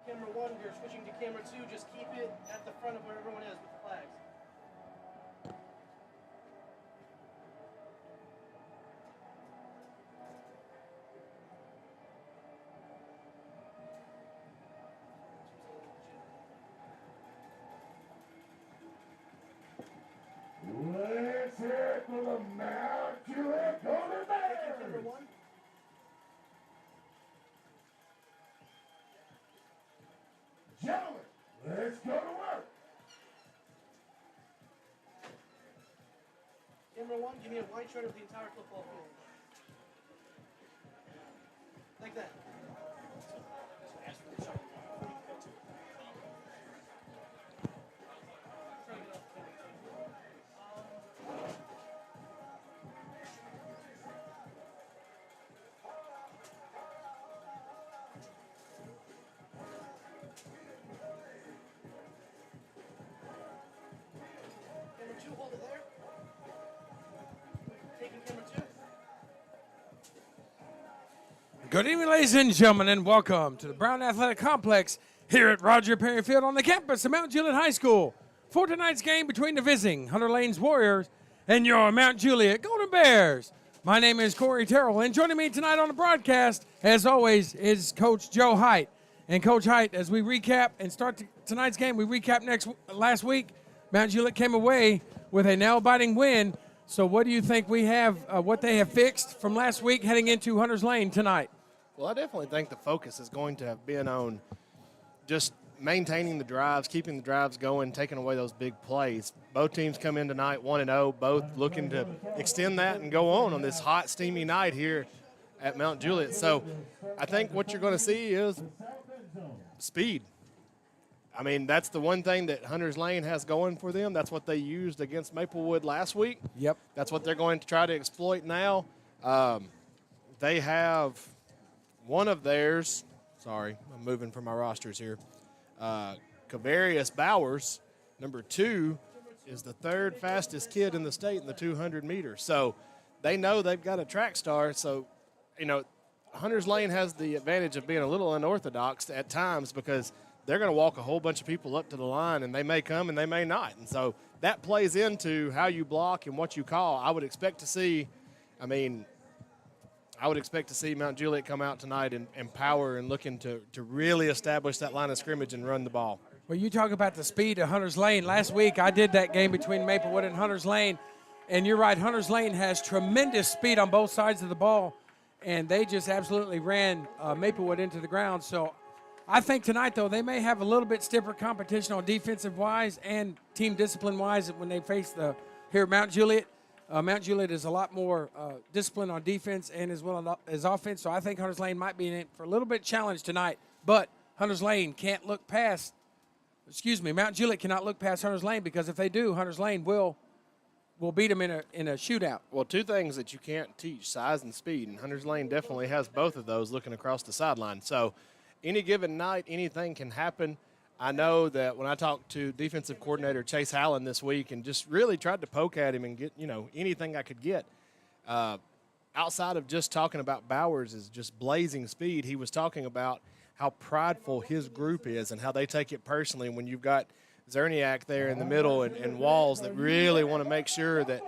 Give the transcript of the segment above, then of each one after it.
Camera 1, you're switching to camera 2. Just keep it at the front of where everyone is with the flags. Let's hear it for the Mount Juliet Golden Bears. Camera 1. Gentlemen, let's go to work. Camera 1, give me a wide shot of the entire football field. Like that. Camera 2, hold it there. Taking camera 2. Good evening, ladies and gentlemen, and welcome to the Brown Athletic Complex here at Roger Perry Field on the campus of Mount Juliet High School for tonight's game between the visiting Hunter Lane's Warriors and your Mount Juliet Golden Bears. My name is Corey Terrell, and joining me tonight on the broadcast, as always, is Coach Joe Hiett. And Coach Hiett, as we recap and start tonight's game, we recap last week. Mount Juliet came away with a nail-biting win. So what do you think we have, what they have fixed from last week heading into Hunter's Lane tonight? Well, I definitely think the focus is going to have been on just maintaining the drives, keeping the drives going, taking away those big plays. Both teams come in tonight 1-0, both looking to extend that and go on this hot, steamy night here at Mount Juliet. So I think what you're going to see is speed. I mean, that's the one thing that Hunter's Lane has going for them. That's what they used against Maplewood last week. Yep. That's what they're going to try to exploit now. They have one of theirs, sorry, I'm moving from my rosters here. Kavarius Bowers, number 2, is the 3rd fastest kid in the state in the 200 meters. So they know they've got a track star. So, you know, Hunter's Lane has the advantage of being a little unorthodox at times because they're going to walk a whole bunch of people up to the line, and they may come and they may not. And so that plays into how you block and what you call. I would expect to see Mount Juliet come out tonight and power and looking to really establish that line of scrimmage and run the ball. Well, you talk about the speed of Hunter's Lane. Last week I did that game between Maplewood and Hunter's Lane, and you're right, Hunter's Lane has tremendous speed on both sides of the ball, and they just absolutely ran Maplewood into the ground. So I think tonight, though, they may have a little bit stiffer competition on defensive-wise and team discipline-wise when they face here at Mount Juliet. Mount Juliet is a lot more disciplined on defense and as well as offense, so I think Hunter's Lane might be in it for a little bit challenge tonight. But Hunter's Lane can't look past, Mount Juliet cannot look past Hunter's Lane, because if they do, Hunter's Lane will beat them in a shootout. Well, two things that you can't teach, size and speed, and Hunter's Lane definitely has both of those looking across the sideline. So any given night, anything can happen. I know that when I talked to defensive coordinator Chase Hallen this week and just really tried to poke at him and get, anything I could get, outside of just talking about Bowers is just blazing speed, he was talking about how prideful his group is and how they take it personally when you've got Zerniak there in the middle and Walls that really want to make sure that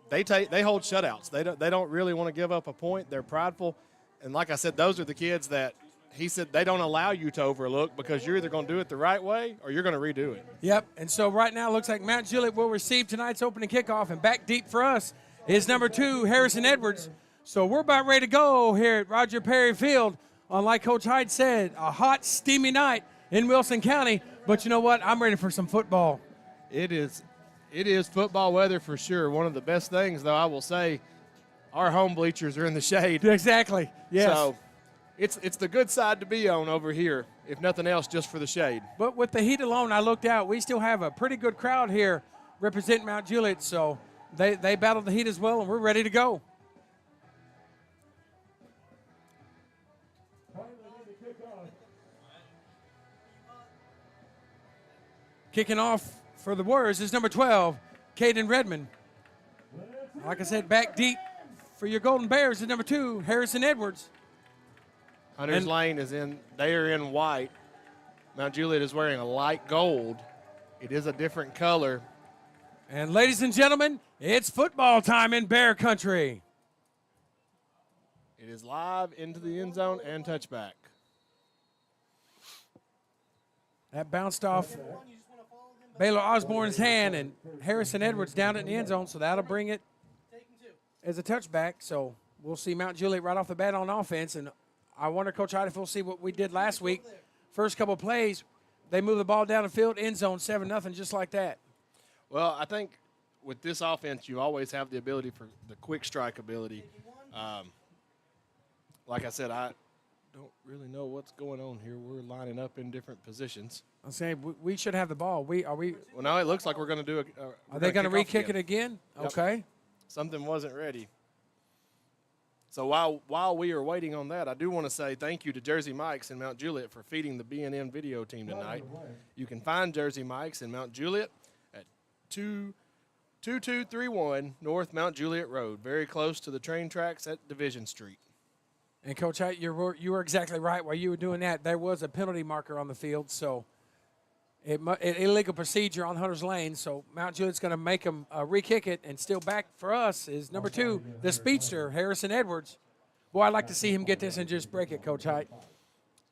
they hold shutouts. They don't really want to give up a point. They're prideful. And like I said, those are the kids that he said they don't allow you to overlook, because you're either going to do it the right way or you're going to redo it. Yep, and so right now it looks like Mount Juliet will receive tonight's opening kickoff, and back deep for us is number 2, Harrison Edwards. So we're about ready to go here at Roger Perry Field on, like Coach Hiett said, a hot, steamy night in Wilson County. But you know what? I'm ready for some football. It is football weather for sure. One of the best things, though, I will say, our home bleachers are in the shade. Exactly, yes. So it's the good side to be on over here, if nothing else, just for the shade. But with the heat alone, I looked out, we still have a pretty good crowd here representing Mount Juliet. So they battled the heat as well, and we're ready to go. Kicking off for the Warriors is number 12, Caden Redmond. Like I said, back deep for your Golden Bears is number 2, Harrison Edwards. Hunter's Lane is they are in white, Mount Juliet is wearing a light gold. It is a different color. And ladies and gentlemen, it's football time in Bear Country. It is live into the end zone and touchback. That bounced off Baylor Osborne's hand, and Harrison Edwards down it in the end zone, so that'll bring it as a touchback. So we'll see Mount Juliet right off the bat on offense, and I wonder, Coach Hiett, if we'll see what we did last week. First couple of plays, they move the ball down the field, end zone, 7-0, just like that. Well, I think with this offense, you always have the ability for the quick strike ability. Like I said, I don't really know what's going on here. We're lining up in different positions. I'm saying we should have the ball. Are we? Well, now it looks like we're going to do Are they going to re-kick it again? Yep. Okay. Something wasn't ready. So while we are waiting on that, I do want to say thank you to Jersey Mike's in Mount Juliet for feeding the B&M video team tonight. You can find Jersey Mike's in Mount Juliet at 2231 North Mount Juliet Road, very close to the train tracks at Division Street. And, Coach Hiett, you were exactly right. While you were doing that, there was a penalty marker on the field, so illegal procedure on Hunter's Lane. So Mount Juliet's going to make them re-kick it, and still back for us is number 2, the speedster, Harrison Edwards. Boy, I'd like to see him get this and just break it, Coach Hiett.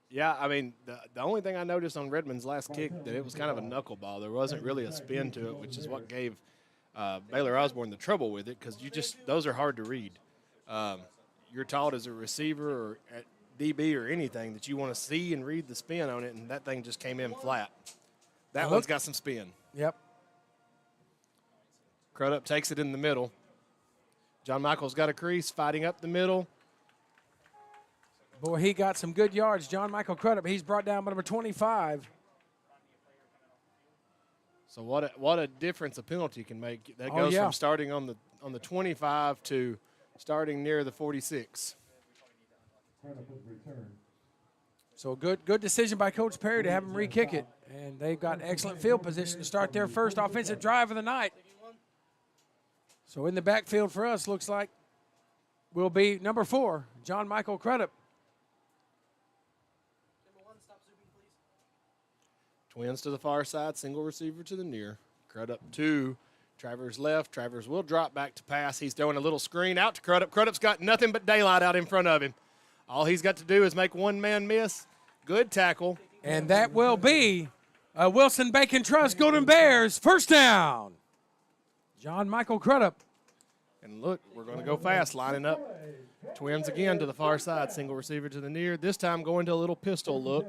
Yeah, I mean, the only thing I noticed on Redmond's last kick, that it was kind of a knuckleball. There wasn't really a spin to it, which is what gave Baylor Osborne the trouble with it, because those are hard to read. You're taught as a receiver or at DB or anything that you want to see and read the spin on it, and that thing just came in flat. That one's got some spin. Yep. Crudup takes it in the middle. John Michael's got a crease, fighting up the middle. Boy, he got some good yards. John Michael Crudup, he's brought down by number 25. So what a difference a penalty can make. That goes from starting on the 25 to starting near the 46. So good decision by Coach Perry to have him re-kick it. And they've got excellent field position to start their first offensive drive of the night. So in the backfield for us, looks like will be number 4, John Michael Crudup. Twins to the far side, single receiver to the near. Crudup 2, Travers left. Travers will drop back to pass. He's throwing a little screen out to Crudup. Crudup's got nothing but daylight out in front of him. All he's got to do is make one man miss. Good tackle. And that will be Wilson Bacon Trust Golden Bears first down. John Michael Crudup. And look, we're going to go fast, lining up. Twins again to the far side, single receiver to the near. This time going to a little pistol look.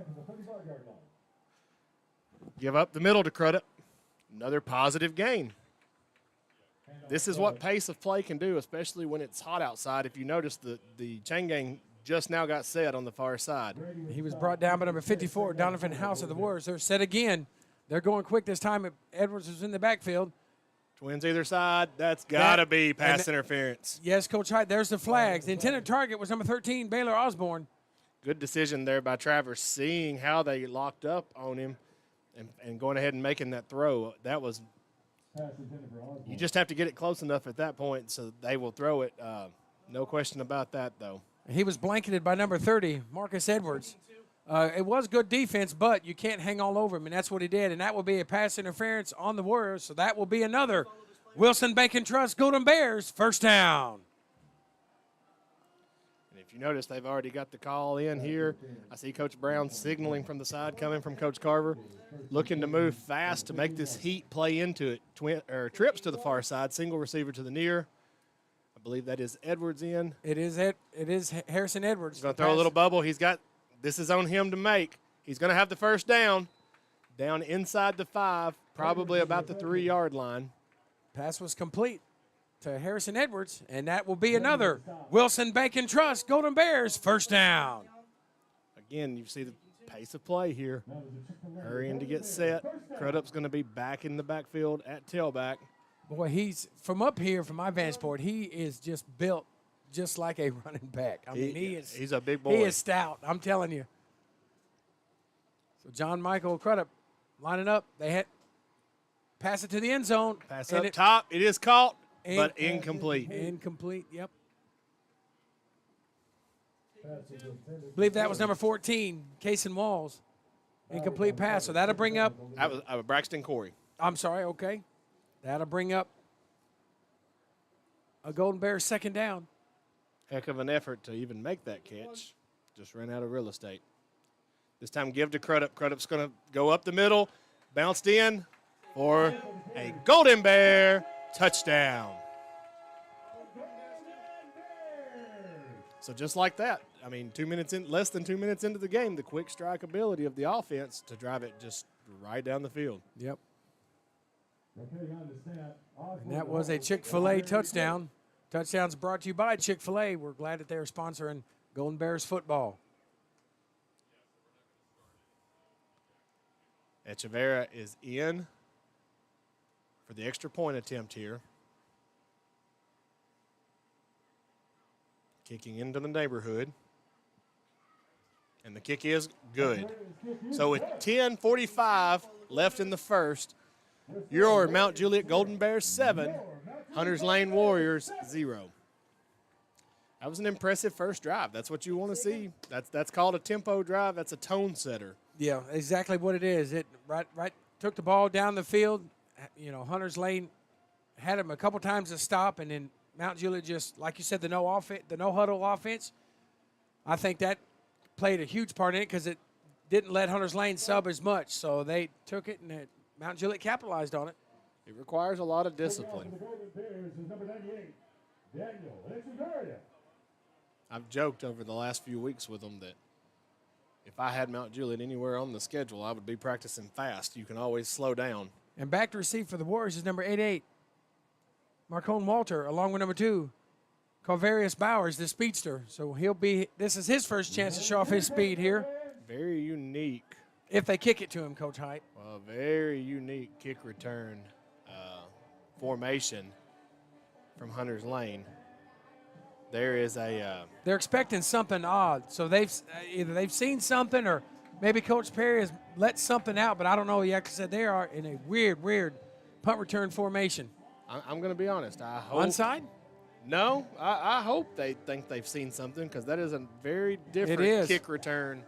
Give up the middle to Crudup. Another positive gain. This is what pace of play can do, especially when it's hot outside. If you notice, the chain gang just now got set on the far side. He was brought down by number 54, Donovan House of the Warriors. They're set again. They're going quick this time. Edwards is in the backfield. Twins either side. That's got to be pass interference. Yes, Coach Hiett, there's the flags. The intended target was number 13, Baylor Osborne. Good decision there by Travers, seeing how they locked up on him and going ahead and making that throw. That was – you just have to get it close enough at that point so they will throw it. No question about that, though. He was blanketed by number 30, Marcus Edwards. It was good defense, but you can't hang all over him, and that's what he did. And that will be a pass interference on the Warriors, so that will be another Wilson Bacon Trust Golden Bears first down. And if you notice, they've already got the call in here. I see Coach Brown signaling from the side, coming from Coach Carver, looking to move fast to make this heat play into it. Trips to the far side, single receiver to the near. I believe that is Edwards in. It is Harrison Edwards. He's going to throw a little bubble. This is on him to make. He's going to have the first down inside the 5, probably about the 3-yard line. Pass was complete to Harrison Edwards, and that will be another Wilson Bacon Trust Golden Bears first down. Again, you see the pace of play here. Hurrying to get set. Crudup's going to be back in the backfield at tailback. Boy, he's from up here, from my vantage point, he is just built just like a running back. I mean, he's a big boy. He is stout, I'm telling you. So John Michael Crudup lining up. They had pass it to the end zone. Pass up top. It is caught, but incomplete. Incomplete, yep. I believe that was number 14, Cason Walls. Incomplete pass. So that'll bring up. That was Braxton Corey. I'm sorry. Okay. That'll bring up a Golden Bears second down. Heck of an effort to even make that catch. Just ran out of real estate. This time give to Crudup. Crudup's going to go up the middle. Bounced in for a Golden Bear touchdown. So just like that, I mean, less than 2 minutes into the game, the quick strike ability of the offense to drive it just right down the field. Yep. And that was a Chick-fil-A touchdown. Touchdowns brought to you by Chick-fil-A. We're glad that they're sponsoring Golden Bears football. Echeverria is in for the extra point attempt here. Kicking into the neighborhood. And the kick is good. So with 10:45 left in the first, your Mount Juliet Golden Bears 7, Hunters Lane Warriors 0. That was an impressive first drive. That's what you want to see. That's called a tempo drive. That's a tone setter. Yeah, exactly what it is. It right took the ball down the field. You know, Hunters Lane had him a couple times to stop, and then Mount Juliet just, like you said, the no huddle offense. I think that played a huge part in it because it didn't let Hunters Lane sub as much. So they took it, and Mount Juliet capitalized on it. It requires a lot of discipline. I've joked over the last few weeks with them that if I had Mount Juliet anywhere on the schedule, I would be practicing fast. You can always slow down. And back to receive for the Warriors is number 88, Marcone Walter, along with number 2, Calvarius Bowers, the speedster. So this is his first chance to show off his speed here. Very unique. If they kick it to him, Coach Hiett. Well, very unique kick return formation from Hunters Lane. There is they're expecting something odd. So either they've seen something or maybe Coach Perry has let something out, but I don't know. Like I said, they are in a weird punt return formation. I'm going to be honest. I hope. Onside? No, I hope they think they've seen something because that is a very different kick return.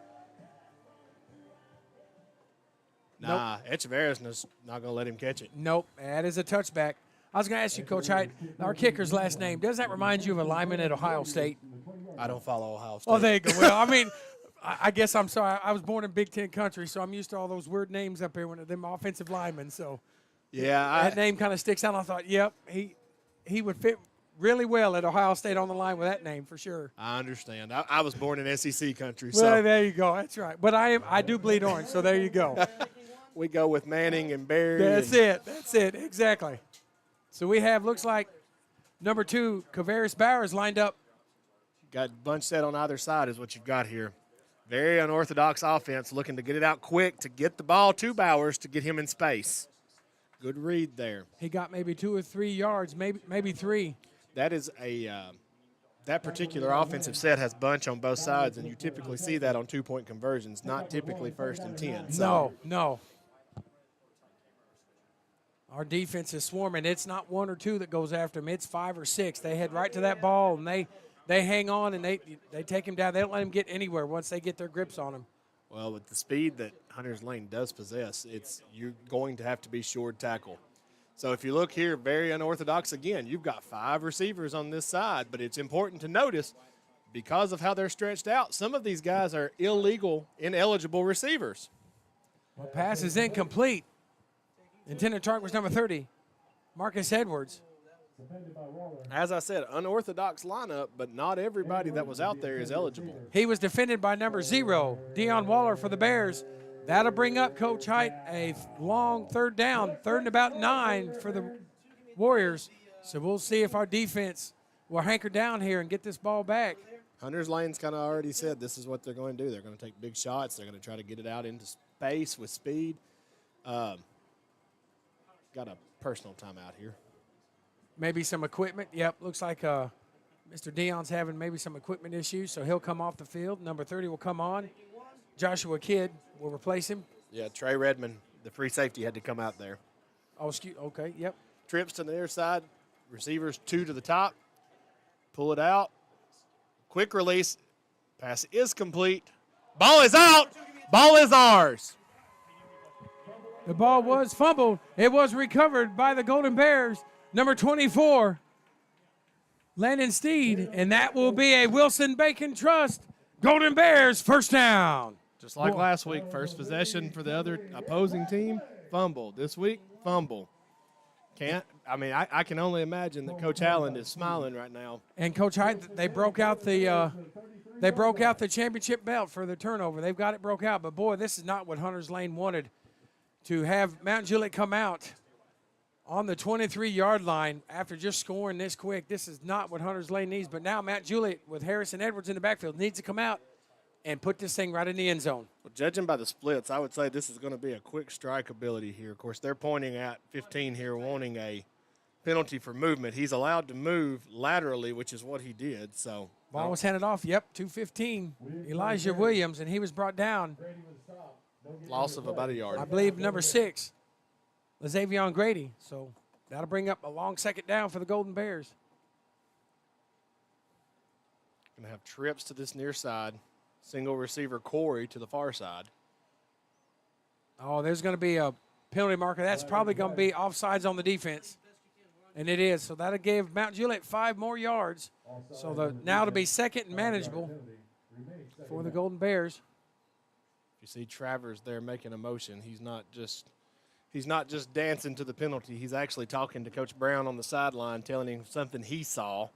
Nah, nope. Echeverria's not going to let him catch it. Nope, that is a touchback. I was going to ask you, Coach Hiett, our kicker's last name, does that remind you of a lineman at Ohio State? I don't follow Ohio State. Oh, there you go. Well, I mean, I guess I'm sorry. I was born in Big Ten country, so I'm used to all those weird names up here when them offensive linemen. So yeah, that name kind of sticks out. I thought, yep, he would fit really well at Ohio State on the line with that name for sure. I understand. I was born in SEC country. Well, so. There you go. That's right. But I do bleed orange, so there you go. We go with Manning and Barry. That's it. Exactly. So we have, looks like, number 2, Calvarius Bowers lined up. Got bunch set on either side is what you've got here. Very unorthodox offense, looking to get it out quick to get the ball to Bowers to get him in space. Good read there. He got maybe 2 or 3 yards, maybe 3. That is that particular offensive set has bunch on both sides, and you typically see that on 2-point conversions, not typically 1st and 10. So. No. Our defense is swarming. It's not 1 or 2 that goes after them. It's 5 or 6. They head right to that ball, and they hang on, and they take him down. They don't let him get anywhere once they get their grips on him. Well, with the speed that Hunters Lane does possess, you're going to have to be sure tackle. So if you look here, very unorthodox again. You've got 5 receivers on this side, but it's important to notice because of how they're stretched out, some of these guys are ineligible receivers. Well, pass is incomplete. Intended target was number 30, Marcus Edwards. As I said, unorthodox lineup, but not everybody that was out there is eligible. He was defended by number 0, Deion Waller for the Bears. That'll bring up, Coach Hiett, a long third down, 3rd and about 9 for the Warriors. So we'll see if our defense will hanker down here and get this ball back. Hunters Lane's kind of already said this is what they're going to do. They're going to take big shots. They're going to try to get it out into space with speed. Got a personal timeout here. Maybe some equipment. Yep, looks like Mr. Deion's having maybe some equipment issues, so he'll come off the field. Number 30 will come on. Joshua Kidd will replace him. Yeah, Trey Redmond, the free safety, had to come out there. Oh, okay, yep. Trips to the near side. Receivers 2 to the top. Pull it out. Quick release. Pass is complete. Ball is out. Ball is ours. The ball was fumbled. It was recovered by the Golden Bears. Number 24, Landon Steed, and that will be a Wilson Bacon Trust Golden Bears first down. Just like last week, first possession for the other opposing team, fumble. This week, fumble. I can only imagine that Coach Allen is smiling right now. And Coach Hiett, they broke out the championship belt for the turnover. They've got it broke out, but boy, this is not what Hunters Lane wanted. To have Mount Juliet come out on the 23-yard line after just scoring this quick, this is not what Hunters Lane needs. But now Mount Juliet with Harrison Edwards in the backfield needs to come out and put this thing right in the end zone. Well, judging by the splits, I would say this is going to be a quick strike ability here. Of course, they're pointing at 15 here, wanting a penalty for movement. He's allowed to move laterally, which is what he did. So ball was handed off. Yep, 215. Elijah Williams, and he was brought down. Loss of about a yard. I believe number 6, Lazavion Grady. So that'll bring up a long second down for the Golden Bears. Going to have trips to this near side. Single receiver Corey to the far side. Oh, there's going to be a penalty marker. That's probably going to be offsides on the defense. And it is. So that'll give Mount Juliet 5 more yards. So now to be second and manageable for the Golden Bears. You see Travers there making a motion. He's not just dancing to the penalty. He's actually talking to Coach Brown on the sideline, telling him something he saw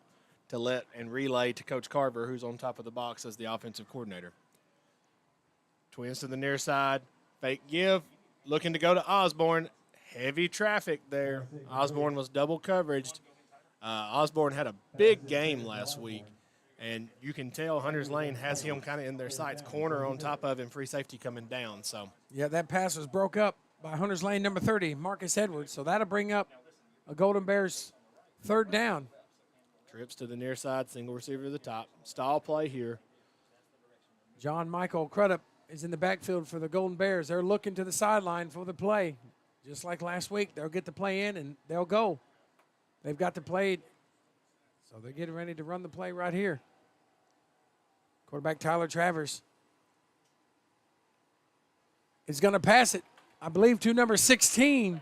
to let and relay to Coach Carver, who's on top of the box as the offensive coordinator. Twins to the near side. Fake give. Looking to go to Osborne. Heavy traffic there. Osborne was double coveraged. Osborne had a big game last week. And you can tell Hunters Lane has him kind of in their sights, corner on top of him, free safety coming down. So yeah, that pass was broke up by Hunters Lane number 30, Marcus Edwards. So that'll bring up a Golden Bears third down. Trips to the near side, single receiver to the top. Stall play here. John Michael Crudup is in the backfield for the Golden Bears. They're looking to the sideline for the play. Just like last week, they'll get the play in and they'll go. They've got the play, so they're getting ready to run the play right here. Quarterback Tyler Travers is going to pass it, I believe, to number 16.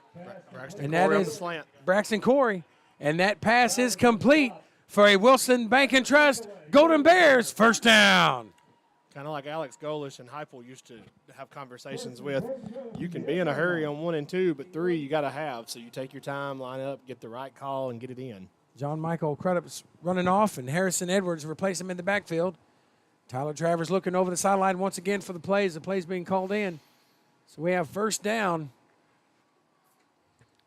Braxton And Corey that on is the slant. Braxton Corey. And that pass is complete for a Wilson Bank and Trust Golden Bears first down. Kind of like Alex Golish and Heupel used to have conversations with. You can be in a hurry on 1 and 2, but 3 you got to have. So you take your time, line up, get the right call, and get it in. John Michael Crudup's running off, and Harrison Edwards replace him in the backfield. Tyler Travers looking over the sideline once again for the plays. The play's being called in. So we have first down.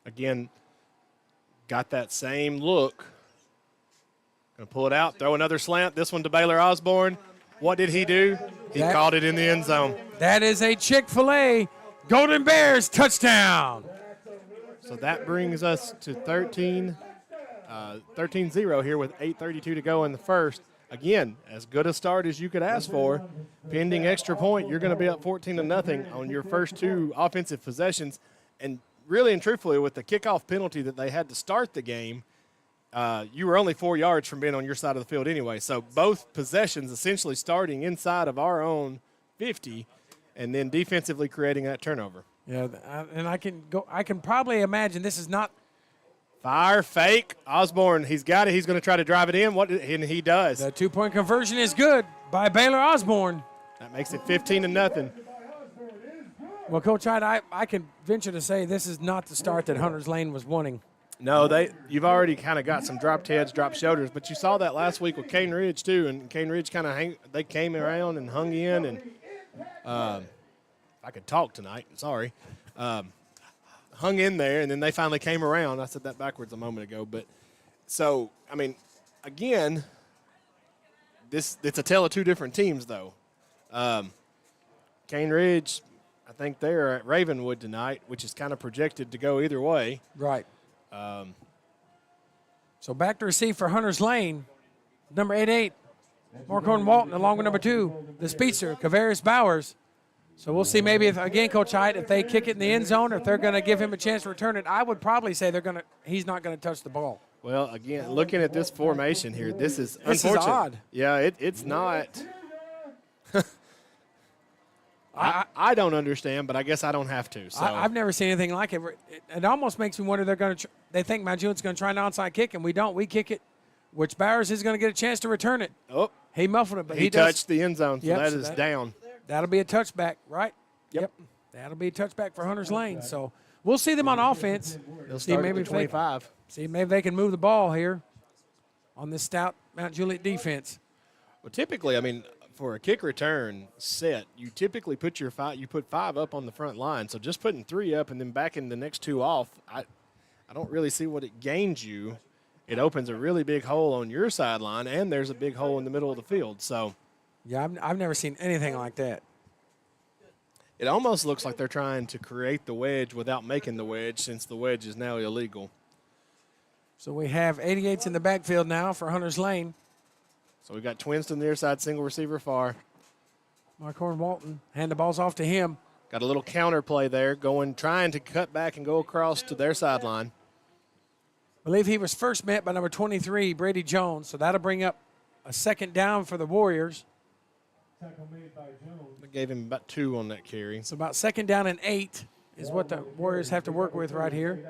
Again, got that same look. Going to pull it out, throw another slant. This one to Baylor Osborne. What did he do? He caught it in the end zone. That is a Chick-fil-A Golden Bears touchdown. So that brings us to 13-0 here with 8:32 to go in the first. Again, as good a start as you could ask for. Pending extra point, you're going to be up 14-0 on your first 2 offensive possessions. And really and truthfully, with the kickoff penalty that they had to start the game, you were only 4 yards from being on your side of the field anyway. So both possessions essentially starting inside of our own 50 and then defensively creating that turnover. Yeah, and I can probably imagine this is not. Fire, fake, Osborne, he's got it. He's going to try to drive it in, and he does. The 2-point conversion is good by Baylor Osborne. That makes it 15-0. Well, Coach Hyde, I can venture to say this is not the start that Hunters Lane was wanting. No, you've already kind of got some dropped heads, dropped shoulders, but you saw that last week with Cane Ridge too, and Cane Ridge kind of they came around and hung in, and I could talk tonight. Sorry. Hung in there, and then they finally came around. I said that backwards a moment ago. But so, I mean, again, it's a tale of 2 different teams, though. Cane Ridge, I think they're at Ravenwood tonight, which is kind of projected to go either way. Right. So back to receive for Hunters Lane, number 88, Marcon Walton, along with number 2, the speedster, Kavaris Bowers. So we'll see maybe if Coach Hyde, if they kick it in the end zone or if they're going to give him a chance to return it. I would probably say he's not going to touch the ball. Well, again, looking at this formation here, this is unfortunate. This is odd. Yeah, it's not. I don't understand, but I guess I don't have to. So I've never seen anything like it. It almost makes me wonder they think Mount Juliet's going to try an onside kick, and we don't. We kick it, which Bowers is going to get a chance to return it. Oh, he muffled it, but he touched the end zone, so Yep, that so is down. That'll be a touchback, right? Yep. That'll be a touchback for Hunters Lane. So we'll see them on offense. They'll start at the 25. See, maybe they can move the ball here on this stout Mount Juliet defense. Well, typically, I mean, for a kick return set, you typically put you put 5 up on the front line. So just putting 3 up and then backing the next 2 off, I don't really see what it gains you. It opens a really big hole on your sideline, and there's a big hole in the middle of the field. So, yeah, I've never seen anything like that. It almost looks like they're trying to create the wedge without making the wedge, since the wedge is now illegal. So we have 88s in the backfield now for Hunters Lane. So we got twins to the near side, single receiver far. Markhorn Walton, hand the balls off to him. Got a little counter play there, trying to cut back and go across to their sideline. I believe he was first met by number 23, Brady Jones. So that'll bring up a second down for the Warriors. They gave him about 2 on that carry. So about second down and 8 is what the Warriors have to work with right here.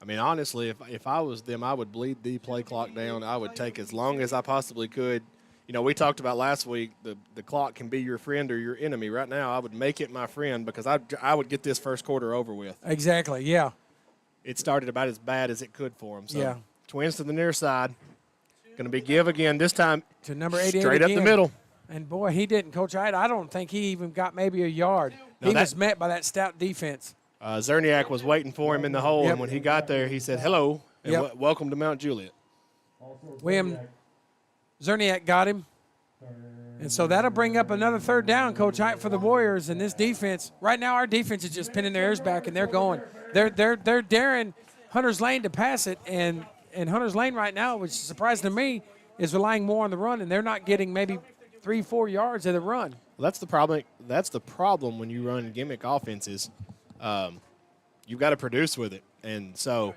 I mean, honestly, if I was them, I would bleed the play clock down. I would take as long as I possibly could. You know, we talked about last week, the clock can be your friend or your enemy. Right now, I would make it my friend because I would get this first quarter over with. Exactly, yeah. It started about as bad as it could for them. So yeah. Twins to the near side. Going to be give again, this time to number 88 straight again. up the middle. And, boy, he didn't, Coach Hiett. I don't think he even got maybe a yard. He was met by that stout defense. Zerniak was waiting for him in the hole, and when he got there, he said, hello, and welcome to Mount Juliet. William Zerniak got him. And so that'll bring up another third down, Coach Hiett, for the Warriors. And this defense, right now our defense is just pinning their ears back, and they're going. They're daring Hunters Lane to pass it, and Hunters Lane right now, which is surprising to me, is relying more on the run, and they're not getting maybe 3-4 yards of the run. Well, that's the problem. That's the problem when you run gimmick offenses. You've got to produce with it, and so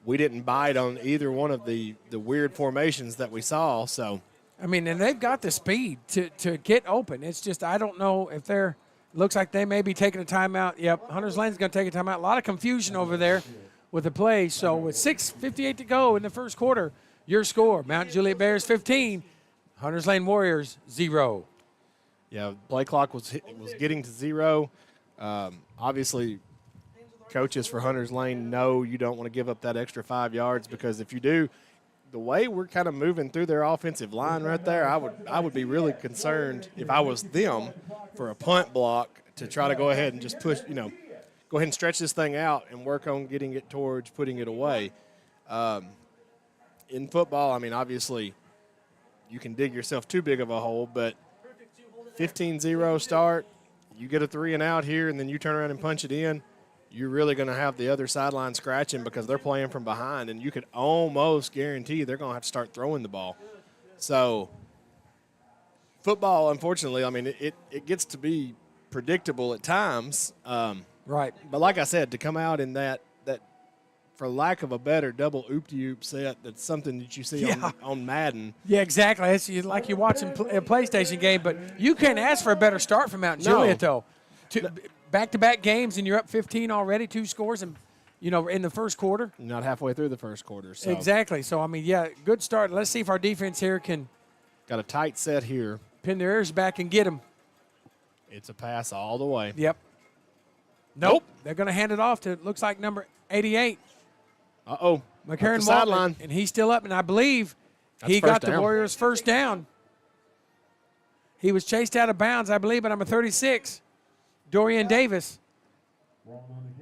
we didn't bite on either one of the weird formations that we saw. So, I mean, and they've got the speed to get open. It's just I don't know if they're looks like they may be taking a timeout. Yep, Hunters Lane's going to take a timeout. A lot of confusion over there with the play. So with 6:58 to go in the first quarter, your score: Mount Juliet Bears 15, Hunters Lane Warriors 0. Yeah, play clock was getting to 0. Obviously, coaches for Hunters Lane know you don't want to give up that extra 5 yards, because if you do, the way we're kind of moving through their offensive line right there, I would be really concerned if I was them for a punt block to try to go ahead and just push, go ahead and stretch this thing out and work on getting it towards putting it away. In football, I mean, obviously you can dig yourself too big of a hole, but 15-0 start, you get a 3 and out here, and then you turn around and punch it in, you're really going to have the other sideline scratching because they're playing from behind, and you could almost guarantee they're going to have to start throwing the ball. So football, unfortunately, I mean, it gets to be predictable at times. Right. But like I said, to come out in that for lack of a better double oop-de-oop set, that's something that you see on Madden. Yeah, exactly. It's like you're watching a PlayStation game, but you can't ask for a better start from Mount Juliet, though. Back-to-back games, and you're up 15 already, 2 scores, and in the first quarter. You're not halfway through the first quarter. So. Exactly. So, I mean, yeah, good start. Let's see if our defense here can. Got a tight set here. Pin their ears back and get them. It's a pass all the way. Yep. Nope. They're going to hand it off to, looks like, number 88. Uh-oh. McCarron sideline. And he's still up, and I believe he got the Warriors' first down. He was chased out of bounds, I believe, by number 36, Dorian Davis.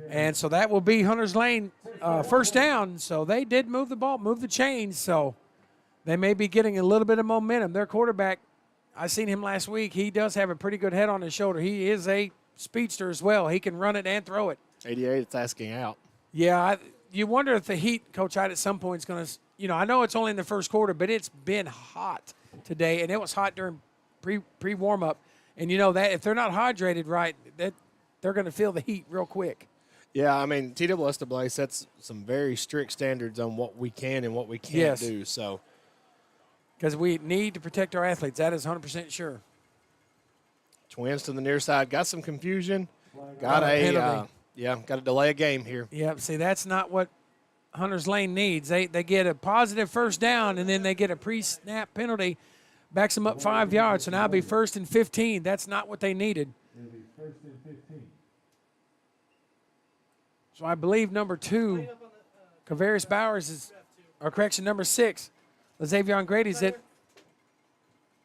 And so that will be Hunters Lane first down. So they did move the ball, move the chains. So they may be getting a little bit of momentum. Their quarterback, I seen him last week. He does have a pretty good head on his shoulder. He is a speedster as well. He can run it and throw it. 88, it's asking out. Yeah, you wonder if the Hiett, Coach Hiett, at some point is going to, I know it's only in the first quarter, but it's been hot today, and it was hot during pre-warm-up. And that if they're not hydrated right, that they're going to feel the heat real quick. Yeah, I mean, TSSAA sets some very strict standards on what we can and what we can't do. So, because we need to protect our athletes, that is 100% sure. Twins to the near side. Got some confusion. Got got to delay a game here. Yep. See, that's not what Hunters Lane needs. They get a positive first down, and then they get a pre-snap penalty, backs them up 5 yards. So now it'll be 1st and 15. That's not what they needed. It'll be 1st and 15. So I believe number 2, Kavaris Bowers is, or correction, number 6, Lazavion Grady's it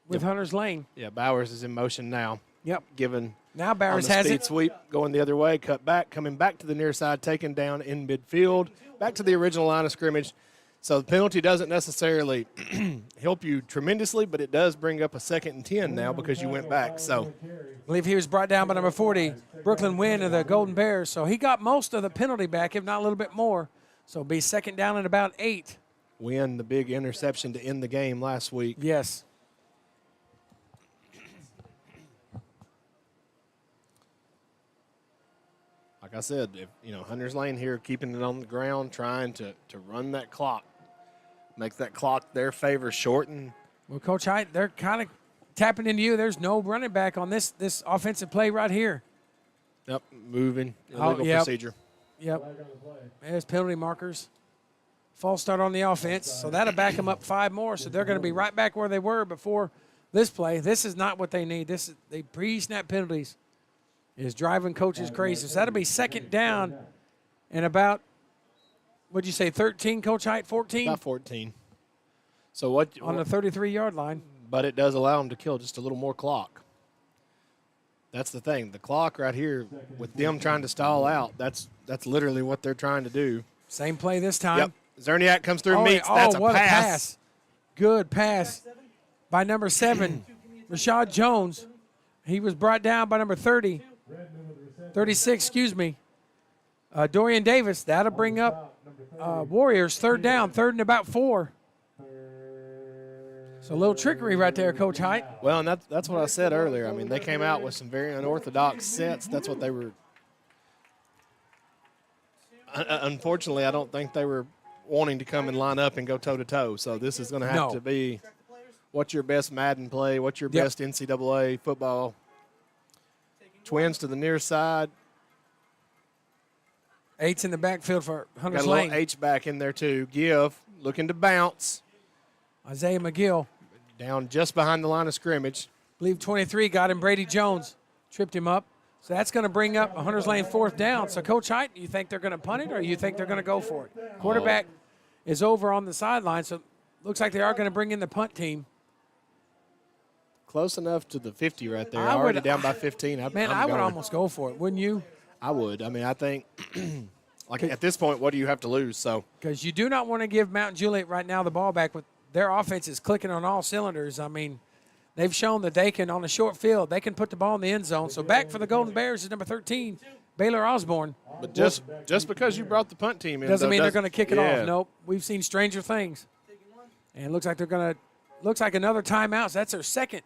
with Hunters Lane. Yeah, Bowers is in motion now. Yep. Given now Bowers on the has speed it. Sweep going the other way, cut back, coming back to the near side, taken down in midfield, back to the original line of scrimmage. So the penalty doesn't necessarily help you tremendously, but it does bring up a 2nd and 10 now because you went back. So I believe he was brought down by number 40, Brooklyn Wynn of the Golden Bears. So he got most of the penalty back, if not a little bit more. So it'll be 2nd down and about 8. Wynn, the big interception to end the game last week. Yes. Like I said, if Hunters Lane here keeping it on the ground, trying to run that clock, make that clock their favor, shorten. Well, Coach Hiett, they're kind of tapping into you. There's no running back on this offensive play right here. Yep, moving, illegal procedure. Yep. There's penalty markers. False start on the offense, so that'll back them up 5 more. So they're going to be right back where they were before this play. This is not what they need. This is the pre-snap penalties is driving coaches crazy. So that'll be 2nd down and about, what'd you say, 13, Coach Hiett, 14? About 14. So what on the 33-yard line. But it does allow them to kill just a little more clock. That's the thing. The clock right here, with them trying to stall out, that's literally what they're trying to do. Same play this time. Yep. Zerniak comes through and meets. That's what a pass. Good pass by number 7, Rashad Jones. He was brought down by number 30. 36, excuse me. Dorian Davis. That'll bring up Warriors 3rd down, 3rd and about 4. So a little trickery right there, Coach Hiett. Well, and that's what I said earlier. I mean, they came out with some very unorthodox sets. That's what they were. Unfortunately, I don't think they were wanting to come and line up and go toe-to-toe. So this is going to have to be what's your best Madden play, what's your best NCAA football. Twins to the near side. 8's in the backfield for Hunters Got a Lane. little H-back in there, too. Give, looking to bounce. Isaiah McGill. Down just behind the line of scrimmage. I believe 23 got him. Brady Jones tripped him up. So that's going to bring up a Hunters Lane 4th down. So, Coach Hiett, you think they're going to punt it or you think they're going to go for it? Quarterback is over on the sideline, so looks like they are going to bring in the punt team. Close enough to the 50 right there. Already down by 15. I would almost go for it, wouldn't you? I would. I mean, I think, at this point, what do you have to lose? So because you do not want to give Mount Juliet right now the ball back with their offense is clicking on all cylinders. I mean, they've shown that they can, on a short field, they can put the ball in the end zone. So back for the Golden Bears is number 13, Baylor Osborne. But just because you brought the punt team in doesn't mean they're going to kick it off. Yeah. Nope. We've seen stranger things. And it looks like looks like another timeout. So that's their 2nd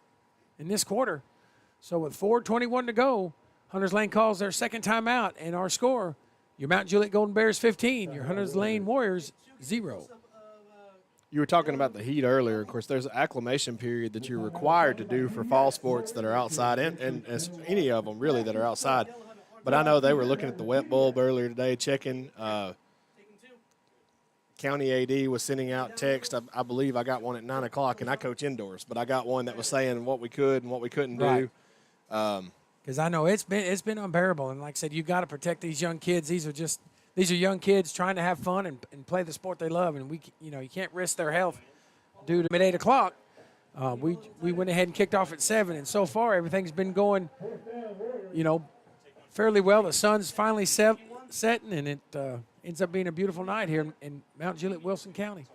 in this quarter. So with 4:21 to go, Hunters Lane calls their 2nd timeout, and our score, your Mount Juliet Golden Bears 15, your Hunters Lane Warriors 0. You were talking about the heat earlier. Of course, there's an acclimation period that you're required to do for fall sports that are outside, and any of them really that are outside. But I know they were looking at the wet bulb earlier today, checking. County AD was sending out text. I believe I got one at 9 o'clock, and I coach indoors, but I got one that was saying what we could and what we couldn't do. Because I know it's been unbearable, and like I said, you got to protect these young kids. These are young kids trying to have fun and play the sport they love, and you can't risk their health due to mid-8 o'clock. We went ahead and kicked off at 7, and so far everything's been going, fairly well. The sun's finally setting, and it ends up being a beautiful night here in Mount Juliet, Wilson County.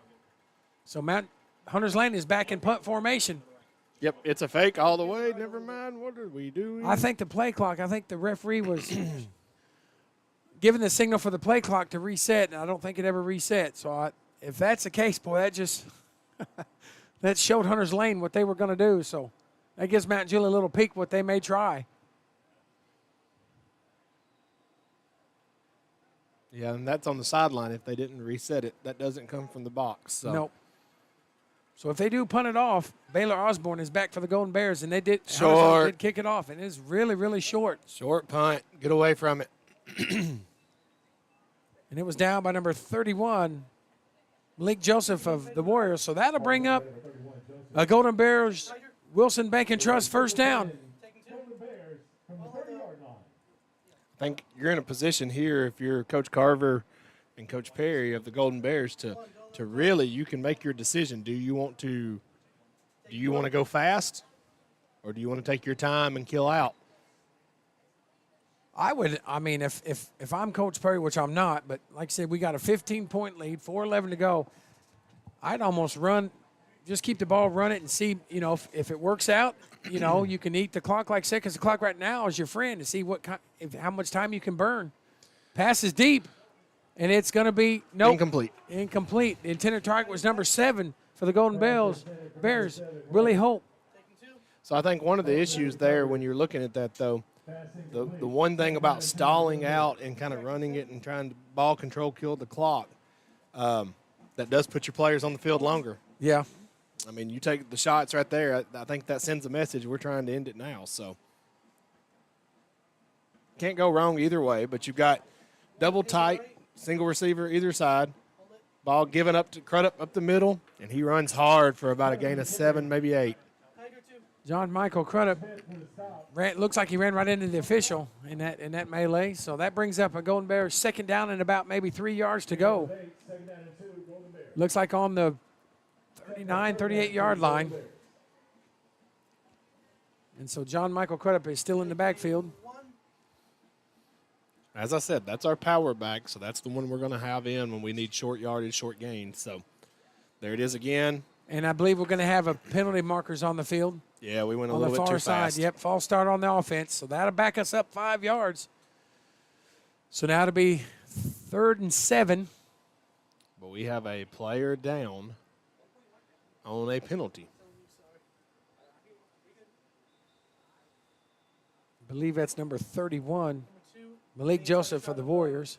So Hunters Lane is back in punt formation. Yep, it's a fake all the way. Never mind. What are we doing? I think the referee was giving the signal for the play clock to reset, and I don't think it ever reset. So if that's the case, boy, that just that showed Hunters Lane what they were going to do. So that gives Mount Juliet a little peek what they may try. Yeah, and that's on the sideline. If they didn't reset it, that doesn't come from the box. So. Nope. So if they do punt it off, Baylor Osborne is back for the Golden Bears, and they did Short. did kick it off, and it's really, really short. Short punt. Get away from it. And it was down by number 31, Malik Joseph of the Warriors. So that'll bring up a Golden Bears Wilson Bank and Trust first down. I think you're in a position here, if you're Coach Carver and Coach Perry of the Golden Bears, to really, you can make your decision. Do you want to go fast, or do you want to take your time and kill out? I mean, if I'm Coach Perry, which I'm not, but like I said, we got a 15-point lead, 4:11 to go. I'd almost just keep the ball, run it, and see, if it works out, you can eat the clock like seconds. The clock right now is your friend to see how much time you can burn. Pass is deep, and it's going to be incomplete. The intended target was number 7 for the Golden Bears. Willie Holt. So I think one of the issues there when you're looking at that, though, the one thing about stalling out and kind of running it and trying to ball control, kill the clock, that does put your players on the field longer. Yeah. I mean, you take the shots right there. I think that sends a message. We're trying to end it now. So can't go wrong either way, but you've got double tight, single receiver either side, ball given up to Crudup up the middle, and he runs hard for about a gain of 7, maybe 8. John Michael Crudup looks like he ran right into the official in that melee. So that brings up a Golden Bears second down and about maybe 3 yards to go. Looks like on the 39, 38-yard line. And so John Michael Crudup is still in the backfield. As I said, that's our power back, so that's the one we're going to have in when we need short yardage, short gains. So there it is again. And I believe we're going to have a penalty markers on the field. Yeah, we went a on little the bit far too side. fast. Yep, false start on the offense. So that'll back us up 5 yards. So now it'll be 3rd and 7. But we have a player down on a penalty. I believe that's number 31, Malik Joseph for the Warriors.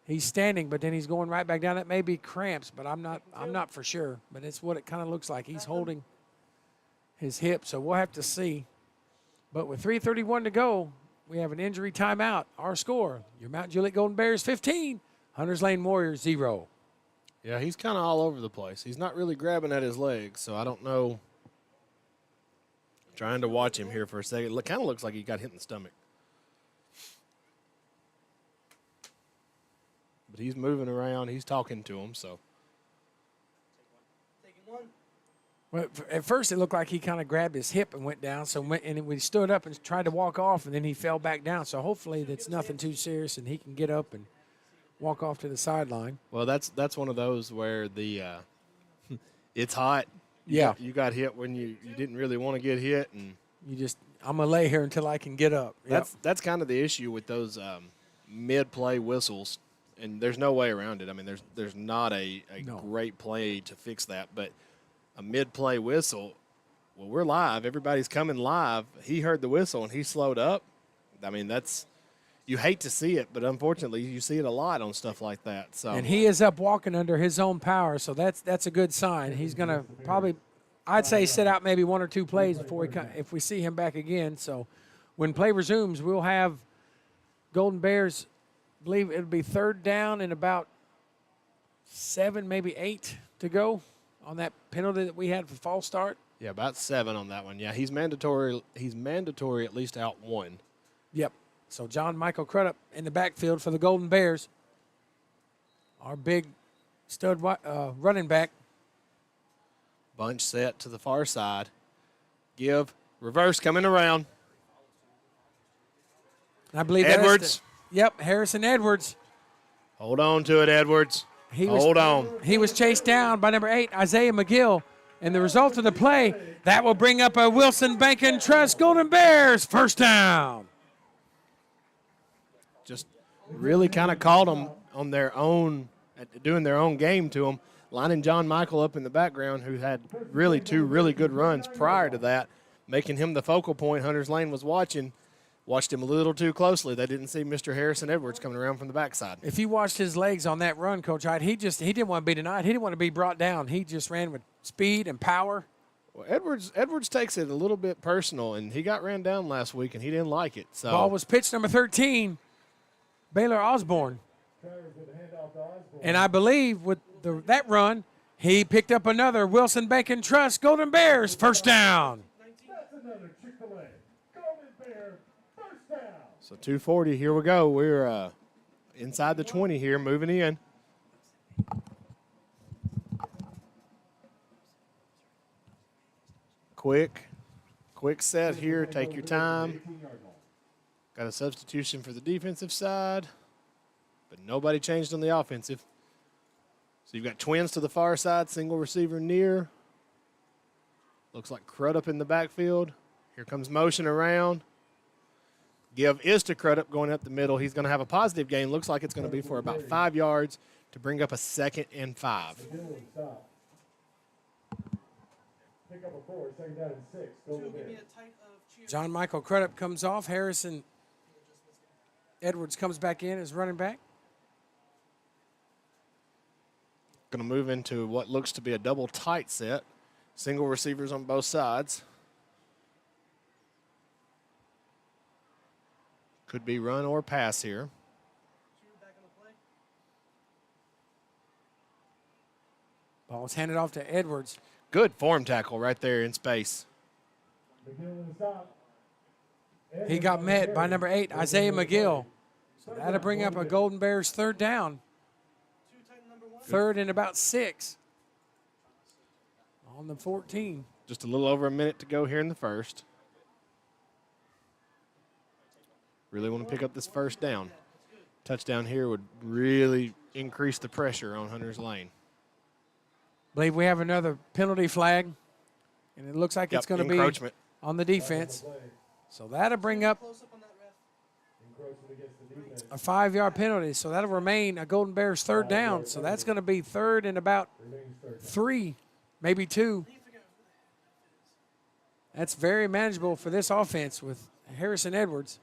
He's standing, but then he's going right back down. That may be cramps, but I'm not for sure. But it's what it kind of looks like. He's holding his hip, so we'll have to see. But with 3:31 to go, we have an injury timeout. Our score, your Mount Juliet Golden Bears 15, Hunters Lane Warriors 0. Yeah, he's kind of all over the place. He's not really grabbing at his legs, so I don't know. Trying to watch him here for a second. It kind of looks like he got hit in the stomach. But he's moving around. He's talking to him, so. Well, at first it looked like he kind of grabbed his hip and went down. And we stood up and tried to walk off, and then he fell back down. So hopefully that's nothing too serious, and he can get up and walk off to the sideline. Well, that's one of those where the it's hot. Yeah. You got hit when you didn't really want to get hit, and I'm gonna lay here until I can get up. That's kind of the issue with those mid-play whistles, and there's no way around it. I mean, there's not a great play to fix that, but a mid-play whistle. Well, we're live. Everybody's coming live. He heard the whistle and he slowed up. I mean, you hate to see it, but unfortunately, you see it a lot on stuff like that. So, and he is up walking under his own power, so that's a good sign. He's going to probably, I'd say, sit out maybe 1 or 2 plays before if we see him back again. So when play resumes, we'll have Golden Bears, I believe it'll be 3rd down and about 7, maybe 8 to go on that penalty that we had for false start. Yeah, about 7 on that one. Yeah, he's mandatory at least out 1. Yep. So John Michael Crudup in the backfield for the Golden Bears. Our big stud running back. Bunch set to the far side. Reverse coming around. I believe Edwards. Yep, Harrison Edwards. Hold on to it, Edwards. Hold on. He was chased down by number 8, Isaiah McGill. And the result of the play, that will bring up a Wilson Bank and Trust Golden Bears first down. Just really kind of caught them on their own, doing their own game to them, lining John Michael up in the background, who had really 2 really good runs prior to that, making him the focal point. Hunters Lane was watched him a little too closely. They didn't see Mr. Harrison Edwards coming around from the backside. If you watched his legs on that run, Coach Hiett, he didn't want to be denied. He didn't want to be brought down. He just ran with speed and power. Well, Edwards takes it a little bit personal, and he got ran down last week, and he didn't like it. So Ball was pitched number 13, Baylor Osborne. And I believe with that run, he picked up another Wilson Bacon Trust Golden Bears first down. That's another Chick-fil-A. Golden Bear, first down. So 240, here we go. We're inside the 20 here, moving in. Quick set here. Take your time. Got a substitution for the defensive side, but nobody changed on the offensive. So you've got twins to the far side, single receiver near. Looks like Crudup in the backfield. Here comes motion around. Give is to Crudup going up the middle. He's going to have a positive gain. Looks like it's going to be for about 5 yards to bring up a 2nd and 5. Pick up a 4, 2nd down and 6. Golden Bear. John Michael Crudup comes off. Harrison Edwards comes back in as running back. Going to move into what looks to be a double tight set. Single receivers on both sides. Could be run or pass here. Ball's handed off to Edwards. Good form tackle right there in space. He got met by number 8, Isaiah McGill. So that'll bring up a Golden Bears 3rd down. 3rd and about 6 on the 14. Just a little over a minute to go here in the first. Really want to pick up this first down. Touchdown here would really increase the pressure on Hunter's Lane. Believe we have another penalty flag, and it looks like it's going to be on the defense. So that'll bring up a 5-yard penalty. So that'll remain a Golden Bears 3rd down. So that's going to be 3rd and about 3, maybe 2. That's very manageable for this offense with Harrison Edwards.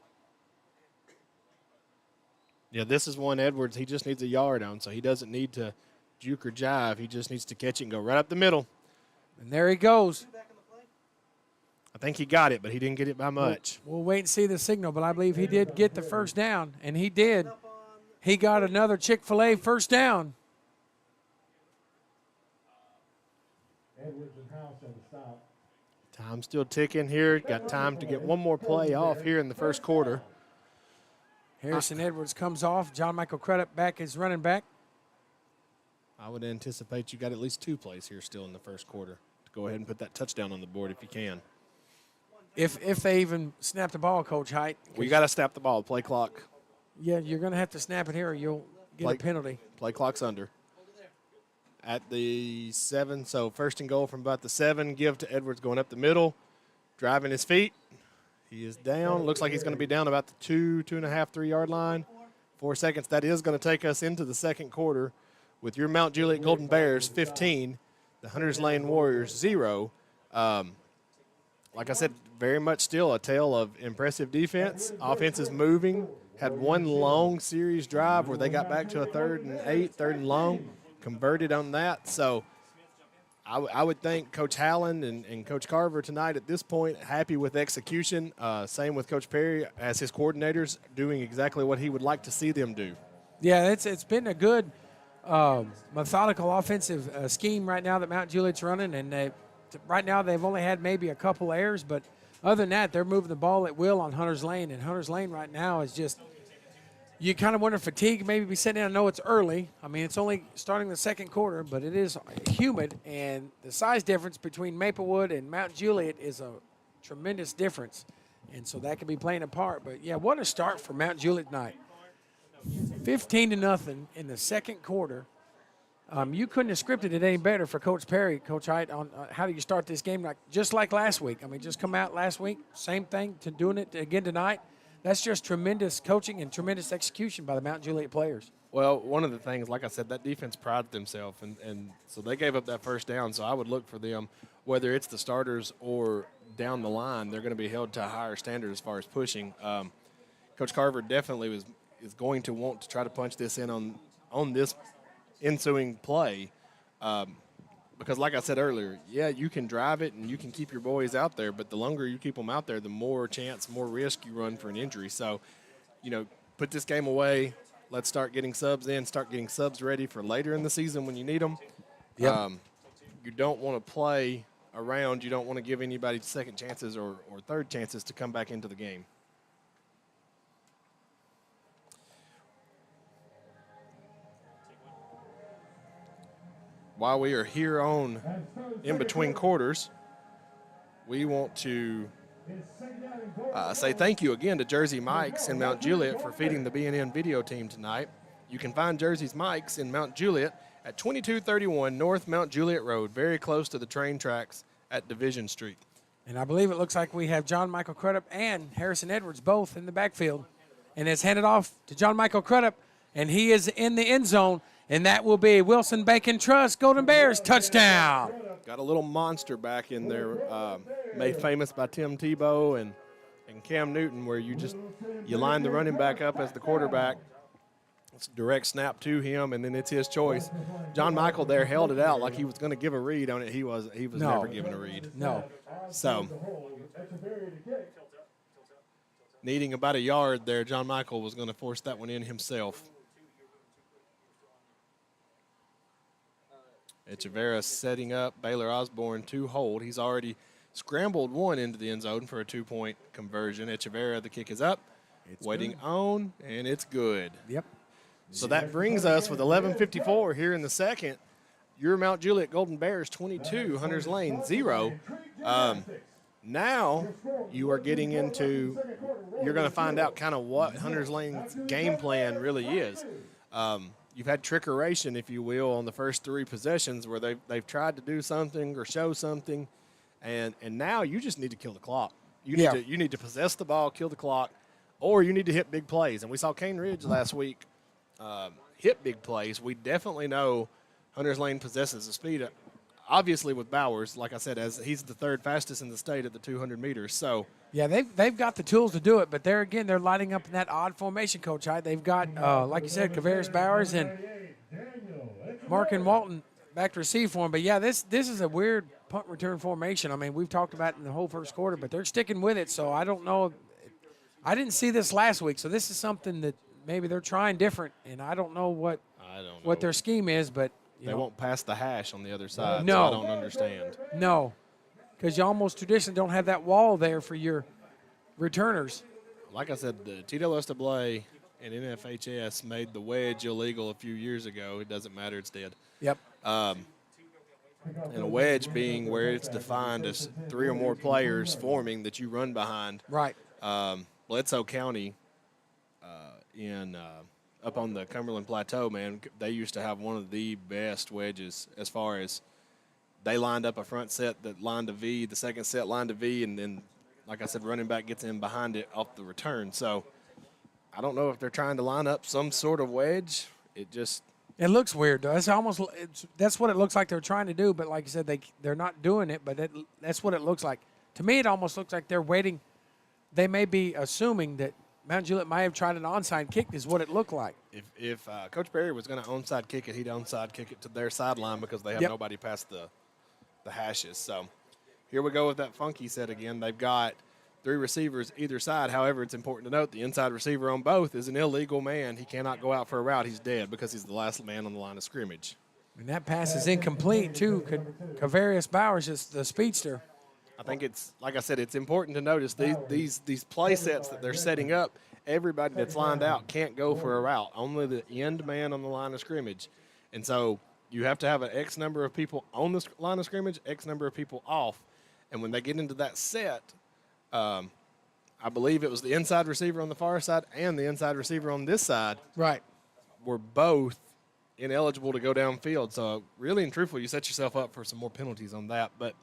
Yeah, this is one Edwards. He just needs a yard on, so he doesn't need to juke or jive. He just needs to catch it and go right up the middle. And there he goes. I think he got it, but he didn't get it by much. We'll wait and see the signal, but I believe he did get the first down, and he did. He got another Chick-fil-A first down. Time still ticking here. Got time to get one more play off here in the first quarter. Harrison Edwards comes off. John Michael Crudup back as running back. I would anticipate you got at least 2 plays here still in the first quarter to go ahead and put that touchdown on the board if you can. If they even snap the ball, Coach Hiett. We got to snap the ball. Play clock. Yeah, you're going to have to snap it here or you'll get a penalty. Play clock's under. At the 7, so 1st and goal from about the 7. Give to Edwards going up the middle, driving his feet. He is down. Looks like he's going to be down about the 2.5, 3-yard line. 4 seconds. That is going to take us into the second quarter with your Mount Juliet Golden Bears 15, the Hunters Lane Warriors 0. Like I said, very much still a tale of impressive defense. Offense is moving. Had one long series drive where they got back to a 3rd and 8, 3rd and long, converted on that. So I would think Coach Halland and Coach Carver tonight at this point happy with execution. Same with Coach Perry as his coordinators doing exactly what he would like to see them do. Yeah, it's been a good methodical offensive scheme right now that Mount Juliet's running, and right now they've only had maybe a couple errors, but other than that, they're moving the ball at will on Hunter's Lane, and Hunter's Lane right now is just – you kind of wonder fatigue maybe be setting in. I know it's early. I mean, it's only starting the second quarter, but it is humid, and the size difference between Maplewood and Mount Juliet is a tremendous difference, and so that could be playing a part. But, yeah, what a start for Mount Juliet tonight. 15-0 in the second quarter. You couldn't have scripted it any better for Coach Perry, Coach Hiett, on how do you start this game just like last week. I mean, just come out last week, same thing to doing it again tonight. That's just tremendous coaching and tremendous execution by the Mount Juliet players. Well, one of the things, like I said, that defense prided themselves, and so they gave up that first down. So I would look for them, whether it's the starters or down the line, they're going to be held to a higher standard as far as pushing. Coach Carver definitely is going to want to try to punch this in on this ensuing play. because like I said earlier, yeah, you can drive it and you can keep your boys out there, but the longer you keep them out there, the more chance, more risk you run for an injury. So, put this game away. Let's start getting subs in, start getting subs ready for later in the season when you need them. Yep. You don't want to play around. You don't want to give anybody second chances or third chances to come back into the game. While we are here on in between quarters, we want to say thank you again to Jersey Mike's in Mount Juliet for feeding the B&N video team tonight. You can find Jersey's Mike's in Mount Juliet at 2231 North Mount Juliet Road, very close to the train tracks at Division Street. And I believe it looks like we have John Michael Crudup and Harrison Edwards both in the backfield. And it's handed off to John Michael Crudup, and he is in the end zone. And that will be Wilson Bacon Trust Golden Bears touchdown. Got a little monster back in there, made famous by Tim Tebow and Cam Newton, where you line the running back up as the quarterback. It's a direct snap to him, and then it's his choice. John Michael there held it out like he was going to give a read on it. He was never given a read. No. So, needing about a yard there, John Michael was going to force that one in himself. Echeverria setting up Baylor Osborne to hold. He's already scrambled one into the end zone for a 2-point conversion. Echeverria, the kick is up, waiting on, and it's good. Yep. So that brings us with 11:54 here in the second. Your Mount Juliet Golden Bears 22, Hunters Lane 0. Now you are getting into, you're going to find out kind of what Hunters Lane's game plan really is. You've had trickeration, if you will, on the first 3 possessions where they've tried to do something or show something, and now you just need to kill the clock. You need to possess the ball, kill the clock, or you need to hit big plays. And we saw Cane Ridge last week hit big plays. We definitely know Hunters Lane possesses the speed. Obviously with Bowers, like I said, as he's the 3rd fastest in the state at the 200 meters. So yeah, they've got the tools to do it, but they're lining up in that odd formation, Coach Hiett. They've got, like you said, Kavaris Bowers and Mark and Walton back to receive for him. But yeah, this is a weird punt return formation. I mean, we've talked about it in the whole first quarter, but they're sticking with it. So I don't know. I didn't see this last week, so this is something that maybe they're trying different, and I don't know what their scheme is, but they won't pass the hash on the other side. No. So I don't understand. No, because you almost traditionally don't have that wall there for your returners. Like I said, the TWSAA and NFHS made the wedge illegal a few years ago. It doesn't matter. It's dead. Yep. And a wedge being where it's defined as 3 or more players forming that you run behind. Right. Bledsoe County up on the Cumberland Plateau, man, they used to have one of the best wedges as far as they lined up a front set that lined a V, the second set lined a V, and then, like I said, running back gets in behind it off the return. So I don't know if they're trying to line up some sort of wedge. It looks weird, though. That's what it looks like they're trying to do, but like you said, they're not doing it, but that's what it looks like. To me, it almost looks like they're waiting. They may be assuming that Mount Juliet might have tried an onside kick is what it looked like. If Coach Berry was going to onside kick it, he'd onside kick it to their sideline because they have nobody past the hashes. So here we go with that funky set again. They've got 3 receivers either side. However, it's important to note the inside receiver on both is an illegal man. He cannot go out for a route. He's dead because he's the last man on the line of scrimmage. And that pass is incomplete, too. Kavarius Bowers is the speedster. I think it's, like I said, it's important to notice these play sets that they're setting up, everybody that's lined out can't go for a route. Only the end man on the line of scrimmage. And so you have to have an X number of people on the line of scrimmage, X number of people off. And when they get into that set, I believe it was the inside receiver on the far side and the inside receiver on this side. Right. Were both ineligible to go downfield. So really and truthfully, you set yourself up for some more penalties on that. But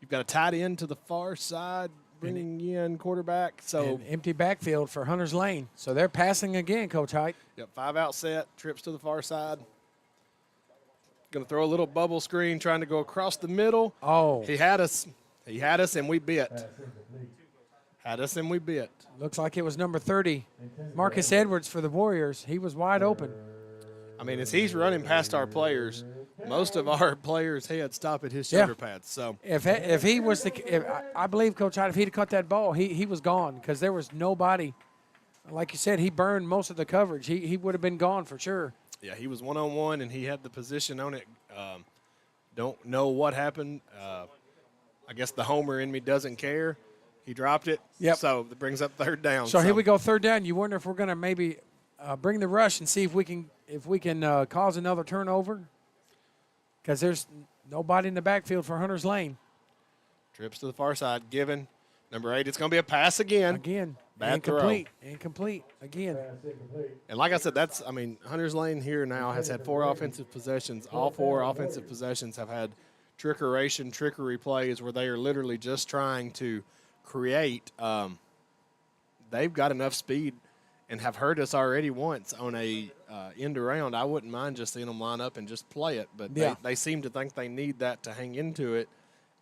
you've got a tight end to the far side, bringing in quarterback. So an empty backfield for Hunters Lane. So they're passing again, Coach Hiett. Yep, 5-out set, trips to the far side. Going to throw a little bubble screen, trying to go across the middle. Oh. He had us, and we bit. Had us, and we bit. Looks like it was number 30, Marcus Edwards for the Warriors. He was wide open. I mean, as he's running past our players, most of our players' heads stop at his shoulder pads. So if he was I believe Coach Hiett, if he'd caught that ball, he was gone because there was nobody. Like you said, he burned most of the coverage. He would have been gone for sure. Yeah, he was one-on-one, and he had the position on it. Don't know what happened. I guess the homer in me doesn't care. He dropped it. Yep. So that brings up third down. So here we go, third down. You wonder if we're going to maybe bring the rush and see if we can cause another turnover because there's nobody in the backfield for Hunter's Lane. Trips to the far side, given. Number 8, it's going to be a pass again. Bad incomplete. throw. Incomplete again. And like I said, Hunter's Lane here now has had 4 offensive possessions. All 4 offensive possessions have had trickery plays where they are literally just trying to create. They've got enough speed and have hurt us already once on a end around. I wouldn't mind just seeing them line up and just play it, but they seem to think they need that to hang into it.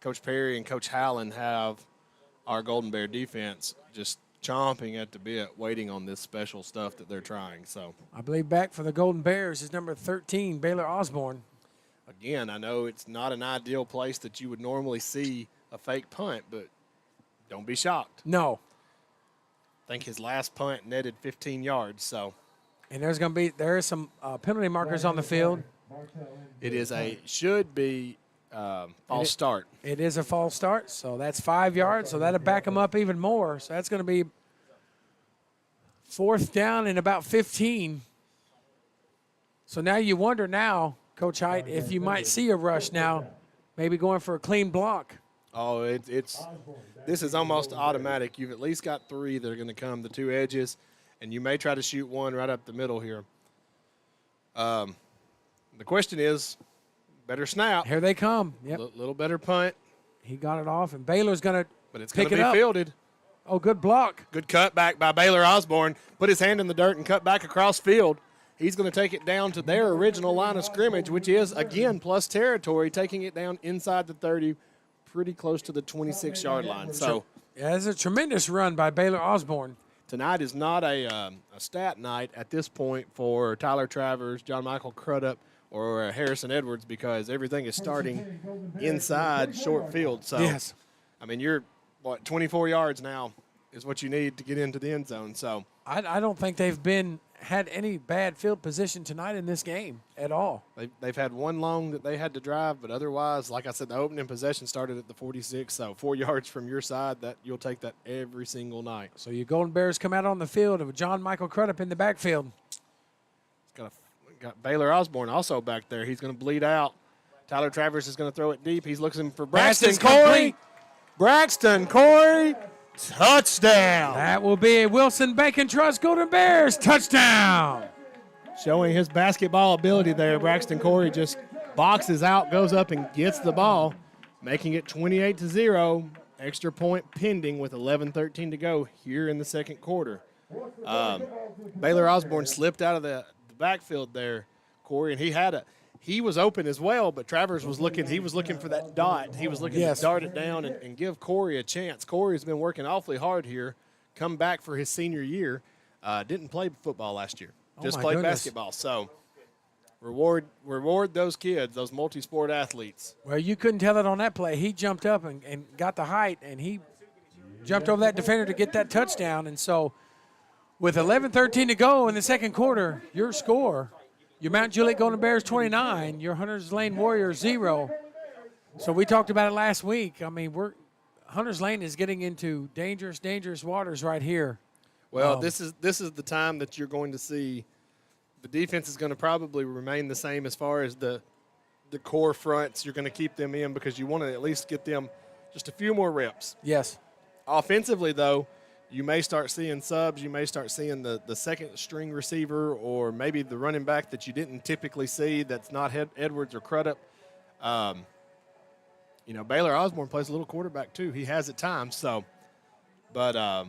Coach Perry and Coach Howland have our Golden Bear defense just chomping at the bit, waiting on this special stuff that they're trying. So I believe back for the Golden Bears is number 13, Baylor Osborne. Again, I know it's not an ideal place that you would normally see a fake punt, but don't be shocked. No. I think his last punt netted 15 yards. So, and there is some penalty markers on the field. It should be false start. It is a false start, so that's 5 yards. So that'll back them up even more. So that's going to be 4th down and about 15. So now you wonder Coach Hiett, if you might see a rush now, maybe going for a clean block. Oh, this is almost automatic. You've at least got 3 that are going to come, the 2 edges, and you may try to shoot one right up the middle here. The question is, better snap. Here they come. Yep. Little better punt. He got it off, and Baylor's going to But it's pick going it to up. be fielded. Oh, good block. Good cutback by Baylor Osborne. Put his hand in the dirt and cut back across field. He's going to take it down to their original line of scrimmage, which is, again, plus territory, taking it down inside the 30, pretty close to the 26-yard line. So, yeah, it's a tremendous run by Baylor Osborne. Tonight is not a stat night at this point for Tyler Travers, John Michael Crudup, or Harrison Edwards because everything is starting inside short field. So, yes. I mean, you're, 24 yards now is what you need to get into the end zone. So I don't think they've had any bad field position tonight in this game at all. They've had one long that they had to drive, but otherwise, like I said, the opening possession started at the 46, so 4 yards from your side. That you'll take that every single night. So your Golden Bears come out on the field with John Michael Crudup in the backfield. Got Baylor Osborne also back there. He's going to bleed out. Tyler Travers is going to throw it deep. He's looking for Braxton Corey. Braxton Corey. Touchdown. That will be a Wilson Bacon Trust Golden Bears touchdown. Showing his basketball ability there, Braxton Corey just boxes out, goes up and gets the ball, making it 28-0. Extra point pending with 11:13 to go here in the second quarter. Baylor Osborne slipped out of the backfield there, Corey, and he was open as well, but Travers was looking for that dot. He was looking to dart it down and give Corey a chance. Corey's been working awfully hard here, come back for his senior year. Didn't play football last year, just played basketball. So reward those kids, those multi-sport athletes. Well, you couldn't tell it on that play. He jumped up and got the height, and he jumped over that defender to get that touchdown. And so with 11:13 to go in the second quarter, your score – your Mount Juliet Golden Bears 29, your Hunters Lane Warriors 0. So we talked about it last week. I mean, Hunters Lane is getting into dangerous, dangerous waters right here. Well, this is the time that you're going to see the defense is going to probably remain the same as far as the core fronts. You're going to keep them in because you want to at least get them just a few more reps. Yes. Offensively, though, you may start seeing subs. You may start seeing the second-string receiver or maybe the running back that you didn't typically see that's not Edwards or Crudup. Baylor Osborne plays a little quarterback too. He has at times. But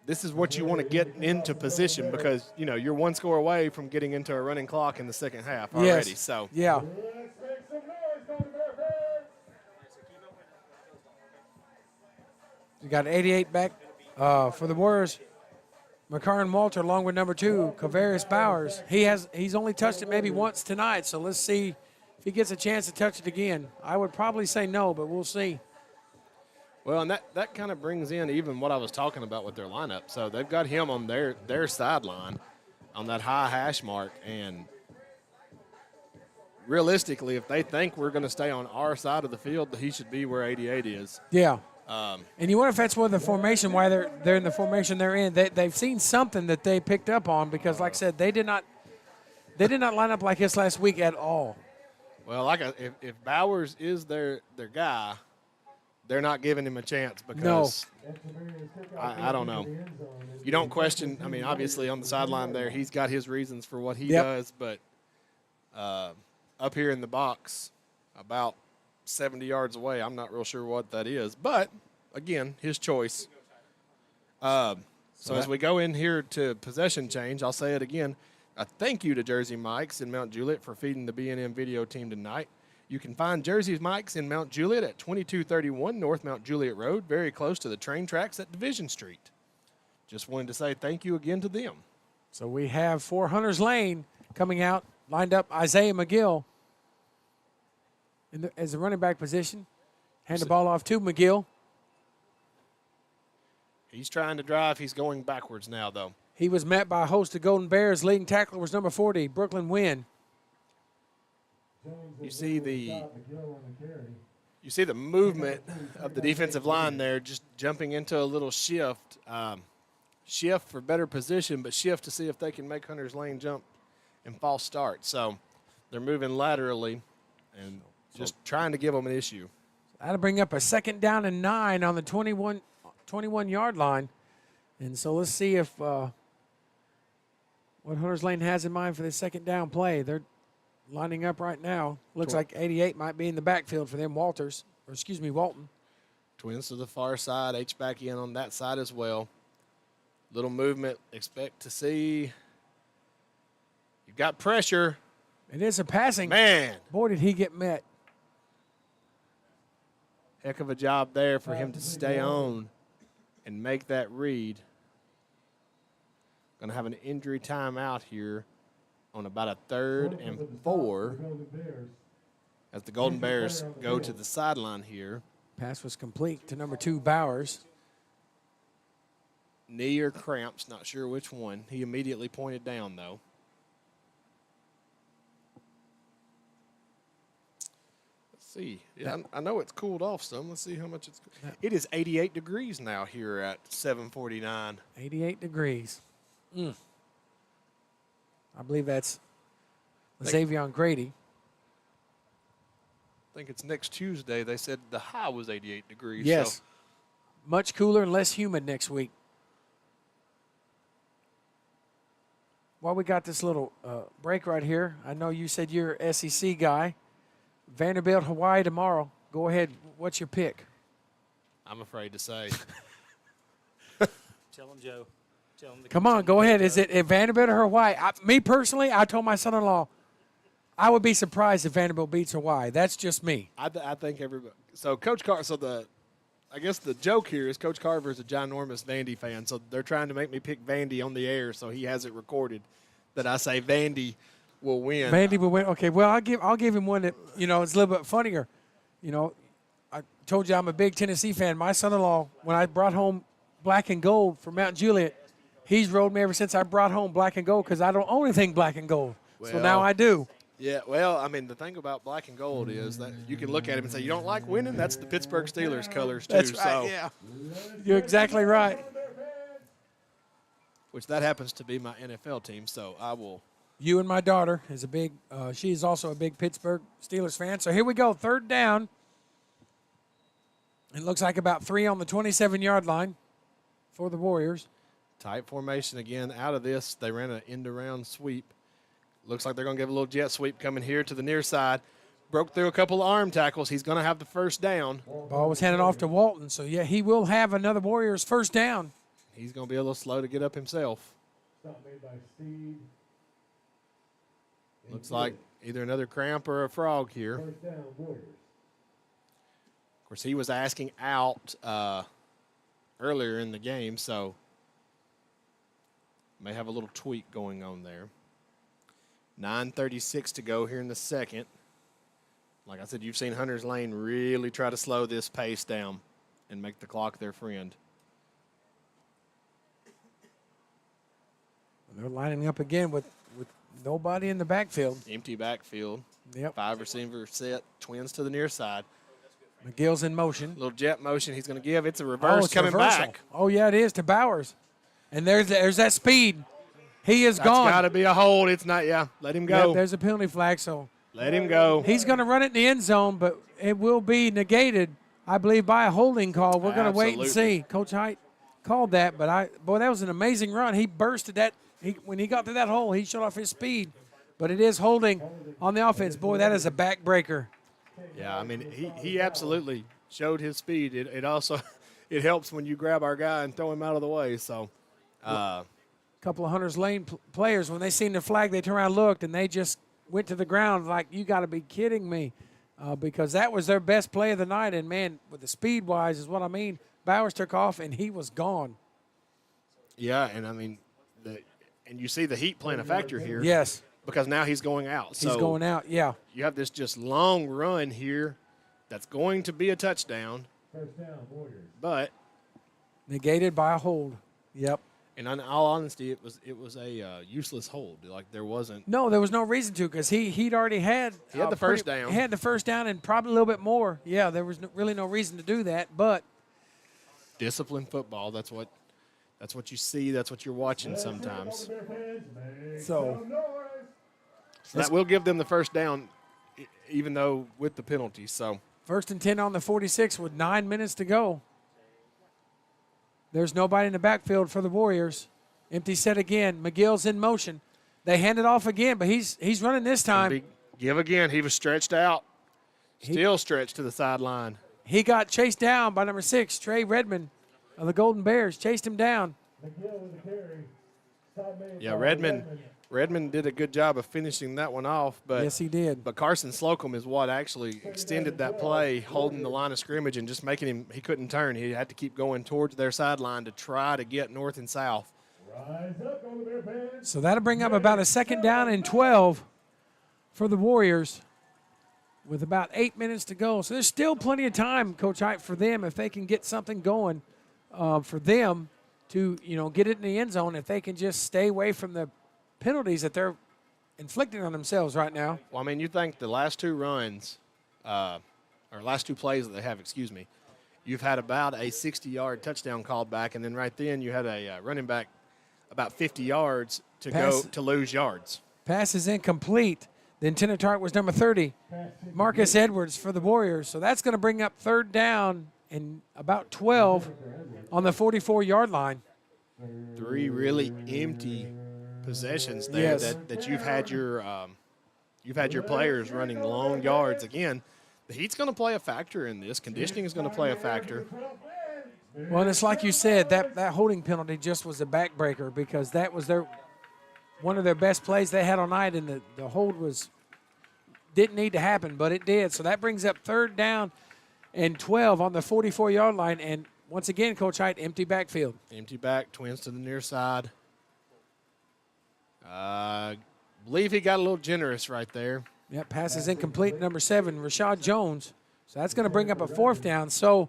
this is what you want to get into position because, you're one score away from getting into a running clock in the second half already. Yes. So yeah. You got 88 back for the Warriors. McCarran Walter along with number 2, Kavarius Bowers. He's only touched it maybe once tonight, so let's see if he gets a chance to touch it again. I would probably say no, but we'll see. Well, and that kind of brings in even what I was talking about with their lineup. So they've got him on their sideline on that high hash mark, and realistically, if they think we're going to stay on our side of the field, he should be where 88 is. Yeah. And you wonder if that's why the formation, why they're in the formation they're in. They've seen something that they picked up on because, like I said, they did not line up like this last week at all. Well, if Bowers is their guy, they're not giving him a chance because I don't know. You don't question. I mean, obviously on the sideline there, he's got his reasons for what he does, but up here in the box, about 70 yards away, I'm not real sure what that is. But, again, his choice. So as we go in here to possession change, I'll say it again. A thank you to Jersey Mike's in Mount Juliet for feeding the B&M video team tonight. You can find Jersey Mike's in Mount Juliet at 2231 North Mount Juliet Road, very close to the train tracks at Division Street. Just wanted to say thank you again to them. So we have for Hunters Lane coming out, lined up Isaiah McGill as a running back position. Hand the ball off to McGill. He's trying to drive. He's going backwards now, though. He was met by a host of Golden Bears. Leading tackler was number 40, Brooklyn Wynn. You see the movement of the defensive line there, just jumping into a little shift. Shift for better position, but shift to see if they can make Hunters Lane jump and false start. So they're moving laterally and just trying to give them an issue. That'll bring up a 2nd down and 9 on the 21-yard line. And so let's see if what Hunters Lane has in mind for the 2nd down play. They're lining up right now. Looks like 88 might be in the backfield for them, Walton. Twins to the far side, H-back in on that side as well. Little movement, expect to see. You've got pressure. It is a passing. Man. Boy, did he get met. Heck of a job there for him to stay on and make that read. Going to have an injury timeout here on about a 3rd and 4 as the Golden Bears go to the sideline here. Pass was complete to number 2, Bowers. Knee or cramps, not sure which one. He immediately pointed down, though. Let's see. Yeah, I know it's cooled off some. Let's see how much it's – it is 88 degrees now here at 7:49. 88 degrees. I believe that's Xavier Grady. I think it's next Tuesday. They said the high was 88 degrees. Yes. So. Much cooler and less humid next week. While we got this little break right here, I know you said you're an SEC guy. Vanderbilt, Hawaii tomorrow. Go ahead. What's your pick? I'm afraid to say. Tell him, Joe. Come on, go ahead. Is it Vanderbilt or Hawaii? Me personally, I told my son-in-law, I would be surprised if Vanderbilt beats Hawaii. That's just me. I think everybody. So Coach Carver. I guess the joke here is Coach Carver is a ginormous Vandy fan, so they're trying to make me pick Vandy on the air, so he has it recorded that I say Vandy will win. Vandy will win. Okay, well I'll give him one that it's a little bit funnier. I told you I'm a big Tennessee fan. My son-in-law, when I brought home black and gold from Mount Juliet, he's rode me ever since I brought home black and gold because I don't own anything black and gold. So now I do. Yeah, well, I mean, the thing about black and gold is that you can look at him and say, you don't like winning? That's the Pittsburgh Steelers colors, too. That's right, so. yeah. You're exactly right. Which that happens to be my NFL team, so I will. You and my daughter is she's also a big Pittsburgh Steelers fan. So here we go, 3rd down. It looks like about 3 on the 27-yard line for the Warriors. Tight formation again. Out of this, they ran an end-around sweep. Looks like they're going to give a little jet sweep coming here to the near side. Broke through a couple of arm tackles. He's going to have the 1st down. Ball was handed off to Walton. So, yeah, he will have another Warriors 1st down. He's going to be a little slow to get up himself. Looks like either another cramp or a frog here. Of course, he was asking out earlier in the game, so May have a little tweak going on there. 9:36 to go here in the second. Like I said, you've seen Hunters Lane really try to slow this pace down and make the clock their friend. They're lining up again with nobody in the backfield. Empty backfield. Yep. 5 receiver set. Twins to the near side. McGill's in motion. Little jet motion he's going to give. It's a reverse it's coming reversal. back. Oh, yeah, it is to Bowers. And there's that speed. He is gone. That's got to be a hold. It's not, yeah. Let him go. Yep, there's a penalty flag, so. Let him go. He's going to run it in the end zone, but it will be negated, I believe, by a holding call. We're going to wait and see. Coach Hiett called that, but boy, that was an amazing run. He bursted that. When he got to that hole, he showed off his speed. But it is holding on the offense. Boy, that is a backbreaker. Yeah, I mean, he absolutely showed his speed. It also it helps when you grab our guy and throw him out of the way. So, a couple of Hunters Lane players, when they seen the flag, they turned around and looked, and they just went to the ground like, you got to be kidding me, because that was their best play of the night. And, man, with the speed-wise is what I mean. Bowers took off, and he was gone. Yeah, and, I mean, and you see the heat playing a factor here. Yes. Because now he's going out. He's going out, yeah. You have this just long run here that's going to be a touchdown. First down, Warriors. But negated by a hold. Yep. And in all honesty, it was a useless hold. Like there wasn't. No, there was no reason to, because he'd already had. He had the first down. He had the first down and probably a little bit more. Yeah, there was really no reason to do that. But disciplined football. That's what you see. That's what you're watching sometimes. So that will give them the first down, even though with the penalty. So 1st and 10 on the 46 with 9 minutes to go. There's nobody in the backfield for the Warriors. Empty set again. McGill's in motion. They hand it off again, but he's running this time. Give again. He was stretched out. Still stretched to the sideline. He got chased down by number 6, Trey Redmond of the Golden Bears. Chased him down. Yeah, Redmond did a good job of finishing that one off. But yes, he did. But Carson Slocum is what actually extended that play, holding the line of scrimmage and just making him – he couldn't turn. He had to keep going towards their sideline to try to get north and south. So that'll bring up about a 2nd down and 12 for the Warriors with about 8 minutes to go. So there's still plenty of time, Coach Hiett, for them if they can get something going for them to, get it in the end zone, if they can just stay away from the penalties that they're inflicting on themselves right now. Well, I mean, you think the last two runs, or last two plays that they have, you've had about a 60-yard touchdown called back, and then right then you had a running back about 50 yards to lose yards. Pass is incomplete. The intended target was number 30, Marcus Edwards for the Warriors. So that's going to bring up 3rd down and about 12 on the 44-yard line. 3 really empty possessions there that you've had your players running long yards. Again, the heat's going to play a factor in this. Conditioning is going to play a factor. Well, and it's like you said, that holding penalty just was a backbreaker, because that was one of their best plays they had all night, and the hold didn't need to happen, but it did. So that brings up 3rd down and 12 on the 44-yard line. And once again, Coach Hiett, empty backfield. Empty back, Twins to the near side. Believe he got a little generous right there. Yep, pass is incomplete. Number 7, Rashad Jones. So that's going to bring up a 4th down. So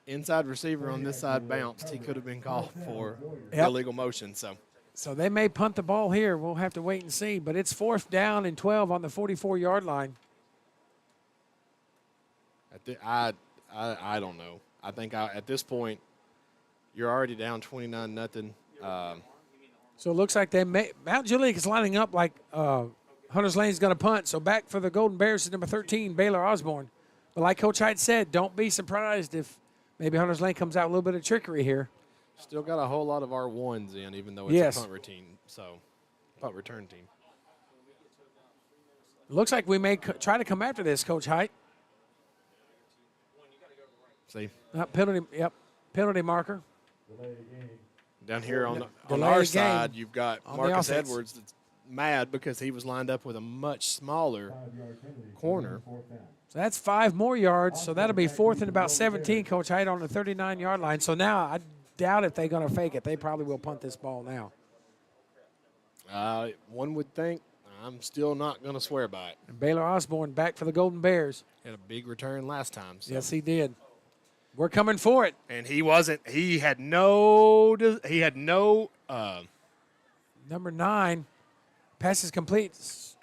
inside receiver on this side bounced. He could have been called for illegal motion. So they may punt the ball here. We'll have to wait and see. But it's 4th down and 12 on the 44-yard line. I don't know. I think at this point, you're already down 29-0. So it looks like Mount Juliet is lining up like Hunters Lane is going to punt. So back for the Golden Bears is number 13, Baylor Osborne. But like Coach Hiett said, don't be surprised if maybe Hunters Lane comes out a little bit of trickery here. Still got a whole lot of R1s in, even though it's a punt return team. Looks like we may try to come after this, Coach Hiett. See? Penalty marker. Down here on our side, you've got Marcus Edwards that's mad because he was lined up with a much smaller corner. So that's 5 more yards. So that'll be 4th and about 17, Coach Hiett, on the 39-yard line. So now I doubt if they're going to fake it. They probably will punt this ball now. One would think. I'm still not going to swear by it. And Baylor Osborne back for the Golden Bears. Had a big return last time. So. Yes, he did. We're coming for it. And he wasn't. He had no. Number 9, passes complete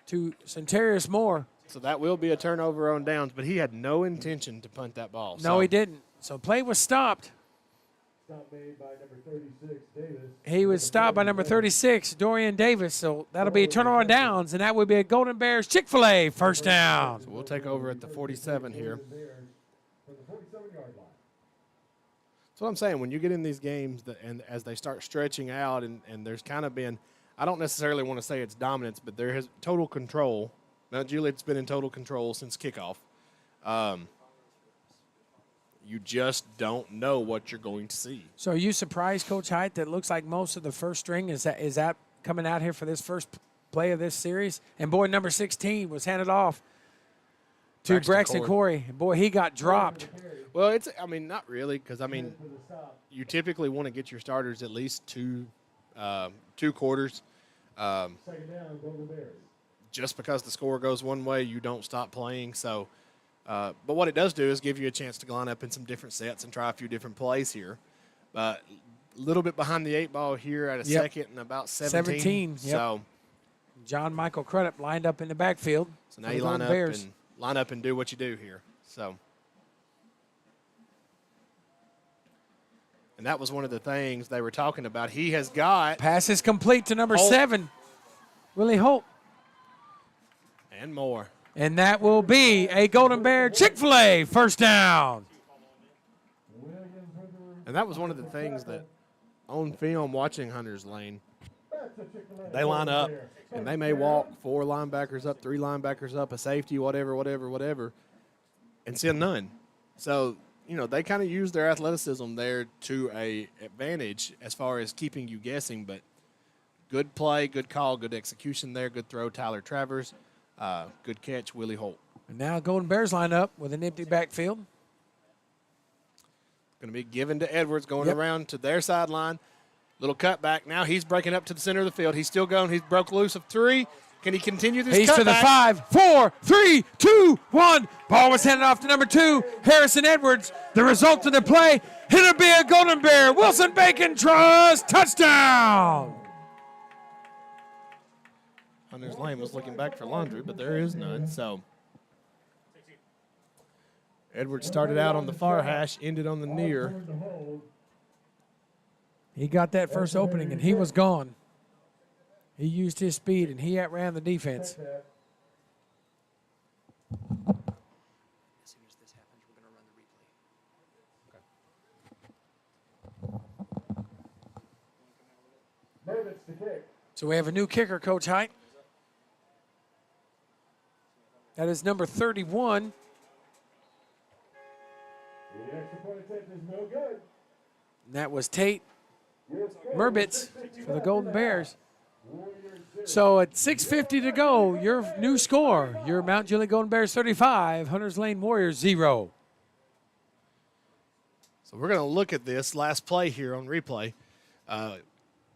to Centarius Moore. So that will be a turnover on downs, but he had no intention to punt that ball. No, he didn't. So play was stopped. Stop made by number 36, Davis. He was stopped by number 36, Dorian Davis. So that'll be a turnover on downs, and that would be a Golden Bears Chick-fil-A first down. So we'll take over at the 47 here. From the 47-yard line. That's what I'm saying. When you get in these games, and as they start stretching out, and there's kind of been, I don't necessarily want to say it's dominance, but there has total control. Now, Juliet's been in total control since kickoff. You just don't know what you're going to see. So are you surprised, Coach Hiett, that looks like most of the first string is that coming out here for this first play of this series? And, boy, number 16 was handed off to Braxton Corey. Boy, he got dropped. Well, not really, because, you typically want to get your starters at least two quarters. Second down, Golden Bears. Just because the score goes one way, you don't stop playing. So, but what it does do is give you a chance to line up in some different sets and try a few different plays here. A little bit behind the 8 ball here at a second and about 17. Yep. So, John Michael Crudup lined up in the backfield. So now you line up and do what you do here. So, and that was one of the things they were talking about. He has got passes complete to number 7, Willie Holt. And more. And that will be a Golden Bear Chick-fil-A first down. And that was one of the things that on film watching Hunter's Lane, they line up and they may walk 4 linebackers up, 3 linebackers up, a safety, whatever, and send none. So, they kind of use their athleticism there to a advantage as far as keeping you guessing. But good play, good call, good execution there, good throw, Tyler Travers. Good catch, Willie Holt. And now Golden Bears line up with an empty backfield. Going to be given to Edwards going around to their sideline. Little cutback. Now he's breaking up to the center of the field. He's still going. He's broke loose of 3. Can he continue this He's cutback? to the 5, 4, 3, 2, 1. Ball was handed off to number 2, Harrison Edwards. The result of the play, it'll be a Golden Bear Wilson Bacon Trust touchdown. Hunter's Lane was looking back for laundry, but there is none. So Edwards started out on the far hash, ended on the near. He got that first opening, and he was gone. He used his speed, and he outran the defense. As soon as this happens, we're going to run the replay. Davis to kick. So we have a new kicker, Coach Hiett. That is number 31. The extra point attempt is no good. And that was Tate Merbitz for the Golden Bears. So at 6:50 to go, your new score, your Mount Juliet Golden Bears 35, Hunters Lane Warriors 0. So we're going to look at this last play here on replay.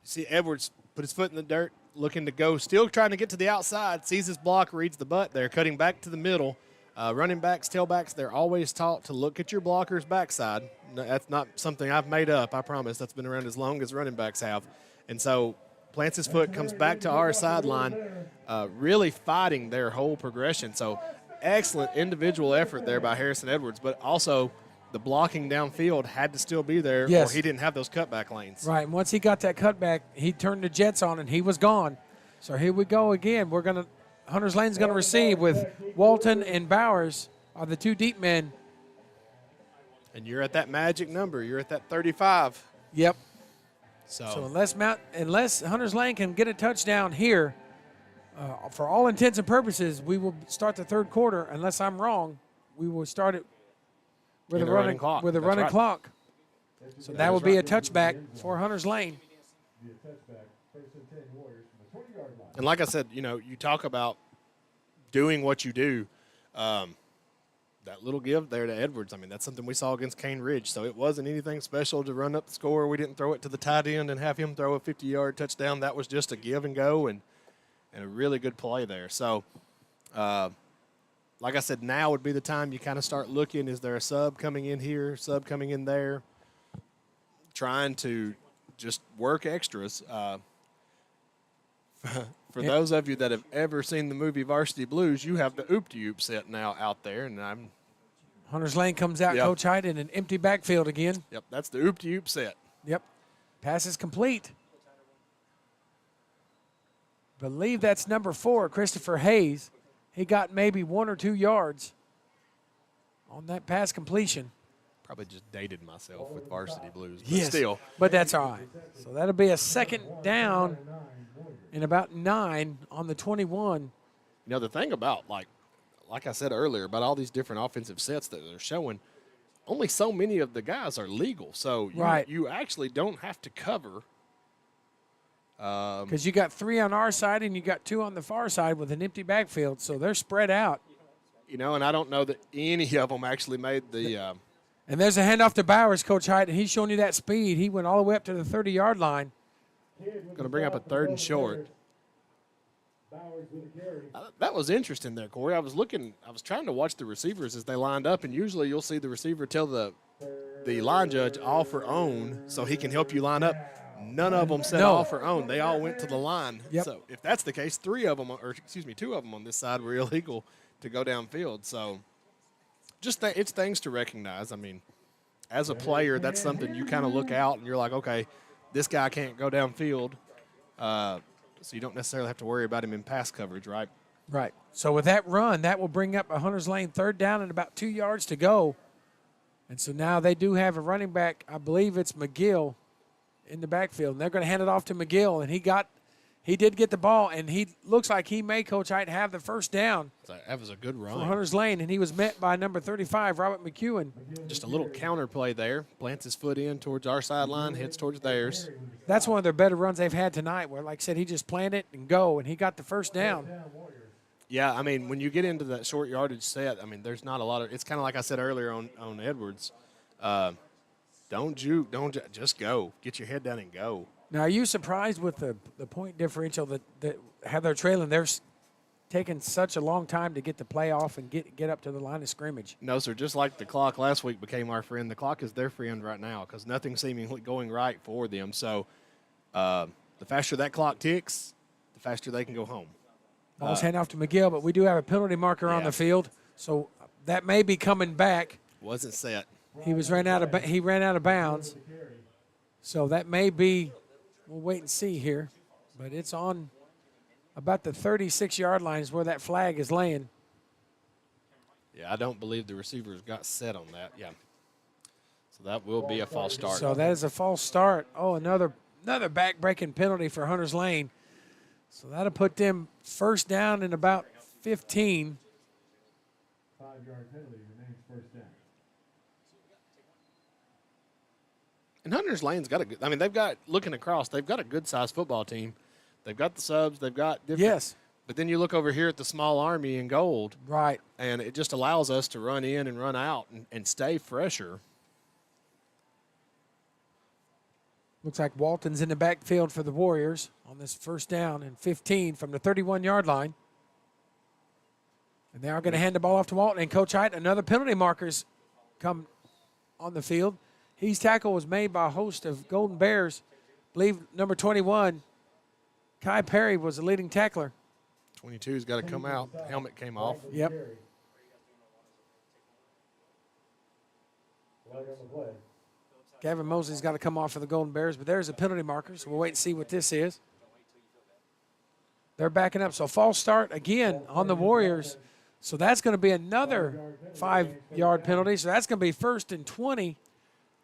See Edwards put his foot in the dirt, looking to go, still trying to get to the outside, sees his block, reads the butt there, cutting back to the middle. Running backs, tailbacks, they're always taught to look at your blocker's backside. No, that's not something I've made up, I promise. That's been around as long as running backs have. And so plants his foot, comes back to our sideline, really fighting their whole progression. So excellent individual effort there by Harrison Edwards, but also the blocking downfield had to still be there, or he didn't have those cutback lanes. Right, and once he got that cutback, he turned the jets on, and he was gone. So here we go again. Hunters Lane's going to receive with Walton and Bowers are the 2 deep men. And you're at that magic number. You're at that 35. Yep. So unless Hunters Lane can get a touchdown here, for all intents and purposes, we will start the third quarter. Unless I'm wrong, we will start it with a running clock. With a running clock. So that will be a touchback for Hunters Lane. And like I said, you talk about doing what you do. that little give there to Edwards, I mean, that's something we saw against Cane Ridge. So it wasn't anything special to run up the score. We didn't throw it to the tight end and have him throw a 50-yard touchdown. That was just a give and go and a really good play there. So, like I said, now would be the time you kind of start looking. Is there a sub coming in here, sub coming in there? Trying to just work extras. For those of you that have ever seen the movie Varsity Blues, you have the oop-de-oop set now out there, and I'm. Hunters Lane comes out, Coach Hiett, in an empty backfield again. Yep, that's the oop-de-oop set. Yep, pass is complete. Believe that's number 4, Christopher Hayes. He got maybe 1 or 2 yards on that pass completion. Probably just dated myself with Varsity Blues, but yes, still. But that's all right. So that'll be a second down and about 9 on the 21. You know, the thing about, like I said earlier, about all these different offensive sets that they're showing, only so many of the guys are legal. So you actually don't have to cover. Because you got 3 on our side and you got 2 on the far side with an empty backfield, so they're spread out. You know, and I don't know that any of them actually made the and there's a handoff to Bowers, Coach Hiett, and he's showing you that speed. He went all the way up to the 30-yard line. Going to bring up a 3rd and short. That was interesting there, Corey. I was trying to watch the receivers as they lined up, and usually you'll see the receiver tell the line judge off or own so he can help you line up. None of them said off or own. They all went to the line. Yep. So if that's the case, 2 of them on this side were illegal to go downfield. So just it's things to recognize. I mean, as a player, that's something you kind of look out and you're like, okay, this guy can't go downfield. So you don't necessarily have to worry about him in pass coverage, right? Right. So with that run, that will bring up a Hunters Lane 3rd down and about 2 yards to go. And so now they do have a running back. I believe it's McGill in the backfield. And they're going to hand it off to McGill. And he did get the ball, and he looks like he may, Coach Hiett, have the 1st down. That was a good run. For Hunters Lane, and he was met by number 35, Robert McEwen. Just a little counter play there. Plants his foot in towards our sideline, heads towards theirs. That's one of their better runs they've had tonight where, like I said, he just planted and go, and he got the 1st down. Yeah, I mean, when you get into that short yardage set, I mean, there's not a lot of – it's kind of like I said earlier on Edwards. Don't juke. Just go. Get your head down and go. Now, are you surprised with the point differential that how they're trailing? They're taking such a long time to get the play off and get up to the line of scrimmage. No, sir. Just like the clock last week became our friend, the clock is their friend right now because nothing's seemingly going right for them. So the faster that clock ticks, the faster they can go home. Ball's hand off to McGill, but we do have a penalty marker on the field, so that may be coming back. Wasn't set. He ran out of bounds, so that may be. We'll wait and see here, but it's on about the 36-yard line is where that flag is laying. Yeah, I don't believe the receivers got set on that. Yeah, so that will be a false start. So that is a false start. Oh, another back-breaking penalty for Hunters Lane. So that'll put them 1st down in about 15. 5-yard penalty remains 1st down. And Hunters Lane's got they've got, looking across, they've got a good-sized football team. They've got the subs. They've got different. Yes. But then you look over here at the small Army in gold. Right. And it just allows us to run in and run out and stay fresher. Looks like Walton's in the backfield for the Warriors on this 1st down and 15 from the 31-yard line. And they are going to hand the ball off to Walton. And Coach Hiett, another penalty markers come on the field. His tackle was made by a host of Golden Bears. I believe number 21, Kai Perry, was the leading tackler. 22's got to come out. The helmet came off. Yep. Gavin Mosley's got to come off for the Golden Bears, but there's a penalty marker, so we'll wait and see what this is. They're backing up. So false start again on the Warriors. So that's going to be another 5-yard penalty. So that's going to be 1st and 20.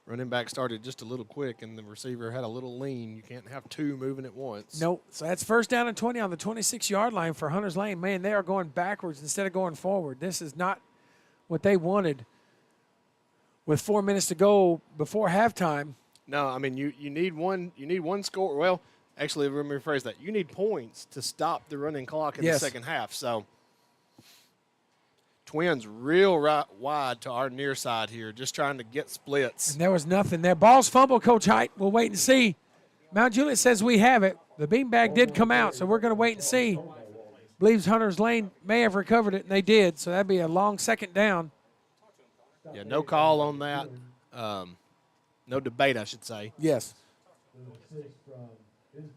Running back started just a little quick, and the receiver had a little lean. You can't have 2 moving at once. Nope. So that's 1st down and 20 on the 26-yard line for Hunters Lane. Man, they are going backwards instead of going forward. This is not what they wanted with 4 minutes to go before halftime. No, I mean, you need one score. Well, actually, let me rephrase that. You need points to stop the running clock in the second half. So Twins real right wide to our near side here, just trying to get splits. And there was nothing there. Ball's fumbled, Coach Hiett. We'll wait and see. Mount Juliet says we have it. The beanbag did come out, so we're going to wait and see. Believes Hunter's Lane may have recovered it, and they did, so that'd be a long second down. Yeah, no call on that. No debate, I should say. Yes.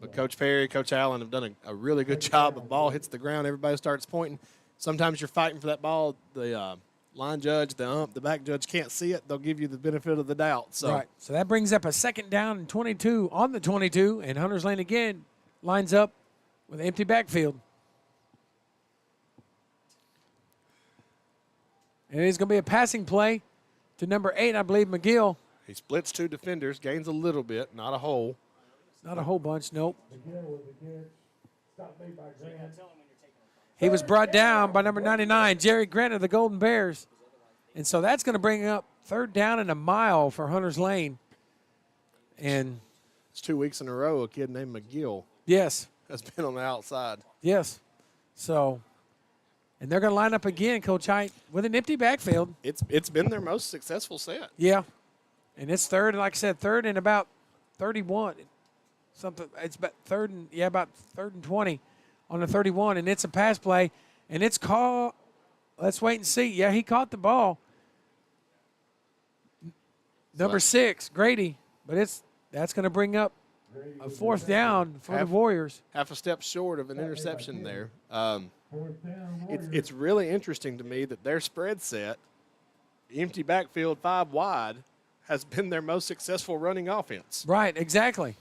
But Coach Perry, Coach Allen have done a really good job. The ball hits the ground, everybody starts pointing. Sometimes you're fighting for that ball. The line judge, the ump, the back judge can't see it. They'll give you the benefit of the doubt. So. Right. So that brings up a second down and 22 on the 22, and Hunter's Lane again lines up with an empty backfield. And it is going to be a passing play to number 8, I believe, McGill. He splits 2 defenders, gains a little bit, not a whole. Not a whole bunch, nope. He was brought down by number 99, Jerry Grant of the Golden Bears. And so that's going to bring up third down and a mile for Hunter's Lane. And it's 2 weeks in a row a kid named McGill yes. has been on the outside. Yes. So, and they're going to line up again, Coach Hiett, with an empty backfield. It's been their most successful set. Yeah. And it's third, like I said, third and about 31. Something. It's about third and 20 on the 31, and it's a pass play, and it's called. Let's wait and see. Yeah, he caught the ball. Number 6, Grady, but that's going to bring up a fourth down for the Warriors. Half a step short of an interception there. It's really interesting to me that their spread set, empty backfield 5 wide, has been their most successful running offense. Right, exactly.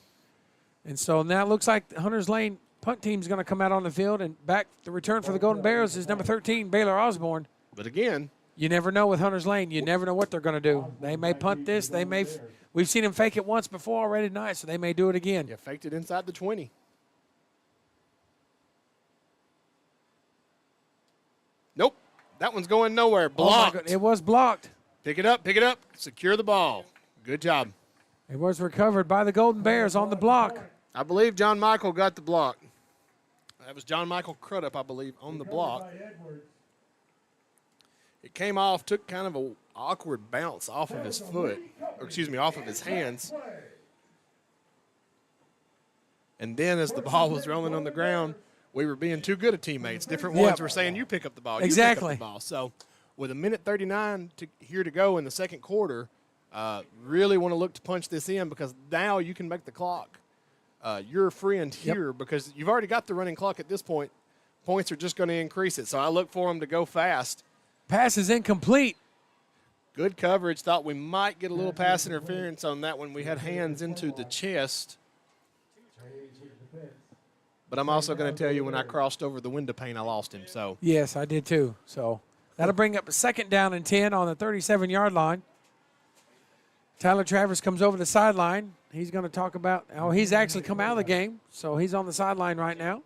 And so now it looks like the Hunter's Lane punt team is going to come out on the field, and back the return for the Golden Bears is number 13, Baylor Osborne. But again, you never know with Hunter's Lane. You never know what they're going to do. They may punt this. They may. We've seen them fake it once before already tonight, so they may do it again. Yeah, faked it inside the 20. Nope, that one's going nowhere. Blocked. Oh it was blocked. Pick it up, secure the ball. Good job. It was recovered by the Golden Bears on the block. I believe John Michael got the block. That was John Michael Crudup, I believe, on the block. It came off, took kind of an awkward bounce off of his foot, or excuse me, off of his hands. And then as the ball was rolling on the ground, we were being too good of teammates. Different ones were saying, you pick up the ball, exactly. You pick up the ball. So with 1:39 here to go in the second quarter, really want to look to punch this in because now you can make the clock your friend here because you've already got the running clock at this point. Points are just going to increase it. So I look for them to go fast. Pass is incomplete. Good coverage. Thought we might get a little pass interference on that when we had hands into the chest. But I'm also going to tell you when I crossed over the window pane, I lost him. So yes, I did too. So that'll bring up a second down and 10 on the 37-yard line. Tyler Travers comes over the sideline. He's going to talk about he's actually come out of the game, so he's on the sideline right now.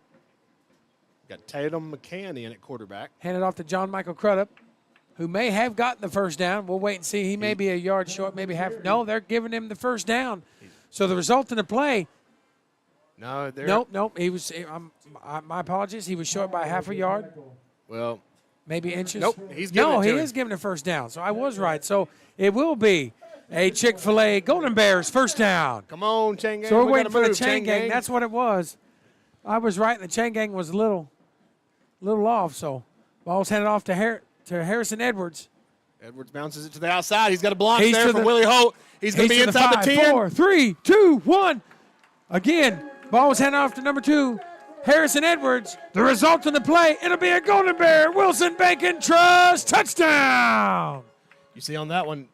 Got Tatum McCann in at quarterback. Handed off to John Michael Crudup, who may have gotten the first down. We'll wait and see. He may be a yard short, maybe half. No, they're giving him the first down. So the result in the play. No, Nope. He was. My apologies. He was short by half a yard. Well, maybe inches. Nope. He's giving it to him. Is giving a first down. So I was right. So it will be a Chick-fil-A Golden Bears first down. Come on, Chain Gang. So we're waiting for the Chain Gang. That's what it was. I was right, and the Chain Gang was a little off. So ball's handed off to Harrison Edwards. Edwards bounces it to the outside. He's got a block there from Willie Holt. He's going to be inside the 10. 4, 3, 2, 1. Again, ball was handed off to number 2, Harrison Edwards. The result of the play, it'll be a Golden Bear Wilson Bacon Trust touchdown. You see on that one,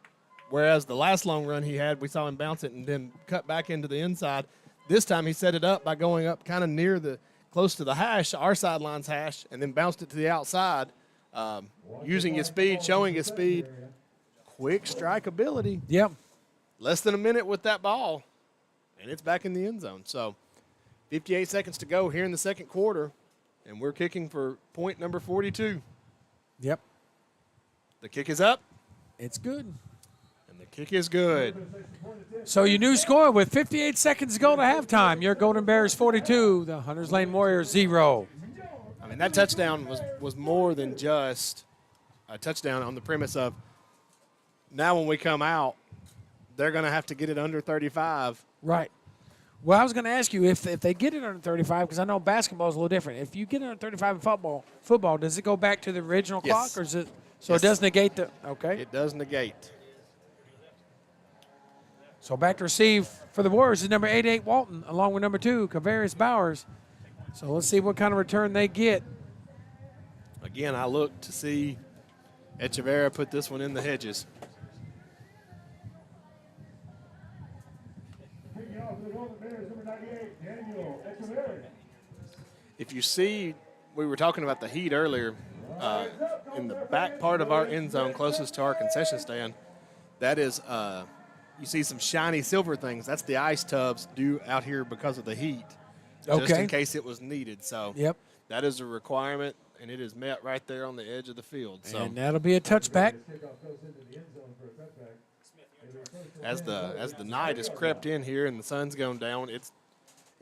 whereas the last long run he had, we saw him bounce it and then cut back into the inside. This time he set it up by going up kind of close to the hash, our sideline's hash, and then bounced it to the outside, using his speed, showing his speed. Quick strike ability. Yep. Less than a minute with that ball, and it's back in the end zone. So 58 seconds to go here in the second quarter, and we're kicking for point number 42. Yep. The kick is up. It's good. And the kick is good. So your new score with 58 seconds to go to halftime. Your Golden Bears 42, the Hunters Lane Warriors 0. I mean, that touchdown was more than just a touchdown on the premise of now when we come out, they're going to have to get it under 35. Right. Well, I was going to ask you if they get it under 35, because I know basketball is a little different. If you get it under 35 in football, does it go back to the original Yes. clock, or is it so Yes. it does negate the okay? It does negate. So back to receive for the Warriors is number 88 Walton, along with number 2 Kavarius Bowers. So let's see what kind of return they get. Again, I look to see Echeverria put this one in the hedges. Kicking off for the Golden Bears, number 98, Daniel Echeverria. If you see, we were talking about the Hiett earlier, in the back part of our end zone closest to our concession stand, that is, you see some shiny silver things. That's the ice tubs due out here because of the heat, just Okay. in case it was needed. So Yep. that is a requirement, and it is met right there on the edge of the field. So And that'll be a touchback. Kickoff goes into the end zone for a touchback. as the night has crept in here and the sun's gone down, it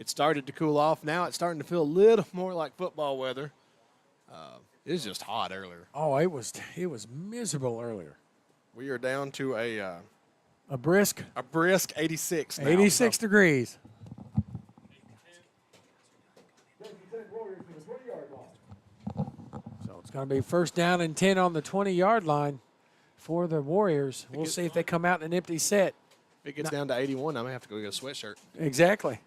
started to cool off. Now it's starting to feel a little more like football weather. It was just hot earlier. Oh, it was miserable earlier. We are down to a brisk brisk 86 now. 86 degrees. Warriors to the 20-yard line. So it's going to be first down and 10 on the 20-yard line for the Warriors. We'll see if they come out in an empty set. If it gets down to 81, I may have to go get a sweatshirt. Exactly.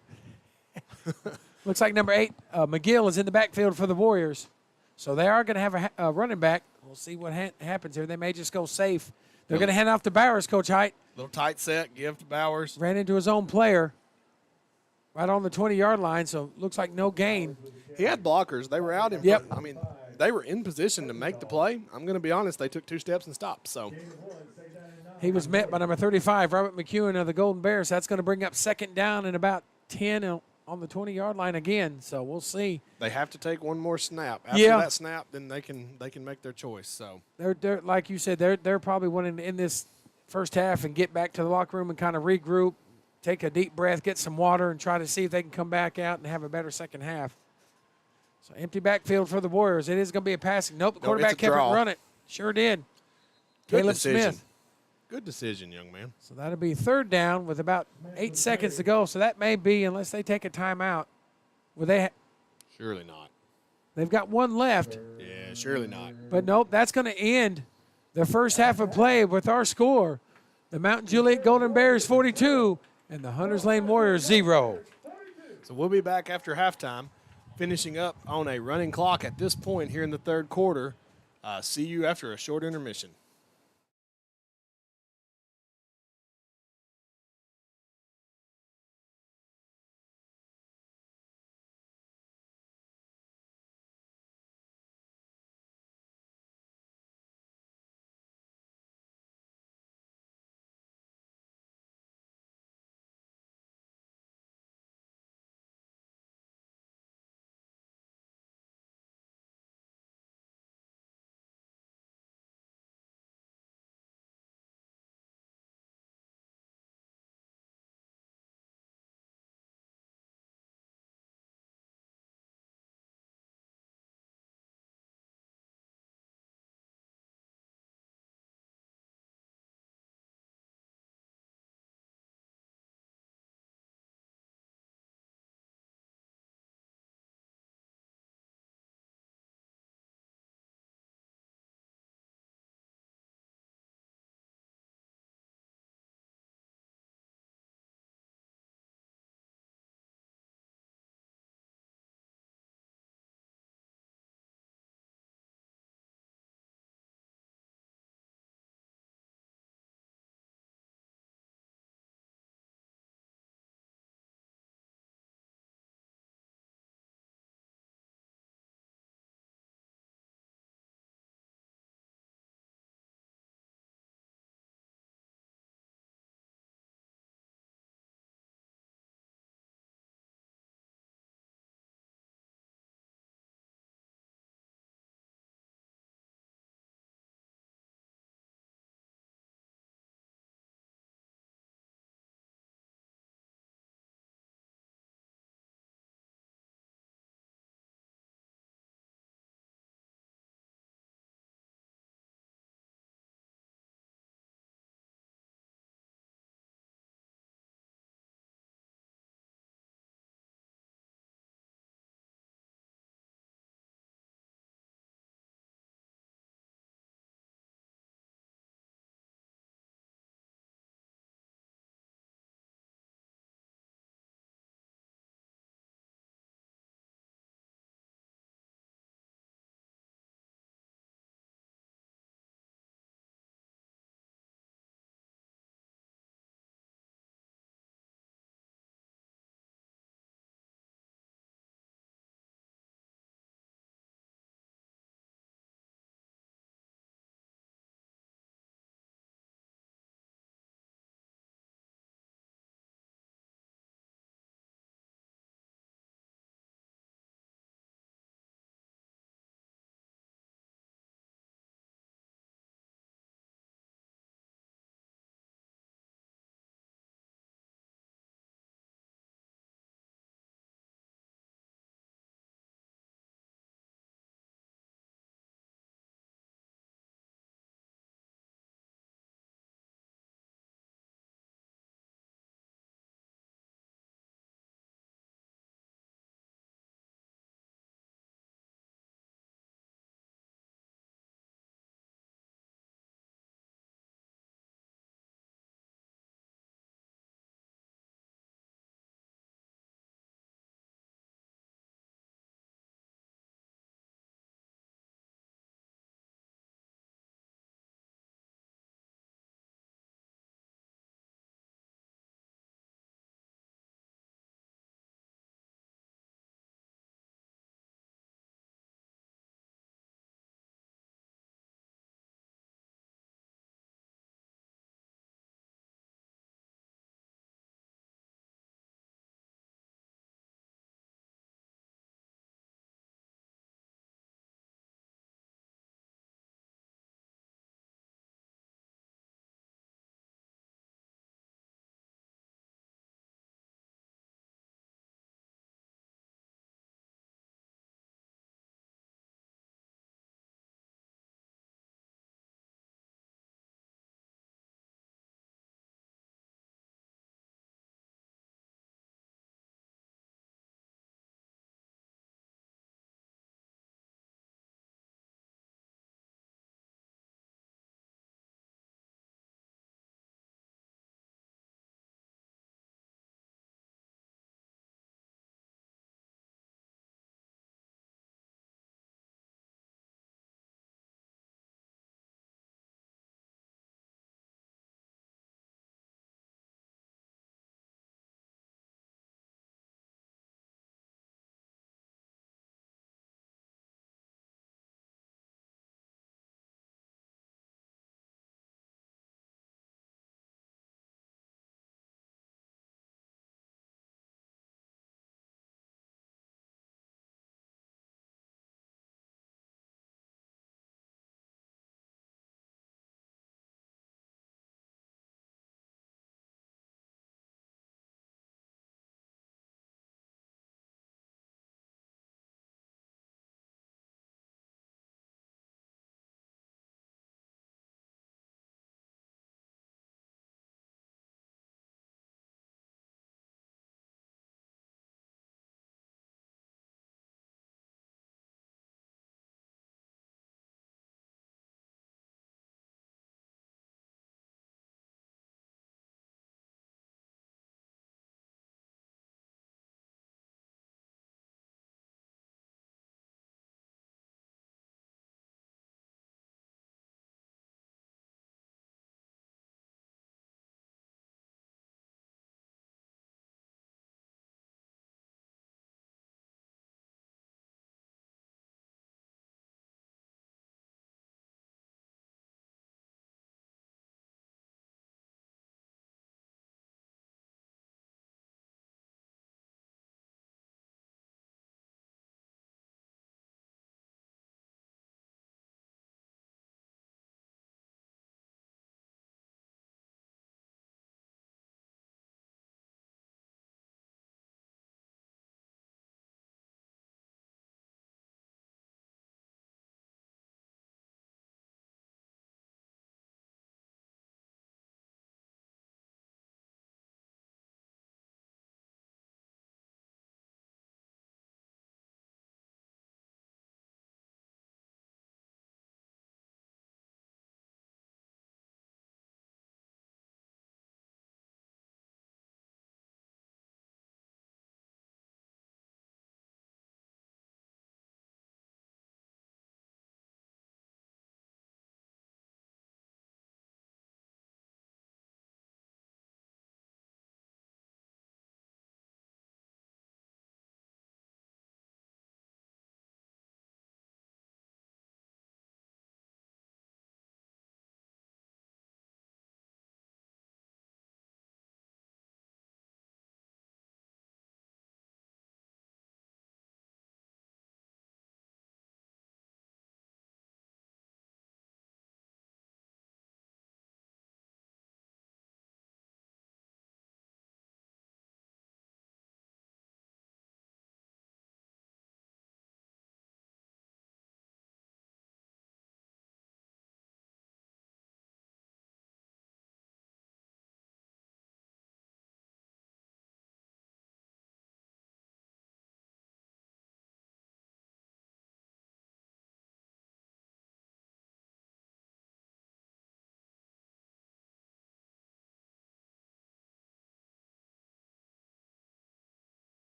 Looks like number 8, McGill, is in the backfield for the Warriors. So they are going to have a running back. We'll see what happens here. They may just go safe. They're going to hand off to Bowers, Coach Hiett. Little tight set, give to Bowers. Ran into his own player right on the 20-yard line, so looks like no gain. He had blockers. They were out in Yep. front. I mean, they were in position to make the play. I'm going to be honest, they took 2 steps and stopped. So He was met by number 35, Robert McEwen of the Golden Bears. That's going to bring up second down and about 10 on the 20-yard line again. So we'll see. they have to take one more snap. After Yeah. that snap, then they can make their choice. So They're like you said, they're probably wanting to end this first half and get back to the locker room and kind of regroup, take a deep breath, get some water, and try to see if they can come back out and have a better second half. So empty backfield for the Warriors. It is going to be a passing. Nope, the quarterback it's a kept it draw. running. Sure did. good Caleb decision. Smith. Good decision, young man. So that'll be third down with about 8 seconds to go. So that may be, unless they take a timeout, Surely not. they've got one left. Yeah, surely not. But nope, that's going to end the first half of play with our score. The Mountain Juliet Golden Bears 42 and the Hunters Lane Warriors 0. So we'll be back after halftime, finishing up on a running clock at this point here in the third quarter. See you after a short intermission.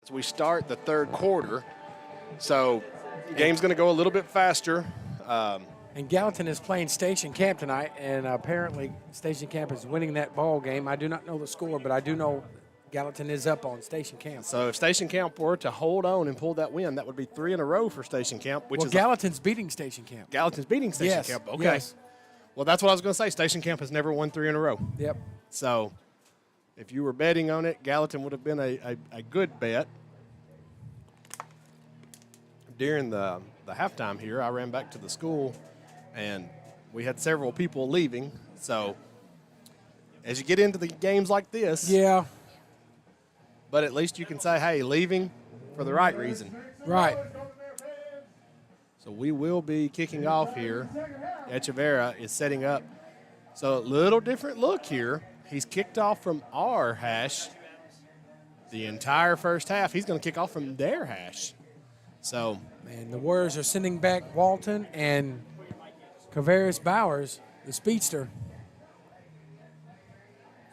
So we start the third quarter. So game's going to go a little bit faster. And Gallatin is playing Station Camp tonight, and apparently Station Camp is winning that ball game. I do not know the score, but I do know Gallatin is up on Station Camp. So if Station Camp were to hold on and pull that win, that would be 3 in a row for Station Camp. Which is Gallatin's beating Station Camp. Gallatin's beating Station Camp. Okay. Yes. Well, that's what I was going to say. Station Camp has never won 3 in a row. Yep. So if you were betting on it, Gallatin would have been a good bet. During the halftime here, I ran back to the school, and we had several people leaving. So as you get into the games like this, Yeah. but at least you can say, hey, leaving for the right reason. Right. So we will be kicking off here. Echeverria is setting up. So a little different look here. He's kicked off from our hash the entire first half. He's going to kick off from their hash. So, And the Warriors are sending back Walton and Kavaris Bowers, the speedster.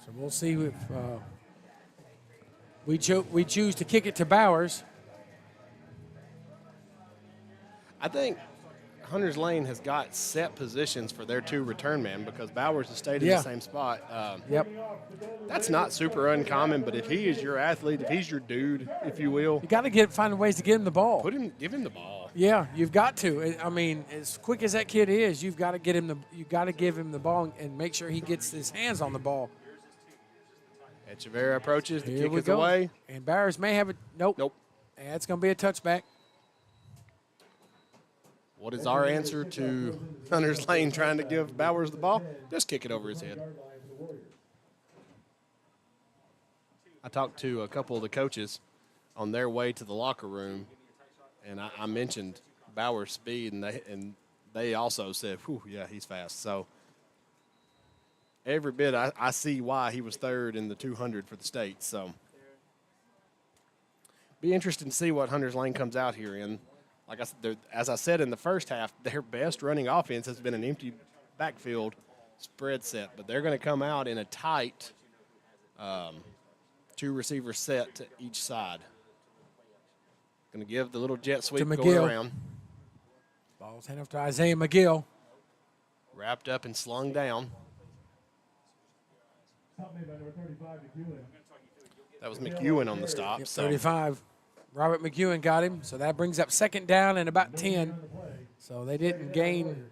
So we'll see if we choose to kick it to Bowers. I think Hunter's Lane has got set positions for their 2 return men because Bowers has stayed in the same spot. Yep. That's not super uncommon, but if he is your athlete, if he's your dude, if you will, You got to find ways to get him the ball. give him the ball. Yeah, you've got to. I mean, as quick as that kid is, you've got to give him the ball and make sure he gets his hands on the ball. Echeverria approaches, the Here kick we is go. away. And Bowers may have it. Nope. Nope. And it's going to be a touchback. What is our answer to Hunter's Lane trying to give Bowers the ball? Just kick it over his head. I talked to a couple of the coaches on their way to the locker room, and I mentioned Bowers' speed, and they also said, whew, yeah, he's fast. So every bit I see why he was 3rd in the 200 for the state. So be interested to see what Hunter's Lane comes out here in. Like I said, as I said in the first half, their best running offense has been an empty backfield spread set, but they're going to come out in a tight 2-receiver set to each side. Going to give the little jet sweep To going McGill. around. Ball's handed off to Isaiah McGill. Wrapped up and slung down. That was McEwen on the stop. Yep, so 35. Robert McEwen got him, so that brings up 2nd down and about 10. So they didn't gain,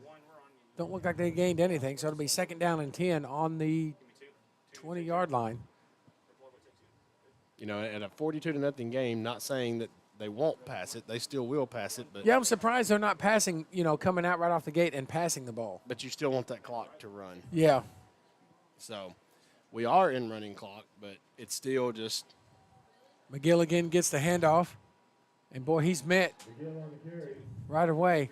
don't look like they gained anything, so it'll be 2nd down and 10 on the 20-yard line. You know, at a 42-0 game, not saying that they won't pass it. They still will pass it. But Yeah, I'm surprised they're not passing, coming out right off the gate and passing the ball. But you still want that clock to run. Yeah. So we are in running clock, but it's still just – McGill again gets the handoff. And, boy, he's met right away.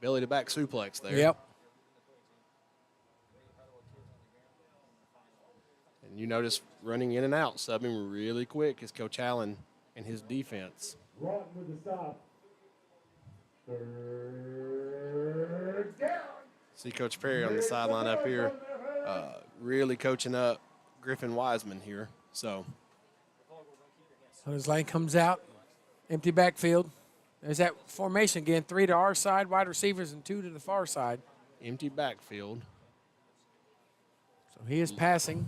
belly to back suplex there. Yep. And you notice running in and out, subbing really quick is Coach Allen and his defense. Brought with the stop. 3rd down. See Coach Perry on the sideline up here, really coaching up Griffin Wiseman here. So Hunter's Lane comes out, empty backfield. There's that formation again, 3 to our side, wide receivers, and 2 to the far side. empty backfield. So he is passing.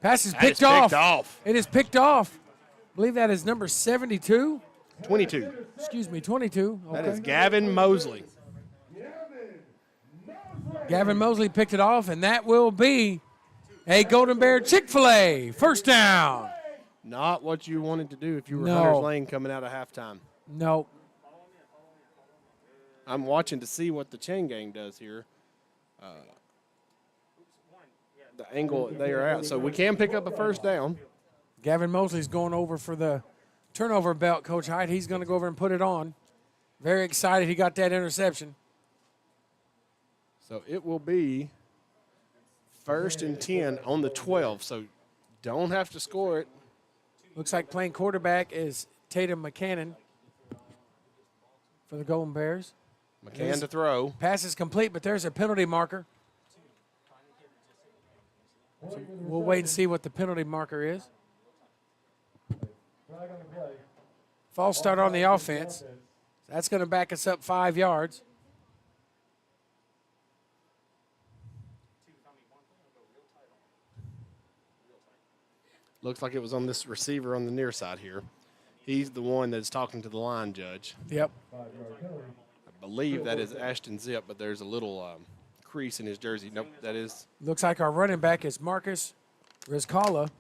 Pass is That picked is picked off. off. It is picked off. I believe that is number 72. 22. Excuse me, 22. Okay. That is Gavin Mosley. Gavin Mosley picked it off, and that will be a Golden Bear Chick-fil-A. First down. Not what you wanted to do if you were No. Hunter's Lane coming out of halftime. Nope. I'm watching to see what the chain gang does here. The angle they are at. So we can pick up a first down. Gavin Mosley's going over for the turnover belt, Coach Hiett. He's going to go over and put it on. Very excited he got that interception. So it will be 1st and 10 on the 12. So don't have to score it. Looks like playing quarterback is Tatum McCannon for the Golden Bears. McCann to throw. Pass is complete, but there's a penalty marker. So we'll wait and see what the penalty marker is. Flag on the play. False start on the offense. That's going to back us up 5 yards. Looks like it was on this receiver on the near side here. He's the one that's talking to the line judge. Yep. I believe that is Ashton Zip, but there's a little crease in his jersey. Nope, that is. Looks like our running back is Marcus Rizkala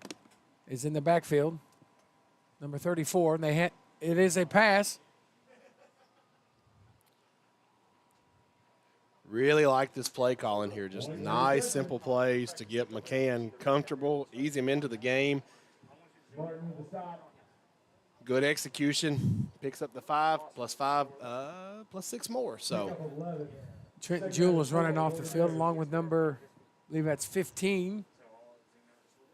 is in the backfield, number 34. And it is a pass. Really like this play calling here. Just nice, simple plays to get McCann comfortable, ease him into the game. Good execution. Picks up the 5 plus 5 plus 6 more. So Trenton Jewell is running off the field along with number, I believe that's 15.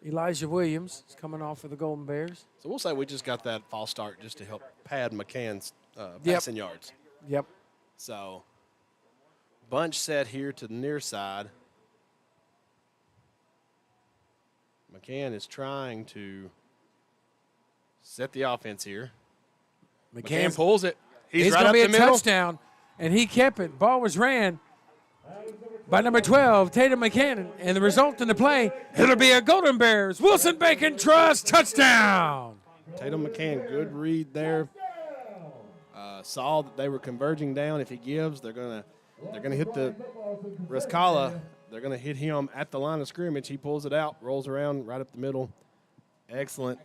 Elijah Williams is coming off for the Golden Bears. So we'll say we just got that false start just to help pad McCann's passing yards. Yep. So bunch set here to the near side. McCann is trying to set the offense here. McCann pulls it. He's right going to up be the a middle. touchdown, and he kept it. Ball was ran by number 12, Tatum McCann. And the result in the play, it'll be a Golden Bears Wilson Bacon Trust touchdown. Tatum McCann, good read there. Saw that they were converging down. If he gives, they're gonna hit the Rizkala. They're gonna hit him at the line of scrimmage. He pulls it out, rolls around right up the middle. Excellent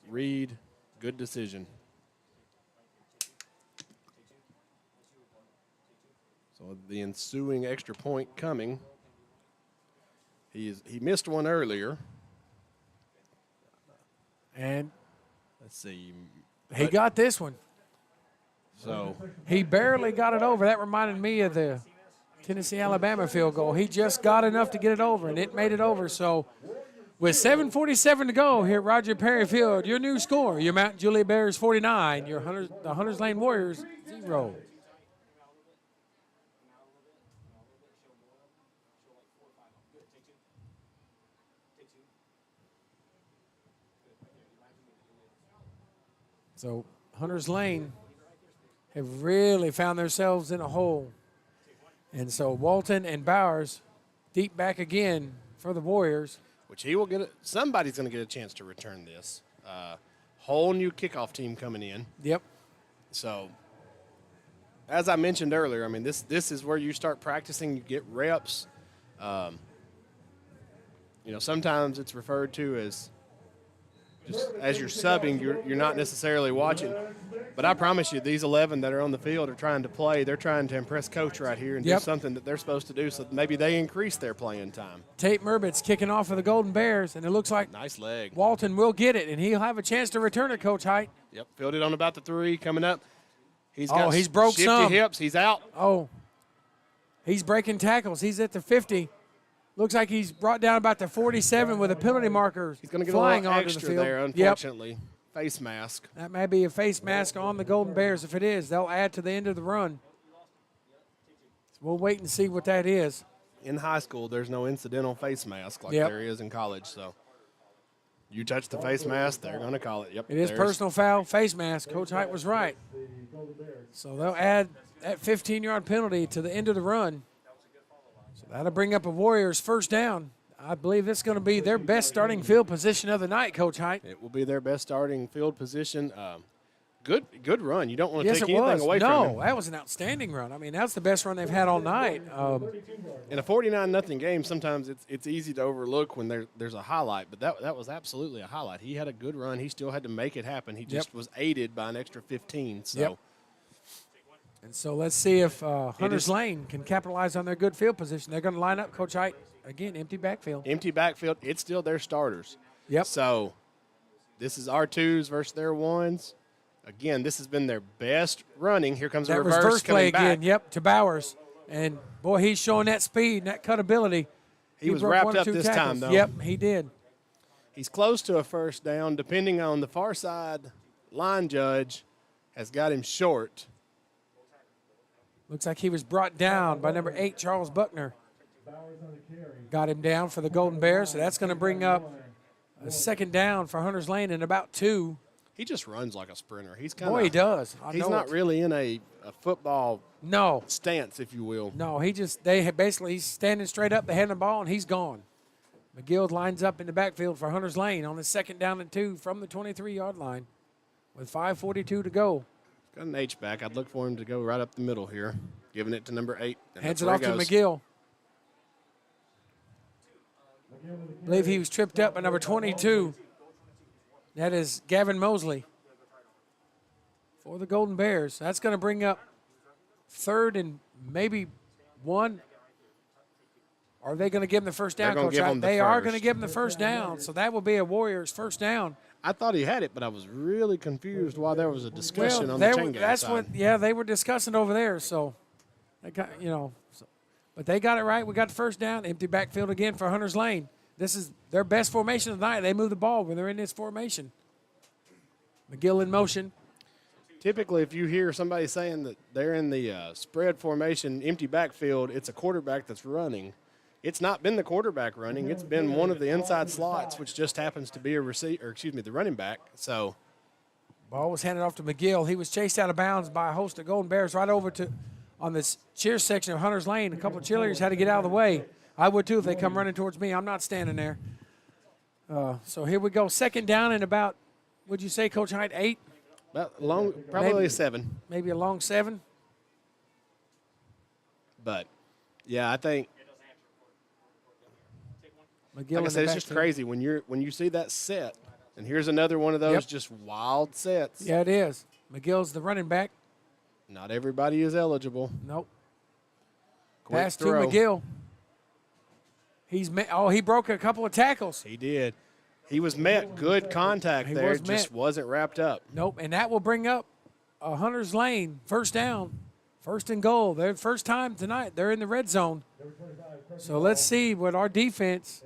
read, good decision. So the ensuing extra point coming. He missed one earlier. And let's see. He got this one. So he barely got it over. That reminded me of the Tennessee-Alabama field goal. He just got enough to get it over, and it made it over. So with 7:47 to go here at Roger Perry Field, your new score, your Mount Juliet Bears 49, the Hunters Lane Warriors 0. So Hunters Lane have really found themselves in a hole. And so Walton and Bowers deep back again for the Warriors. Which he will get somebody's going to get a chance to return this. Whole new kickoff team coming in. Yep. So, as I mentioned earlier, I mean, this is where you start practicing. You get reps. Sometimes it's referred to as just as you're subbing, you're not necessarily watching. But I promise you, these 11 that are on the field are trying to play. They're trying to impress coach right here and do something that they're supposed to do, so maybe they increase their playing time. Tate Murbit's kicking off for the Golden Bears, and it looks like nice leg. Walton will get it, and he'll have a chance to return it, Coach Hiett. Yep, fielded on about the 3 coming up. He's broke shifty some. hips. He's out. Oh, he's breaking tackles. He's at the 50. Looks like he's brought down about the 47 with a penalty marker. He's going to get flying a little onto extra the field. there, unfortunately. Yep. Face mask. That may be a face mask on the Golden Bears. If it is, they'll add to the end of the run. So we'll wait and see what that is. In high school, there's no incidental face mask like there is in college. So you touch the face mask, they're going to call it. Yep. It is personal foul, face mask. Coach Hiett was right. So they'll add that 15-yard penalty to the end of the run. So that'll bring up a Warriors first down. I believe it's going to be their best starting field position of the night, Coach Hiett. It will be their best starting field position. Good run. You don't want to take anything away from it. No, that was an outstanding run. I mean, that's the best run they've had all night. In a 49-0 game, sometimes it's easy to overlook when there's a highlight, but that was absolutely a highlight. He had a good run. He still had to make it happen. He just was aided by an extra 15. So. And so let's see if Hunters Lane can capitalize on their good field position. They're going to line up, Coach Hiett. Again, empty backfield. Empty backfield. It's still their starters. Yep. So this is our 2s versus their 1s. Again, this has been their best running. Here comes a reverse play again. Yep, to Bowers. And, boy, he's showing that speed and that cutability. He was wrapped up this time, though. Yep, he did. He's close to a first down, depending on the far side line judge has got him short. Looks like he was brought down by number 8, Charles Buckner. Got him down for the Golden Bears, so that's going to bring up a second down for Hunters Lane in about 2. he just runs like a sprinter. He's kind Boy, he does. He's not really in a football no stance, if you will. No, he's standing straight up, they hand the ball, and he's gone. McGill lines up in the backfield for Hunters Lane on the 2nd down and 2 from the 23-yard line with 5:42 to go. Got an H-back. I'd look for him to go right up the middle here, giving it to number 8. Hands it off to McGill. I believe he was tripped up by number 22. That is Gavin Mosley for the Golden Bears. That's going to bring up 3rd and maybe 1. Are they going to give him the first down, Coach? They are going to give him the first down, so that will be a Warriors first down. I thought he had it, but I was really confused why there was a discussion on the chain gang side. They were discussing over there, so they got, but they got it right. We got the first down, empty backfield again for Hunters Lane. This is their best formation of the night. They move the ball when they're in this formation. McGill in motion. Typically, if you hear somebody saying that they're in the spread formation, empty backfield, it's a quarterback that's running. It's not been the quarterback running. It's been one of the inside slots, which just happens to be the running back. So, ball was handed off to McGill. He was chased out of bounds by a host of Golden Bears right over to on this cheer section of Hunters Lane. A couple of cheerleaders had to get out of the way. I would too if they come running towards me. I'm not standing there. So here we go. 2nd down and about, would you say, Coach Hiett, 8? Probably maybe 7. Maybe a long 7. But, yeah, I think. McGill like I said, it's just crazy when you see that set, and here's another one of those just wild sets. Yeah, it is. McGill's the running back. Not everybody is eligible. Nope. Quick Pass throw. to McGill. He broke a couple of tackles. He did. He was met good contact there. Just wasn't wrapped up. Nope, and that will bring up a Hunters Lane first down, 1st and goal. Their first time tonight. They're in the red zone. So let's see what our defense,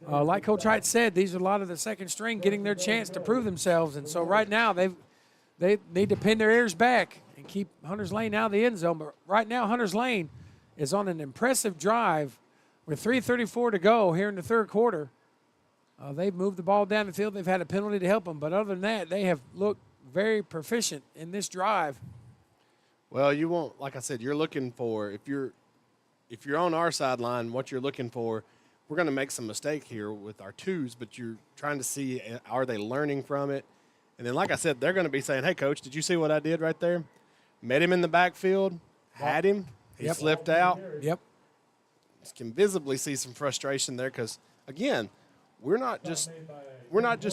like Coach Hiett said, these are a lot of the second string getting their chance to prove themselves. And so right now they need to pin their ears back and keep Hunters Lane out of the end zone. But right now Hunters Lane is on an impressive drive with 3:34 to go here in the 3rd quarter. They've moved the ball down the field. They've had a penalty to help them. But other than that, they have looked very proficient in this drive. Well, you won't, like I said, you're looking for, if you're on our sideline, what you're looking for, we're going to make some mistake here with our 2s, but you're trying to see, are they learning from it? And then, like I said, they're going to be saying, hey, Coach, did you see what I did right there? Met him in the backfield, had him, he slipped out. Yep. You can visibly see some frustration there because, again, we're not just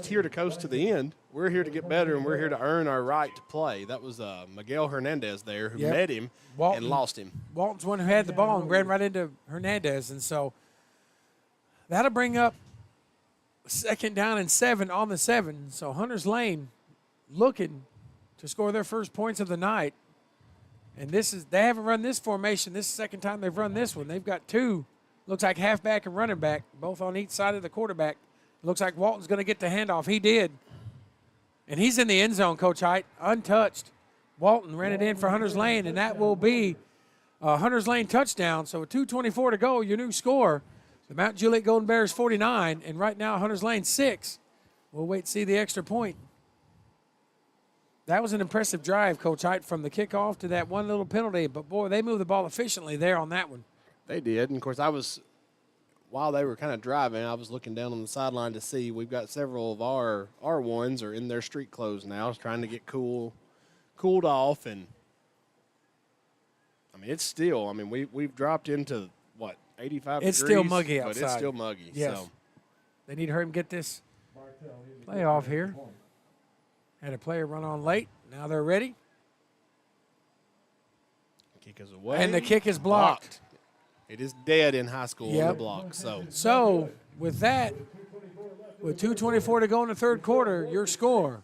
here to coast to the end. We're here to get better, and we're here to earn our right to play. That was Miguel Hernandez there who met him and lost him. Walton's one who had the ball and ran right into Hernandez. And so that'll bring up 2nd down and 7 on the 7. So Hunters Lane looking to score their first points of the night. And they haven't run this formation. This is the 2nd time they've run this one. They've got 2, looks like halfback and running back, both on each side of the quarterback. Looks like Walton's going to get the handoff. He did. And he's in the end zone, Coach Hiett, untouched. Walton ran it in for Hunters Lane, and that will be a Hunters Lane touchdown. So with 2:24 to go, your new score, the Mount Juliet Golden Bears 49, and right now Hunters Lane 6. We'll wait to see the extra point. That was an impressive drive, Coach Hiett, from the kickoff to that one little penalty. But, boy, they moved the ball efficiently there on that one. They did. And, of course, while they were kind of driving, I was looking down on the sideline to see we've got several of our ones are in their street clothes now, trying to get cooled off. And, I mean, it's still, we've dropped into, 85 degrees? It's still muggy outside. But it's still muggy. Yes. So. They need to hurry and get this playoff here. Had a player run on late. Now they're ready. Kick is away. And the kick is blocked. It is dead in high school on the block. So with that, with 2:24 to go in the 3rd quarter, your score,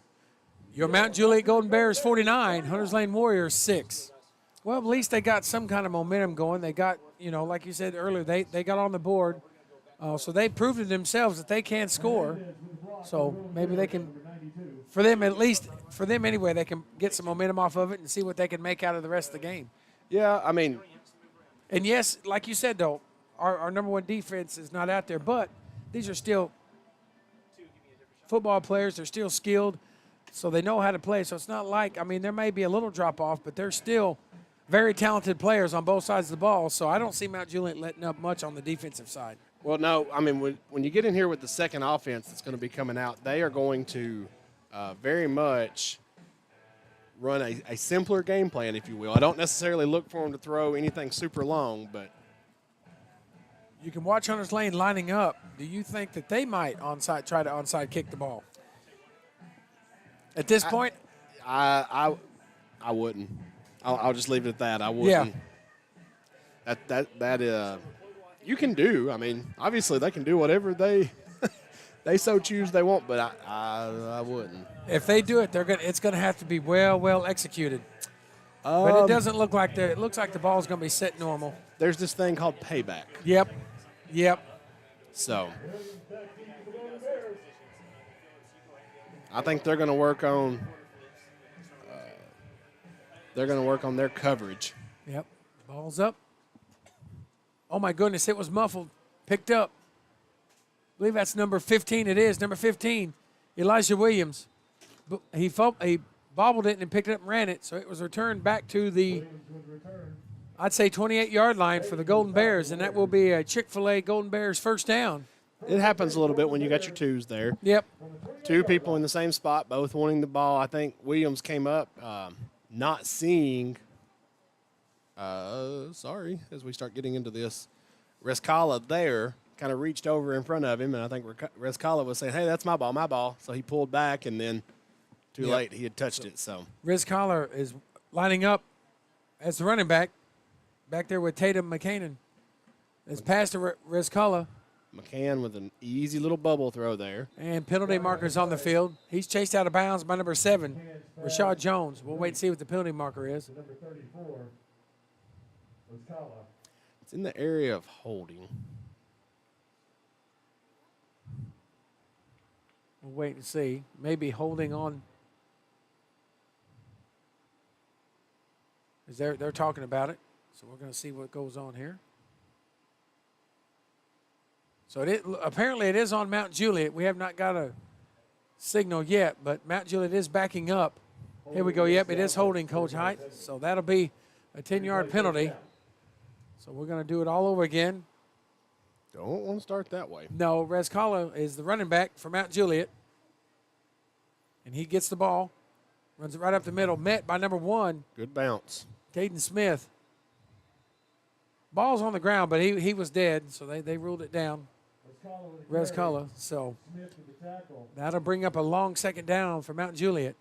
your Mount Juliet Golden Bears 49, Hunters Lane Warriors 6. Well, at least they got some kind of momentum going. They got, like you said earlier, they got on the board. So they proved to themselves that they can score. So maybe they can, for them anyway, they can get some momentum off of it and see what they can make out of the rest of the game. Yeah, And, yes, like you said, though, our number 1 defense is not out there, but these are still football players. They're still skilled. so they know how to play. So it's not like, I mean, there may be a little drop-off, but they're still very talented players on both sides of the ball. So I don't see Mount Juliet letting up much on the defensive side. Well, no, I mean, when you get in here with the second offense that's going to be coming out, they are going to very much run a simpler game plan, if you will. I don't necessarily look for them to throw anything super long, but You can watch Hunters Lane lining up. Do you think that they might try to onside kick the ball? At this point? I wouldn't. I'll just leave it at that. I wouldn't. Yeah. That you can do. I mean, obviously they can do whatever they so choose they want, but I wouldn't. If they do it, it's gonna have to be well executed. But it doesn't look like it looks like the ball's gonna be set normal. There's this thing called payback. Yep. So I think they're going to work on their coverage. Yep. Ball's up. Oh my goodness, it was muffled. Picked up. I believe that's number 15. It is number 15, Elijah Williams. He bobbled it and picked it up and ran it, so it was returned back to the, I'd say, 28-yard line for the Golden Bears, and that will be a Chick-fil-A Golden Bears first down. It happens a little bit when you got your twos there. Yep. Two people in the same spot, both wanting the ball. I think Williams came up not seeing, as we start getting into this, Rescala there kind of reached over in front of him, and I think Rescala was saying, hey, that's my ball. So he pulled back, and then too late, he had touched it. So Rescala is lining up as the running back there with Tatum McCannon. It's past to Rescala. McCann with an easy little bubble throw there. And penalty marker's on the field. He's chased out of bounds by number 7, Rashad Jones. We'll wait and see what the penalty marker is. Number 34 was Kala. It's in the area of holding. We'll wait and see. Maybe holding on. They're talking about it. So we're going to see what goes on here. So apparently it is on Mount Juliet. We have not got a signal yet, but Mount Juliet is backing up. Here we go. Yep, it is holding, Coach Hiett. So that'll be a 10-yard penalty. So we're going to do it all over again. Don't want to start that way. No, Rescala is the running back for Mount Juliet. And he gets the ball, runs it right up the middle, met by number 1. Good bounce. Caden Smith. Ball's on the ground, but he was dead, so they ruled it down. Rescala. So that'll bring up a long second down for Mount Juliet.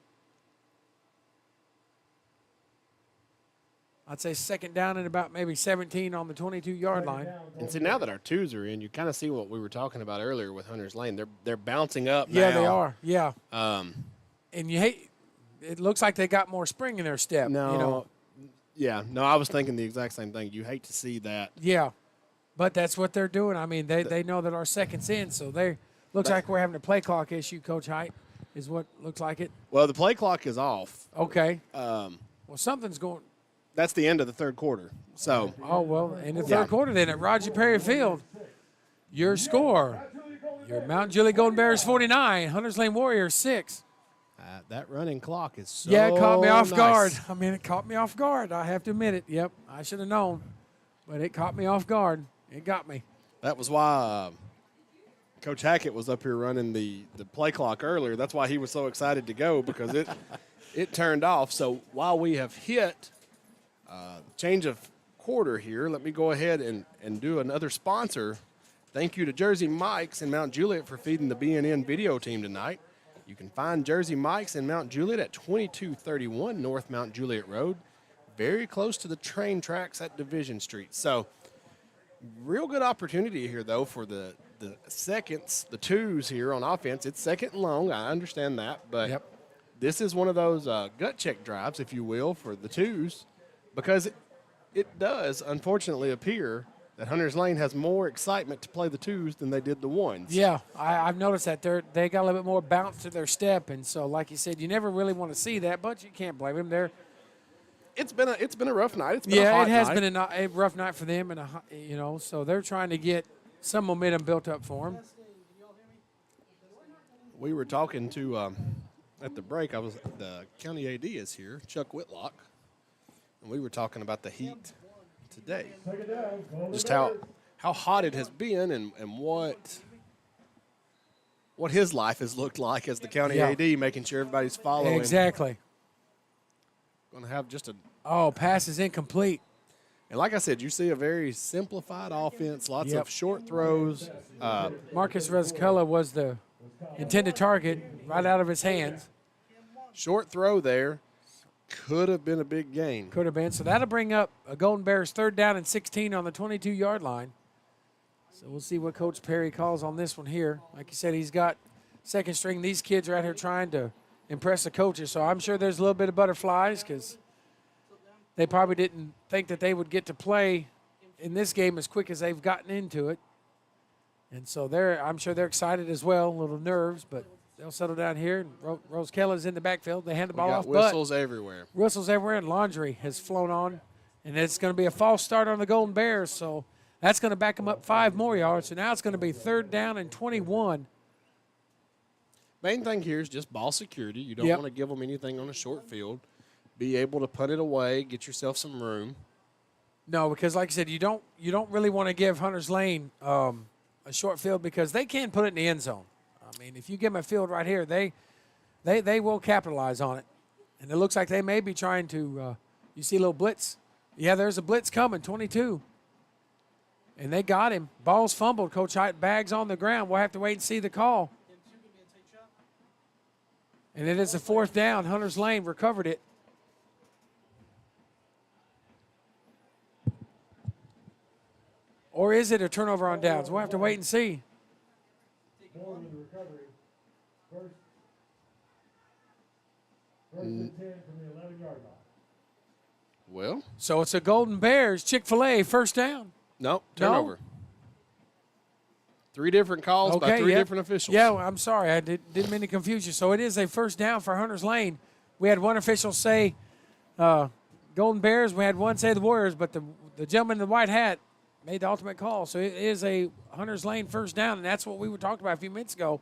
I'd say second down and about maybe 17 on the 22-yard line. And see, now that our twos are in, you kind of see what we were talking about earlier with Hunters Lane. They're bouncing up now. Yeah, they are. Yeah. And it looks like they got more spring in their step. No. You know? Yeah. No, I was thinking the exact same thing. You hate to see that. Yeah. But that's what they're doing. I mean, they know that our second's in, so looks like we're having a play clock issue, Coach Hiett, is what looks like it. Well, the play clock is off. Okay. Well, something's going. That's the end of the third quarter. So. Oh, well, in the third quarter then at Roger Perry Field, your score, your Mount Juliet Golden Bears 49, Hunters Lane Warriors 6. That running clock is so Yeah, it caught me off nice. guard. I mean, it caught me off guard. I have to admit it. Yep, I should have known. But it caught me off guard. It got me. That was why Coach Hackett was up here running the play clock earlier. That's why he was so excited to go, because it turned off. So while we have hit change of quarter here, let me go ahead and do another sponsor. Thank you to Jersey Mike's in Mount Juliet for feeding the BNN video team tonight. You can find Jersey Mike's in Mount Juliet at 2231 North Mount Juliet Road, very close to the train tracks at Division Street. So real good opportunity here, though, for the seconds, the twos here on offense. It's second and long. I understand that. But This is one of those gut check drives, if you will, for the twos, because it does, unfortunately, appear that Hunters Lane has more excitement to play the twos than they did the ones. Yeah, I've noticed that they got a little bit more bounce to their step, and so, like you said, you never really want to see that, but you can't blame them. It's been a rough night. It's been a hot it has night. been a rough night for them, and so they're trying to get some momentum built up for them. We were talking to at the break, the county AD is here, Chuck Whitlock, and we were talking about the Hiett today. Just how hot it has been and what his life has looked like as the county AD, making sure everybody's following. Exactly. Going to have just a pass is incomplete. And like I said, you see a very simplified offense, lots of short throws. Marcus Rezcella was the intended target right out of his hands. Short throw there. Could have been a big gain. Could have been. So that'll bring up a Golden Bears 3rd down and 16 on the 22-yard line. So we'll see what Coach Perry calls on this one here. Like you said, he's got second string. These kids are out here trying to impress the coaches. So I'm sure there's a little bit of butterflies because they probably didn't think that they would get to play in this game as quick as they've gotten into it. And so I'm sure they're excited as well, a little nerves, but they'll settle down here. And Rose Keller's in the backfield. They hand the ball off. Whistles everywhere. Whistles everywhere, and laundry has flown on. And it's going to be a false start on the Golden Bears, so that's going to back them up 5 more yards. So now it's going to be 3rd down and 21. Main thing here is just ball security. You don't want to give them anything on a short field. Be able to punt it away, get yourself some room. No, because like I said, you don't really want to give Hunters Lane a short field because they can put it in the end zone. I mean, if you give them a field right here, they will capitalize on it. And it looks like they may be trying to you see a little blitz. Yeah, there's a blitz coming, 22. And they got him. Ball's fumbled. Coach Hiett bags on the ground. We'll have to wait and see the call. And it is a 4th down. Hunters Lane recovered it. Or is it a turnover on downs? We'll have to wait and see. Well. So it's a Golden Bears, Chick-fil-A, 1st down. Nope, turnover. No? 3 different calls by 3 different officials. Yeah, I'm sorry. I didn't mean to confuse you. So it is a 1st down for Hunters Lane. We had one official say Golden Bears. We had one say the Warriors, but the gentleman in the white hat made the ultimate call. So it is a Hunters Lane 1st down, and that's what we were talking about a few minutes ago.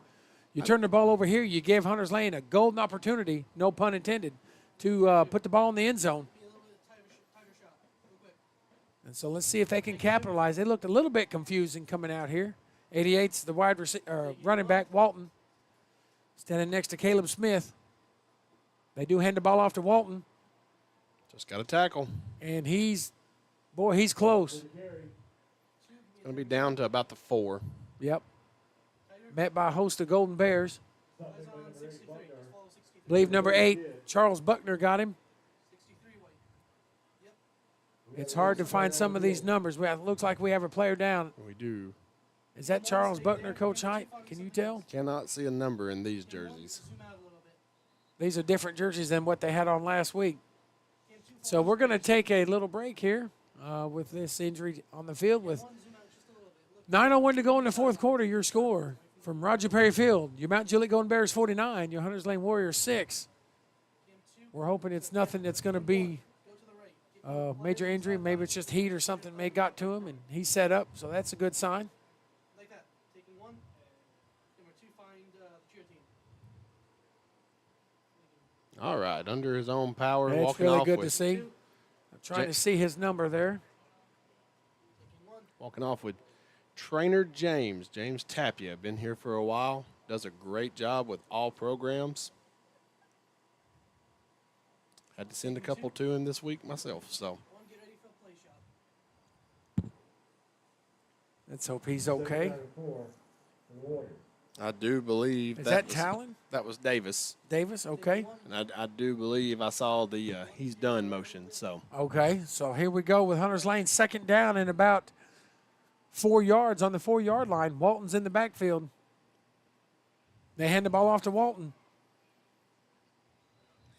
You turn the ball over here, you give Hunters Lane a golden opportunity, no pun intended, to put the ball in the end zone. And so let's see if they can capitalize. They looked a little bit confusing coming out here. 88's the running back, Walton, standing next to Caleb Smith. They do hand the ball off to Walton. Just got a tackle. And he's close. Going to be down to about the 4. Yep. Met by a host of Golden Bears. Believe number 8, Charles Buckner, got him. It's hard to find some of these numbers. It looks like we have a player down. We do. Is that Charles Buckner, Coach Hiett? Can you tell? Cannot see a number in these jerseys. These are different jerseys than what they had on last week. So we're going to take a little break here with this injury on the field with 9:01 to go in the 4th quarter. Your score from Roger Perry Field. Your Mount Juliet Golden Bears 49, your Hunters Lane Warriors 6. We're hoping it's nothing that's going to be major injury. Maybe it's just heat or something may got to him, and he's set up, so that's a good sign. Like that. Taking 1. Number 2, find the cheer team. All right, under his own power. Yeah, it's walking really off good with, to see. I'm trying to see his number there. Walking off with Trainer James Tapia. Been here for a while. Does a great job with all programs. Had to send a couple to him this week myself. So let's hope he's okay. I do believe Is that Talon? That was Davis. Davis, okay. And I do believe I saw the he's done motion. So okay, so here we go with Hunters Lane, 2nd down and about 4 yards on the 4-yard line. Walton's in the backfield. They hand the ball off to Walton.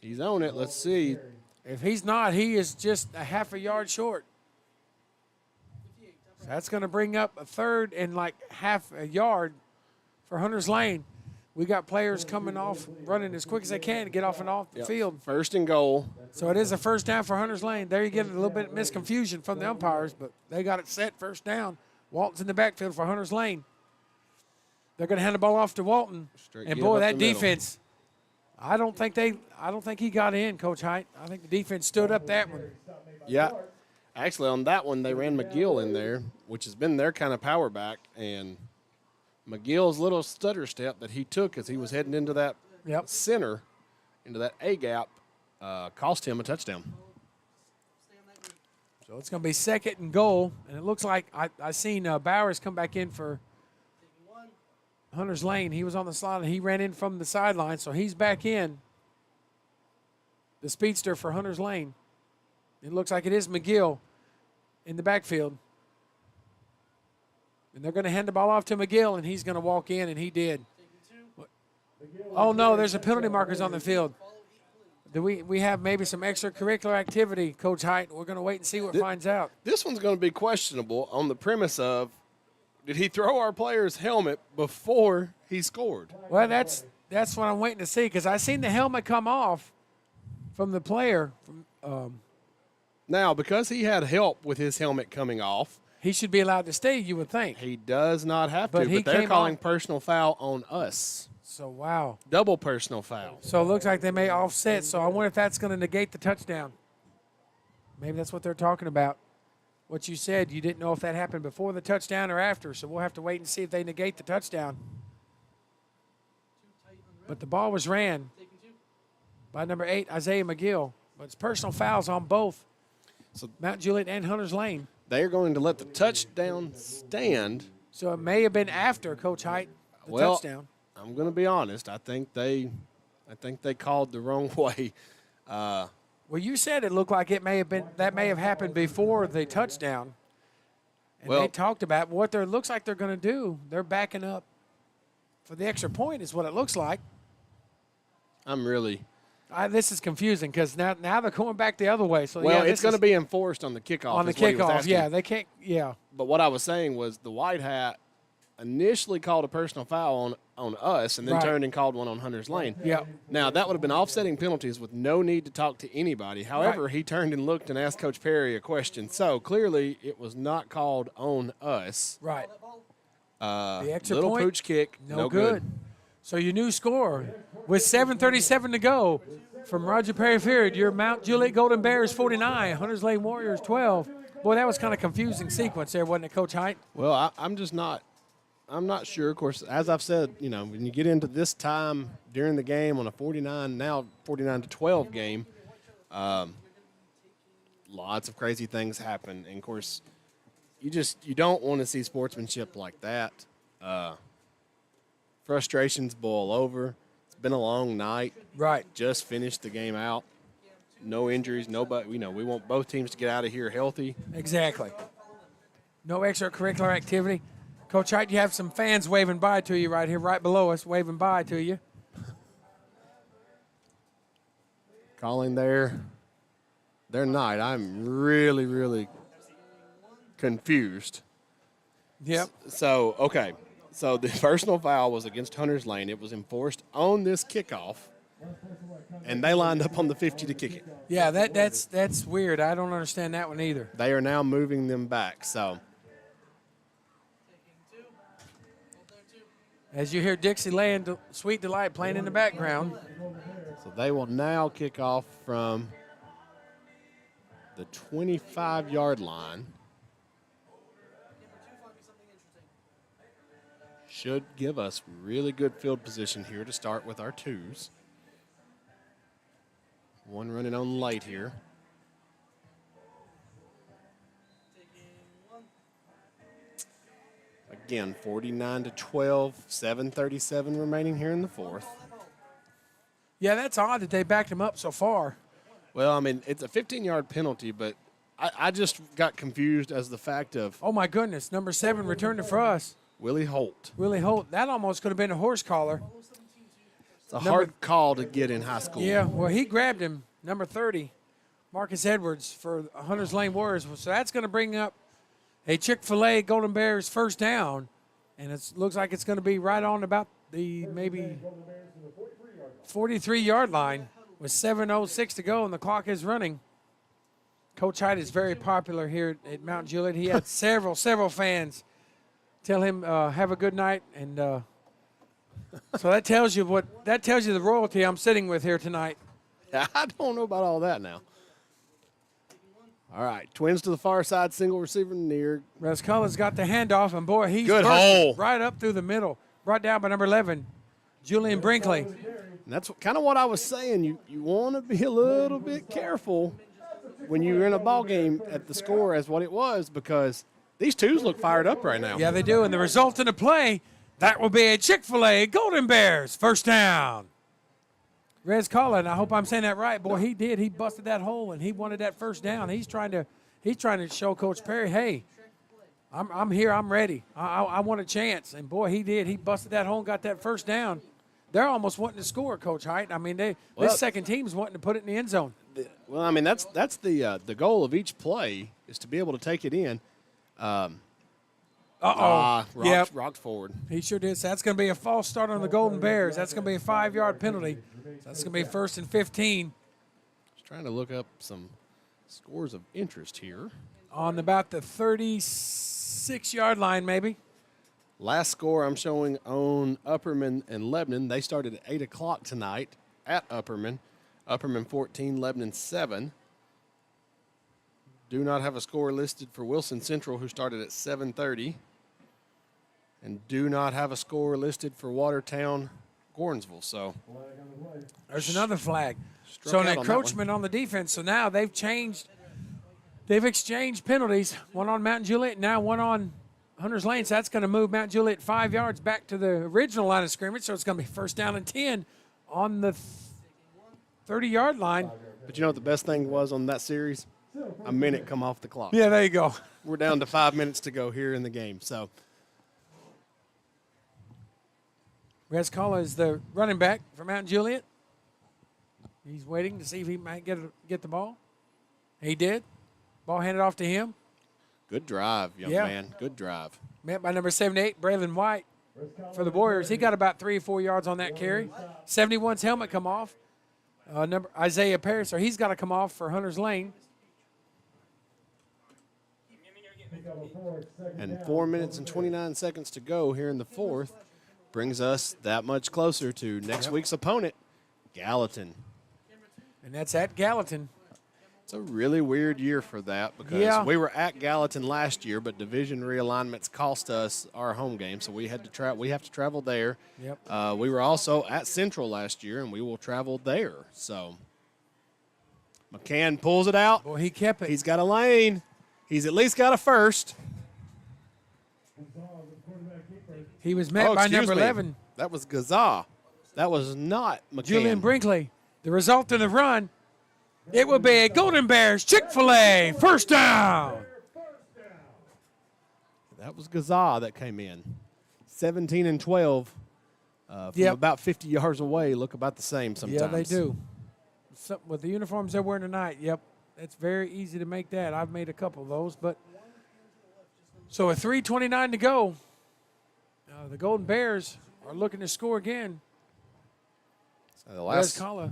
he's on it. Let's see. If he's not, he is just a half a yard short. So that's going to bring up a 3rd and like half a yard for Hunters Lane. We got players coming off, running as quick as they can to get off and off the field. 1st and goal. So it is a 1st down for Hunters Lane. There you get a little bit of misconfusion from the umpires, but they got it set 1st down. Walton's in the backfield for Hunters Lane. They're going to hand the ball off to Walton. Straight and give boy, up that the middle. defense, I don't think he got in, Coach Hiett. I think the defense stood up that one. Yeah. Actually, on that one, they ran McGill in there, which has been their kind of power back. And McGill's little stutter step that he took as he was heading into that center, into that A gap, cost him a touchdown. So it's going to be 2nd and goal. And it looks like I seen Bowers come back in for Hunter's Lane. He was on the sideline. He ran in from the sideline, so he's back in. The speedster for Hunter's Lane. It looks like it is McGill in the backfield. And they're going to hand the ball off to McGill, and he's going to walk in, and he did. Oh, no, there's a penalty markers on the field. Do we have maybe some extracurricular activity, Coach Hiett? We're going to wait and see what finds out. This one's going to be questionable on the premise of, did he throw our player's helmet before he scored? Well, that's what I'm waiting to see, because I seen the helmet come off from the player. Now, because he had help with his helmet coming off, he should be allowed to stay, you would think. He does not have to, but they're calling personal foul on us. So, wow. Double personal foul. So, it looks like they may offset. So, I wonder if that's going to negate the touchdown. Maybe that's what they're talking about. What you said, you didn't know if that happened before the touchdown or after. So, we'll have to wait and see if they negate the touchdown. But the ball was ran by number 8, Isaiah McGill. But it's personal fouls on both Mount Juliet and Hunter's Lane. They're going to let the touchdown stand. So it may have been after, Coach Hiett, the touchdown. I'm going to be honest. I think they called the wrong way. Well, you said it looked like it may have happened before the touchdown. And they talked about what looks like they're going to do. They're backing up for the extra point is what it looks like. This is confusing because now they're going back the other way. So it's going to be enforced on the kickoff. On the kickoff, they can't. Yeah. But what I was saying was the white hat initially called a personal foul on us, and then turned and called one on Hunter's Lane. Yeah. Now that would have been offsetting penalties with no need to talk to anybody. However, he turned and looked and asked Coach Perry a question. So clearly, it was not called on us. Right. The extra little point, pooch kick, no good. So your new score with 7:37 to go from Roger Perry Field, your Mount Juliet Golden Bears 49, Hunters Lane Warriors 12. Boy, that was kind of confusing sequence there, wasn't it, Coach Hiett? Well, I'm not sure. Of course, as I've said, when you get into this time during the game on a 49-12 game, lots of crazy things happen. And, of course, you don't want to see sportsmanship like that. Frustrations boil over. It's been a long night. Right. Just finished the game out. No injuries. Nobody. We want both teams to get out of here healthy. Exactly. No extracurricular activity. Coach Hiett, you have some fans waving by to you right here, right below us, waving by to you. Calling their night. I'm really, really confused. Yep. So, okay. So the personal foul was against Hunter's Lane. It was enforced on this kickoff, and they lined up on the 50 to kick it. Yeah, that's weird. I don't understand that one either. They are now moving them back. So as you hear Dixieland Sweet Delight playing in the background. So they will now kick off from the 25-yard line. Should give us really good field position here to start with our twos. One running on late here. Again, 49-12, 7:37 remaining here in the fourth. Yeah, that's odd that they backed him up so far. Well, I mean, it's a 15-yard penalty, but I just got confused as the fact of. Oh, my goodness. Number 7 returned it for us. Willie Holt. Willie Holt. That almost could have been a horse collar. It's a hard call to get in high school. Yeah, well, he grabbed him, number 30, Marcus Edwards for Hunters Lane Warriors. So that's going to bring up a Chick-fil-A Golden Bears first down, and it looks like it's going to be right on about the maybe 43-yard line with 7:06 to go, and the clock is running. Coach Hiett is very popular here at Mount Juliet. He had several fans tell him have a good night, and So that tells you the royalty I'm sitting with here tonight. I don't know about all that now. All right, Twins to the far side, single receiver near. Rescala's got the handoff, and boy, he's Good bursting hole. right up through the middle. Brought down by number 11, Julian Brinkley. And that's kind of what I was saying. You want to be a little bit careful when you're in a ball game at the score as what it was, because these twos look fired up right now. Yeah, they do. And the result in the play, that will be a Chick-fil-A Golden Bears first down. Rescala, and I hope I'm saying that right. Boy, he did. He busted that hole, and he wanted that first down. He's trying to show Coach Perry, hey, I'm here. I'm ready. I want a chance. And, boy, he did. He busted that hole and got that first down. They're almost wanting to score, Coach Hiett. I mean, this second team's wanting to put it in the end zone. Well, I mean, that's the goal of each play is to be able to take it in. Rocked forward. He sure did. So that's going to be a false start on the Golden Bears. That's going to be a 5-yard penalty. So that's going to be 1st and 15. Just trying to look up some scores of interest here. On about the 36-yard line, maybe. Last score I'm showing on Upperman and Lebanon. They started at 8 o'clock tonight at Upperman. Upperman 14, Lebanon 7. Do not have a score listed for Wilson Central, who started at 7:30. And do not have a score listed for Watertown, Gornsville. So there's another flag. So an encroachment on the defense. So now they've exchanged penalties. One on Mount Juliet, now one on Hunters Lane. So that's going to move Mount Juliet 5 yards back to the original line of scrimmage. So it's going to be 1st down and 10 on the 30-yard line. But you know what the best thing was on that series? A minute come off the clock. Yeah, there you go. We're down to 5 minutes to go here in the game. So Rescala is the running back for Mount Juliet. He's waiting to see if he might get the ball. He did. Ball handed off to him. good drive, young man. Good drive. Met by number 78, Braylon White for the Warriors. He got about 3 or 4 yards on that carry. 71's helmet come off. Number Isaiah Paris, or he's got to come off for Hunters Lane. And 4 minutes and 29 seconds to go here in the fourth brings us that much closer to next week's opponent, Gallatin. And that's at Gallatin. It's a really weird year for that because we were at Gallatin last year, but division realignments cost us our home game, so we have to travel there. Yep. We were also at Central last year, and we will travel there. So McCann pulls it out. Well, he kept it. He's got a lane. He's at least got a first. He was met by number 11. That was Gaza. That was not McCann. Julian Brinkley. The result of the run, it will be a Golden Bears Chick-fil-A first down. That was Gaza that came in. 17 and 12 from about 50 yards away look about the same sometimes. Yeah, they do. With the uniforms they're wearing tonight, it's very easy to make that. I've made a couple of those. But so with 3:29 to go, the Golden Bears are looking to score again. So the last Collar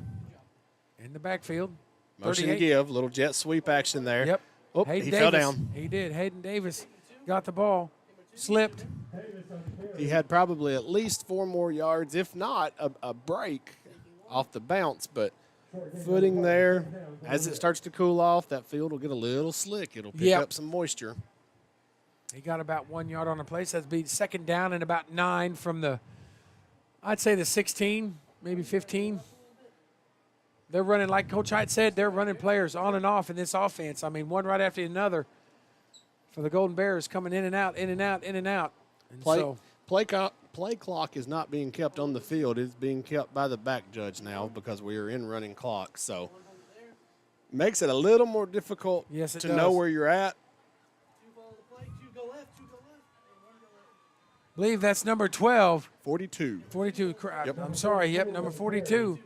in the backfield. Motion to give, little jet sweep action there. Yep. Oh, Hayden he Davis, fell down. He did. Hayden Davis got the ball, slipped. He had probably at least 4 more yards, if not a break off the bounce. But footing there, as it starts to cool off, that field will get a little slick. It'll pick up some moisture. He got about 1 yard on the play. So that'd be second down and about 9 from the, I'd say the 16, maybe 15. They're running, like Coach Hiett said, they're running players on and off in this offense. I mean, one right after another for the Golden Bears coming in and out, in and out, in and out. And play clock is not being kept on the field. It's being kept by the back judge now because we are in running clock. So makes it a little more difficult to know where you're at. I believe that's number 12. 42. 42. Yep. I'm sorry. Yep, number 42.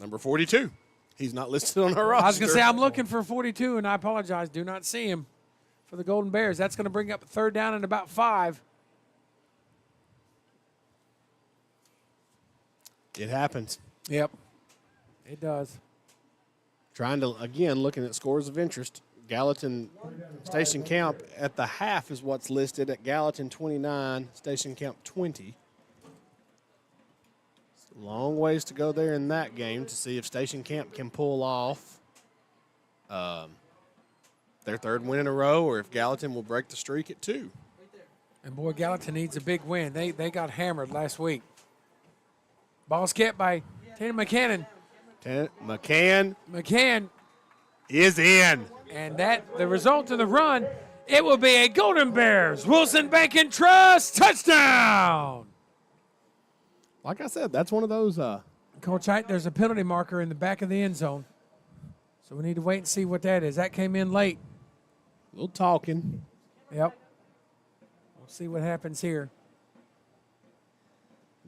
Number 42. He's not listed on our roster. I was going to say, I'm looking for 42, and I apologize. Do not see him for the Golden Bears. That's going to bring up third down and about 5. It happens. Yep, it does. Trying to, again, looking at scores of interest. Gallatin Station Camp at the half is what's listed at Gallatin 29, Station Camp 20. Long ways to go there in that game to see if Station Camp can pull off their third win in a row, or if Gallatin will break the streak at 2. And, boy, Gallatin needs a big win. They got hammered last week. Ball's kept by Tanner McCann. McCann Is in. And the result of the run, it will be a Golden Bears Wilson Bank and Trust touchdown. Like I said, that's one of those. Coach Hiett, there's a penalty marker in the back of the end zone. So we need to wait and see what that is. That came in late. A little talking. Yep. We'll see what happens here.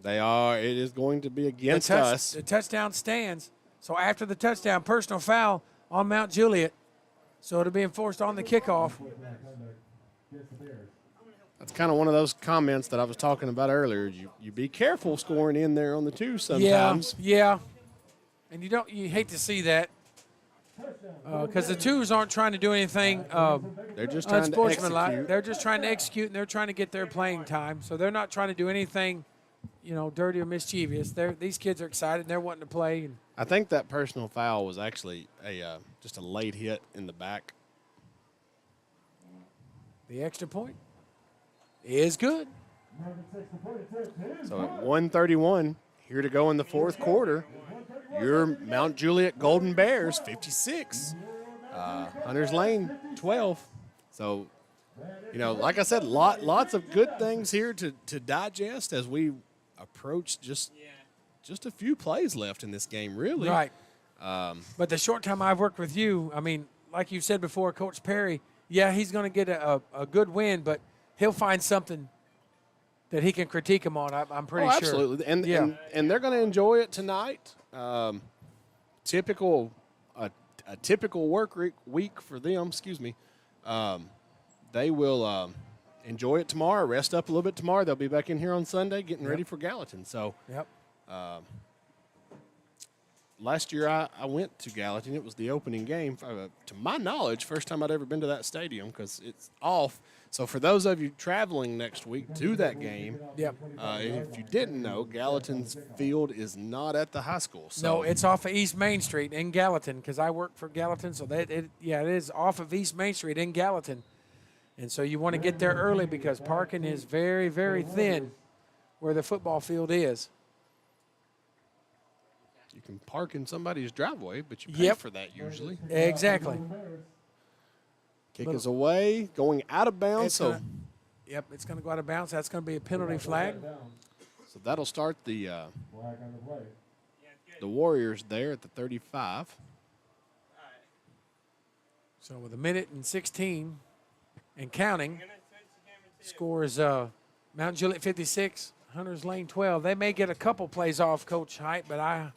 It is going to be against us. The touchdown stands. So after the touchdown, personal foul on Mount Juliet. So it'll be enforced on the kickoff. That's kind of one of those comments that I was talking about earlier. You be careful scoring in there on the 2 sometimes. Yeah. And you hate to see that because the 2s aren't trying to do anything They're just trying to execute. They're just trying to execute, and they're trying to get their playing time. So they're not trying to do anything, dirty or mischievous. These kids are excited, and they're wanting to play. And I think that personal foul was actually just a late hit in the back. the extra point is good. So at 1:31, here to go in the fourth quarter, your Mount Juliet Golden Bears 56, Hunters Lane 12. So, like I said, lots of good things here to digest as we approach just a few plays left in this game, really. Right. But the short time I've worked with you, I mean, like you said before, Coach Perry, he's going to get a good win, but he'll find something that he can critique him on, I'm pretty sure. Absolutely. And they're going to enjoy it tonight. Typical work week for them, they will enjoy it tomorrow, rest up a little bit tomorrow. They'll be back in here on Sunday getting ready for Gallatin. So last year I went to Gallatin. It was the opening game. To my knowledge, first time I'd ever been to that stadium because it's off. So for those of you traveling next week to that game, if you didn't know, Gallatin's field is not at the high school. So. No, it's off of East Main Street in Gallatin because I work for Gallatin. So it is off of East Main Street in Gallatin. And so you want to get there early because parking is very, very thin where the football field is. You can park in somebody's driveway, but you pay for that usually. Exactly. Kick is away, going out of bounds. It's going to go out of bounds. That's going to be a penalty flag. So that'll start the Warriors there at the 35. So with 1:16 and counting, score is Mount Juliet 56, Hunters Lane 12. They may get a couple plays off, Coach Hiett, but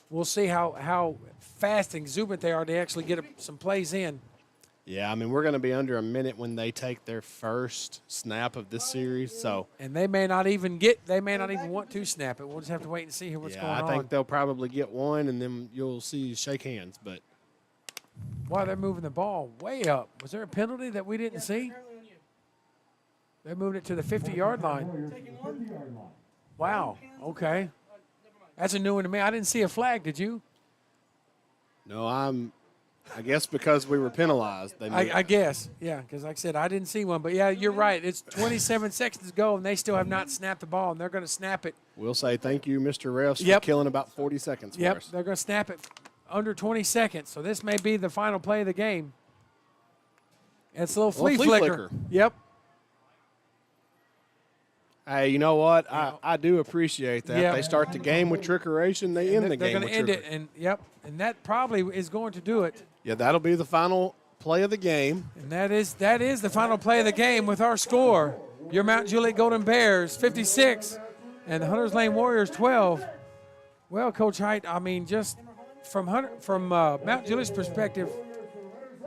we'll see how fast and exuberant they are to actually get some plays in. Yeah, I mean, we're going to be under a minute when they take their first snap of this series. And they may not even want to snap it. We'll just have to wait and see what's going on. I think they'll probably get one, and then you'll see shake hands. But wow, they're moving the ball way up. Was there a penalty that we didn't see? They're moving it to the 50-yard line. Wow. Okay. That's a new one to me. I didn't see a flag. Did you? No, I guess because we were penalized. I guess, because like I said, I didn't see one. But, you're right. It's 27 seconds to go, and they still have not snapped the ball, and they're going to snap it. We'll say thank you, Mr. Refs, for killing about 40 seconds for us. They're going to snap it under 20 seconds. So this may be the final play of the game. It's a little flea flicker. Yep. Hey, you know what? I do appreciate that. Yep. They start the game with trickeration. They end the game with trickeration. They're going to end it, and that probably is going to do it. Yeah, that'll be the final play of the game. And that is the final play of the game with our score. Your Mount Juliet Golden Bears 56 and the Hunters Lane Warriors 12. Well, Coach Hiett, I mean, just from Mount Juliet's perspective,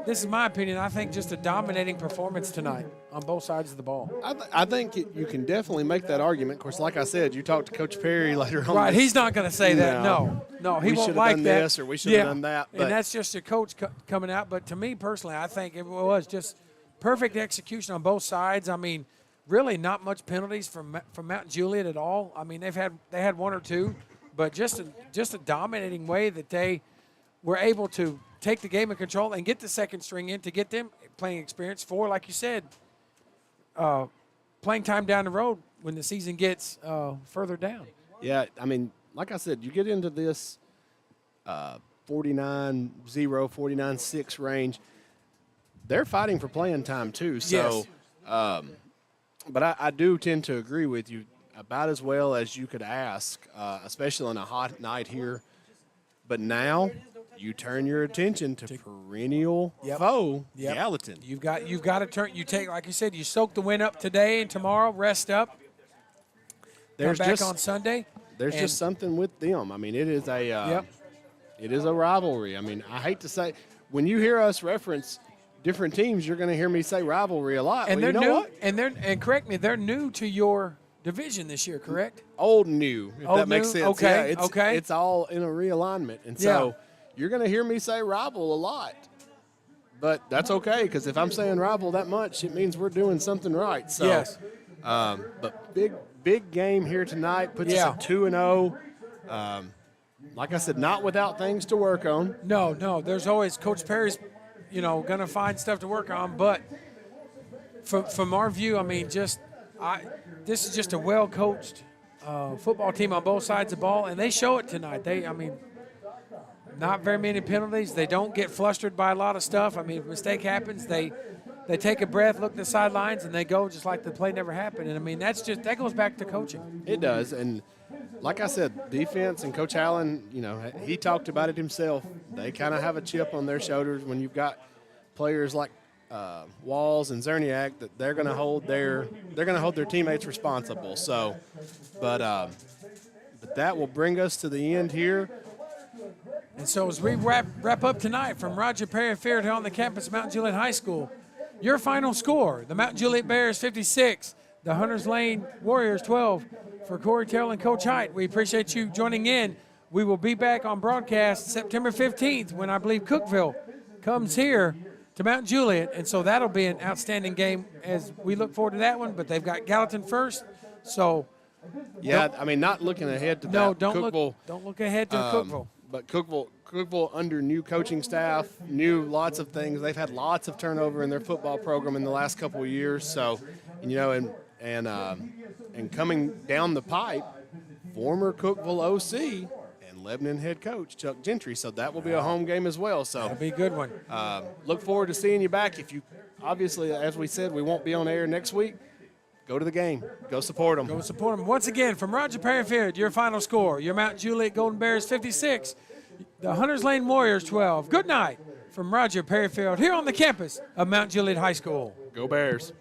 this is my opinion. I think just a dominating performance tonight on both sides of the ball. I think you can definitely make that argument. Of course, like I said, you talked to Coach Perry later on. Right, he's not going to say that. No, he won't like that. This or we should have done that. But. And that's just your coach coming out. But to me personally, I think it was just perfect execution on both sides. I mean, really not much penalties from Mount Juliet at all. I mean, they had one or two, but just a dominating way that they were able to take the game in control and get the second string in to get them playing experience for, like you said, playing time down the road when the season gets further down. Yeah, I mean, like I said, you get into this 49-0, 49-6 range, they're fighting for playing time too. So, Yes. But I do tend to agree with you about as well as you could ask, especially on a hot night here. But now you turn your attention to perennial foe, Gallatin. You've got to turn. You take, like you said, you soak the win up today and tomorrow. Rest up. There's come back just on Sunday. There's just something with them. I mean, it is a it is a rivalry. I mean, I hate to say, when you hear us reference different teams, you're going to hear me say rivalry a lot. And well, they're you know new. what? And correct me, they're new to your division this year, correct? Old new, if Old that makes new? sense. Okay, Yeah, okay. It's all in a realignment, and so you're going to hear me say rival a lot. But that's okay, because if I'm saying rival that much, it means we're doing something right. So, Yes. But big game here tonight. Puts us at 2-0. Like I said, not without things to work on. No. There's always Coach Perry's, going to find stuff to work on. But from our view, I mean, this is just a well-coached football team on both sides of the ball, and they show it tonight. Not very many penalties. They don't get flustered by a lot of stuff. I mean, if a mistake happens, they take a breath, look at the sidelines, and they go just like the play never happened. And, I mean, that goes back to coaching. It does. And like I said, defense and Coach Allen, he talked about it himself. They kind of have a chip on their shoulders when you've got players like Walls and Zerniak that they're going to hold their teammates responsible. So, but that will bring us to the end here. And so as we wrap up tonight from Roger Perry Field here on the campus of Mount Juliet High School, your final score, the Mount Juliet Bears 56, the Hunters Lane Warriors 12. For Corey, Terrell, and Coach Hiett, we appreciate you joining in. We will be back on broadcast September 15th when I believe Cookeville comes here to Mount Juliet. And so that'll be an outstanding game as we look forward to that one. But they've got Gallatin first. So, I mean, not looking ahead to that. No, don't Cookeville, look ahead to Cookeville. But Cookeville under new coaching staff, knew lots of things. They've had lots of turnover in their football program in the last couple of years. So, and coming down the pipe, former Cookeville OC and Lebanon head coach Chuck Gentry. So that will be a home game as well. So That'll be a good one. Look forward to seeing you back. If you, obviously, as we said, we won't be on air next week. Go to the game. Go support them. Go support them. Once again, from Roger Perry Field, your final score, your Mount Juliet Golden Bears 56, the Hunters Lane Warriors 12. Good night from Roger Perry Field here on the campus of Mount Juliet High School. Go Bears.